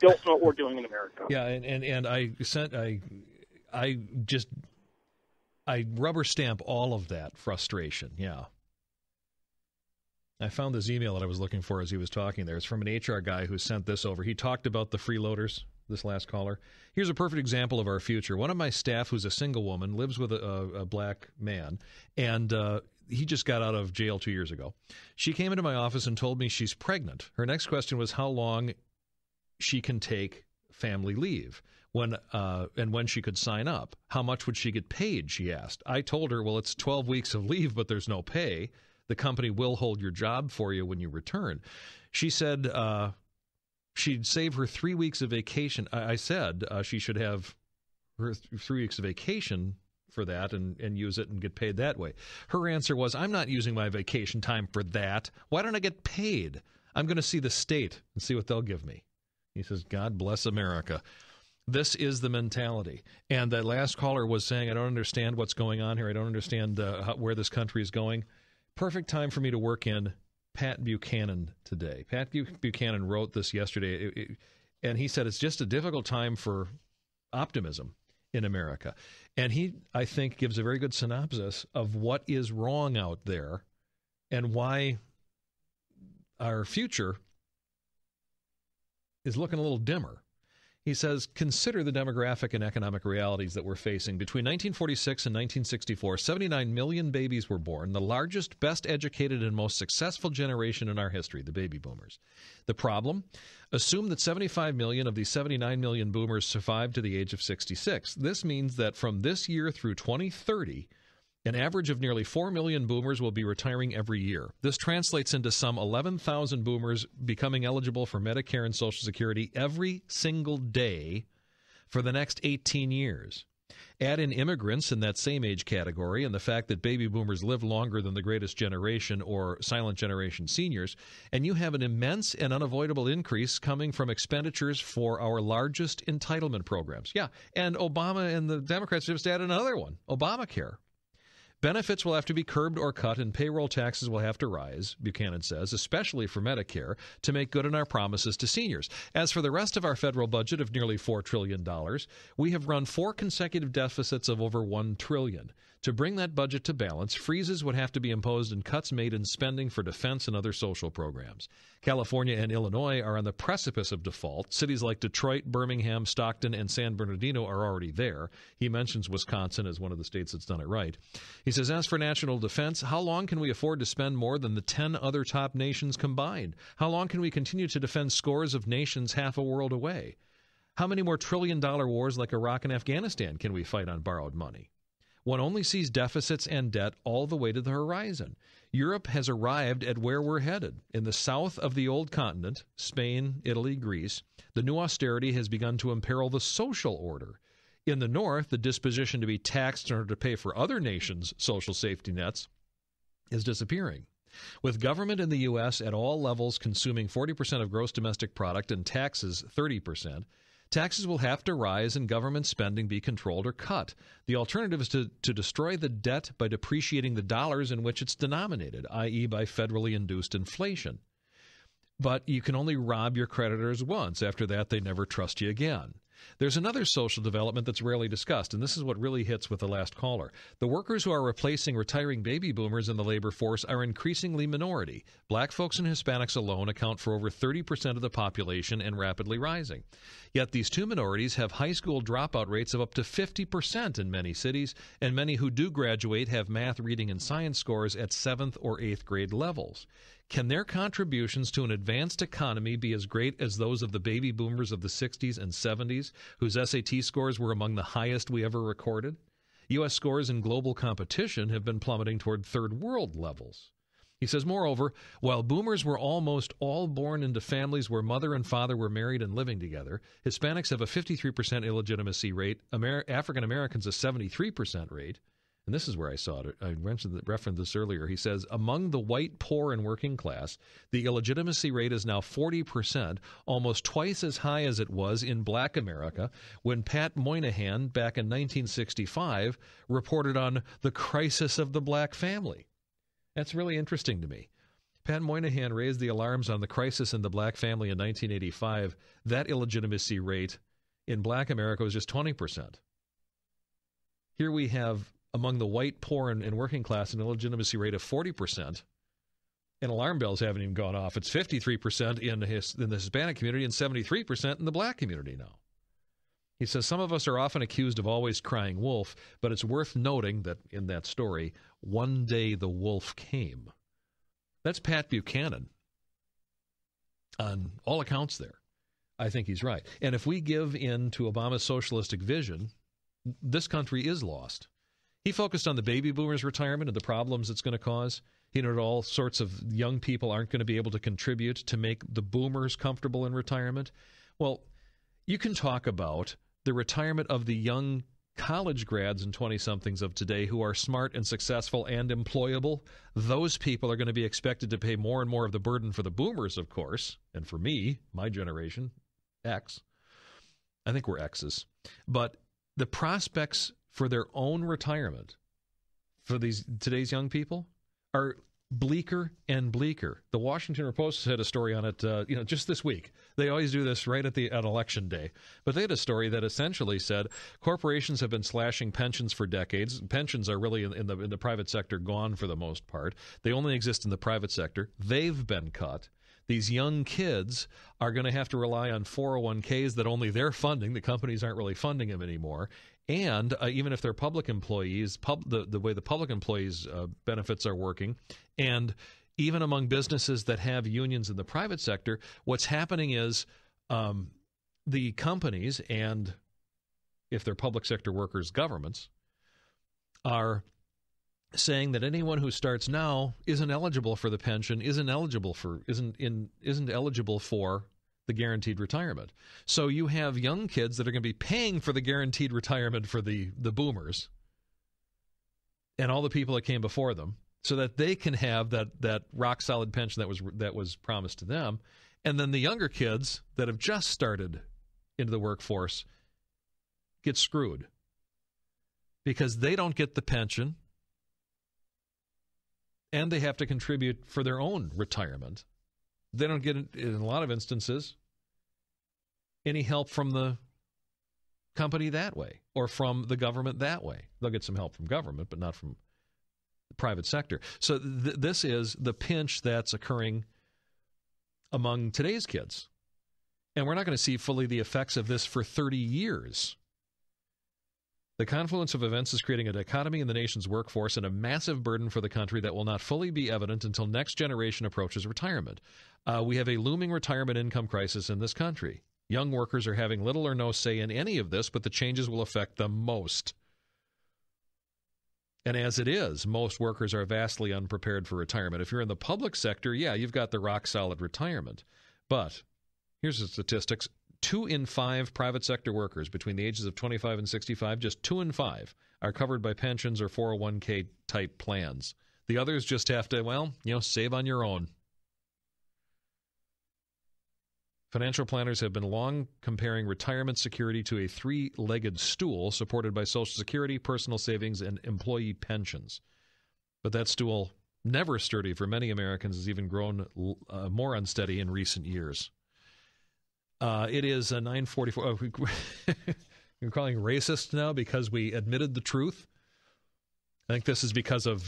S4: don't know what we're doing in America.
S1: Yeah, and I rubber stamp all of that frustration. Yeah. I found this email that I was looking for as he was talking there. It's from an HR guy who sent this over. He talked about the freeloaders, this last caller. Here's a perfect example of our future. One of my staff, who's a single woman, lives with a black man, and he just got out of jail 2 years ago. She came into my office and told me she's pregnant. Her next question was how long she can take family leave and when she could sign up. How much would she get paid, she asked. I told her, well, it's 12 weeks of leave, but there's no pay. The company will hold your job for you when you return. She said she'd save her 3 weeks of vacation. I said she should have her 3 weeks of vacation for that and use it and get paid that way. Her answer was, I'm not using my vacation time for that. Why don't I get paid? I'm going to see the state and see what they'll give me. He says, God bless America. This is the mentality. And that last caller was saying, I don't understand what's going on here. I don't understand where this country is going. Perfect time for me to work in Pat Buchanan today. Pat Buchanan wrote this yesterday, and he said it's just a difficult time for optimism in America. And he, I think, gives a very good synopsis of what is wrong out there and why our future is looking a little dimmer. He says, consider the demographic and economic realities that we're facing. Between 1946 and 1964, 79 million babies were born, the largest, best educated, and most successful generation in our history, the baby boomers. The problem? Assume that 75 million of these 79 million boomers survived to the age of 66. This means that from this year through 2030, an average of nearly 4 million boomers will be retiring every year. This translates into some 11,000 boomers becoming eligible for Medicare and Social Security every single day for the next 18 years. Add in immigrants in that same age category and the fact that baby boomers live longer than the greatest generation or silent generation seniors, and you have an immense and unavoidable increase coming from expenditures for our largest entitlement programs. Yeah, and Obama and the Democrats just added another one, Obamacare. Benefits will have to be curbed or cut, and payroll taxes will have to rise, Buchanan says, especially for Medicare, to make good on our promises to seniors. As for the rest of our federal budget of nearly $4 trillion, we have run 4 consecutive deficits of over $1 trillion. To bring that budget to balance, freezes would have to be imposed and cuts made in spending for defense and other social programs. California and Illinois are on the precipice of default. Cities like Detroit, Birmingham, Stockton, and San Bernardino are already there. He mentions Wisconsin as one of the states that's done it right. He says, as for national defense, how long can we afford to spend more than the 10 other top nations combined? How long can we continue to defend scores of nations half a world away? How many more trillion-dollar wars like Iraq and Afghanistan can we fight on borrowed money? One only sees deficits and debt all the way to the horizon. Europe has arrived at where we're headed. In the south of the old continent, Spain, Italy, Greece, the new austerity has begun to imperil the social order. In the North, the disposition to be taxed in order to pay for other nations' social safety nets is disappearing. With government in the U.S. at all levels consuming 40% of gross domestic product and taxes 30%, taxes will have to rise and government spending be controlled or cut. The alternative is to destroy the debt by depreciating the dollars in which it's denominated, i.e. by federally induced inflation. But you can only rob your creditors once. After that, they never trust you again. There's another social development that's rarely discussed, and this is what really hits with the last caller. The workers who are replacing retiring baby boomers in the labor force are increasingly minority. Black folks and Hispanics alone account for over 30% of the population and rapidly rising. Yet these two minorities have high school dropout rates of up to 50% in many cities, and many who do graduate have math, reading, and science scores at 7th or 8th grade levels. Can their contributions to an advanced economy be as great as those of the baby boomers of the 60s and 70s, whose SAT scores were among the highest we ever recorded? U.S. scores in global competition have been plummeting toward third world levels. He says, moreover, while boomers were almost all born into families where mother and father were married and living together, Hispanics have a 53% illegitimacy rate, African Americans a 73% rate. And this is where I saw it. I referenced this earlier. He says, among the white, poor, and working class, the illegitimacy rate is now 40%, almost twice as high as it was in black America when Pat Moynihan, back in 1965, reported on the crisis of the black family. That's really interesting to me. Pat Moynihan raised the alarms on the crisis in the black family in 1985. That illegitimacy rate in black America was just 20%. Here we have, among the white, poor, and working class, an illegitimacy rate of 40%, and alarm bells haven't even gone off. It's 53% in the Hispanic community and 73% in the black community now. He says, some of us are often accused of always crying wolf, but it's worth noting that in that story, one day the wolf came. That's Pat Buchanan. On all accounts there, I think he's right. And if we give in to Obama's socialistic vision, this country is lost. He focused on the baby boomers' retirement and the problems it's going to cause. He noted all sorts of young people aren't going to be able to contribute to make the boomers comfortable in retirement. Well, you can talk about the retirement of the young college grads and 20-somethings of today who are smart and successful and employable. Those people are going to be expected to pay more and more of the burden for the boomers, of course, and for me, my generation, X. I think we're X's. But the prospects for their own retirement for today's young people are bleaker and bleaker. The Washington Post had a story on it, just this week. They always do this right at election day. But they had a story that essentially said corporations have been slashing pensions for decades. Pensions are really in the private sector gone for the most part. They only exist in the private sector. They've been cut. These young kids are going to have to rely on 401ks that only they're funding. The companies aren't really funding them anymore. And even if they're public employees, the way the public employees' benefits are working, and even among businesses that have unions in the private sector, what's happening is the companies, and if they're public sector workers, governments, are saying that anyone who starts now isn't eligible for the pension, isn't eligible for the guaranteed retirement. So you have young kids that are going to be paying for the guaranteed retirement for the boomers and all the people that came before them, so that they can have that rock solid pension that was promised to them. And then the younger kids that have just started into the workforce get screwed because they don't get the pension and they have to contribute for their own retirement. They don't get, in a lot of instances, any help from the company that way or from the government that way. They'll get some help from government, but not from the private sector. So this is the pinch that's occurring among today's kids. And we're not going to see fully the effects of this for 30 years. The confluence of events is creating a dichotomy in the nation's workforce and a massive burden for the country that will not fully be evident until next generation approaches retirement. We have a looming retirement income crisis in this country. Young workers are having little or no say in any of this, but the changes will affect them most. And as it is, most workers are vastly unprepared for retirement. If you're in the public sector, yeah, you've got the rock-solid retirement. But here's the statistics. 2 in 5 private sector workers between the ages of 25 and 65, just 2 in 5 are covered by pensions or 401k type plans. The others just have to, save on your own. Financial planners have been long comparing retirement security to a three-legged stool supported by Social Security, personal savings, and employee pensions. But that stool, never sturdy for many Americans, has even grown more unsteady in recent years. It is a 9:44. You're calling racist now because we admitted the truth? I think this is because of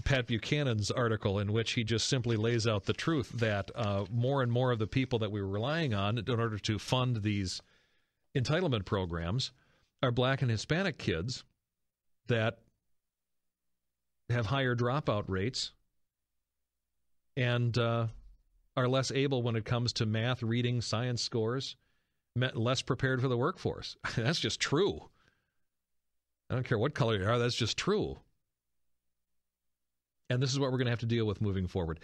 S1: Pat Buchanan's article in which he just simply lays out the truth that more and more of the people that we were relying on in order to fund these entitlement programs are black and Hispanic kids that have higher dropout rates and are less able when it comes to math, reading, science scores, less prepared for the workforce. That's just true. I don't care what color you are, that's just true. And this is what we're going to have to deal with moving forward.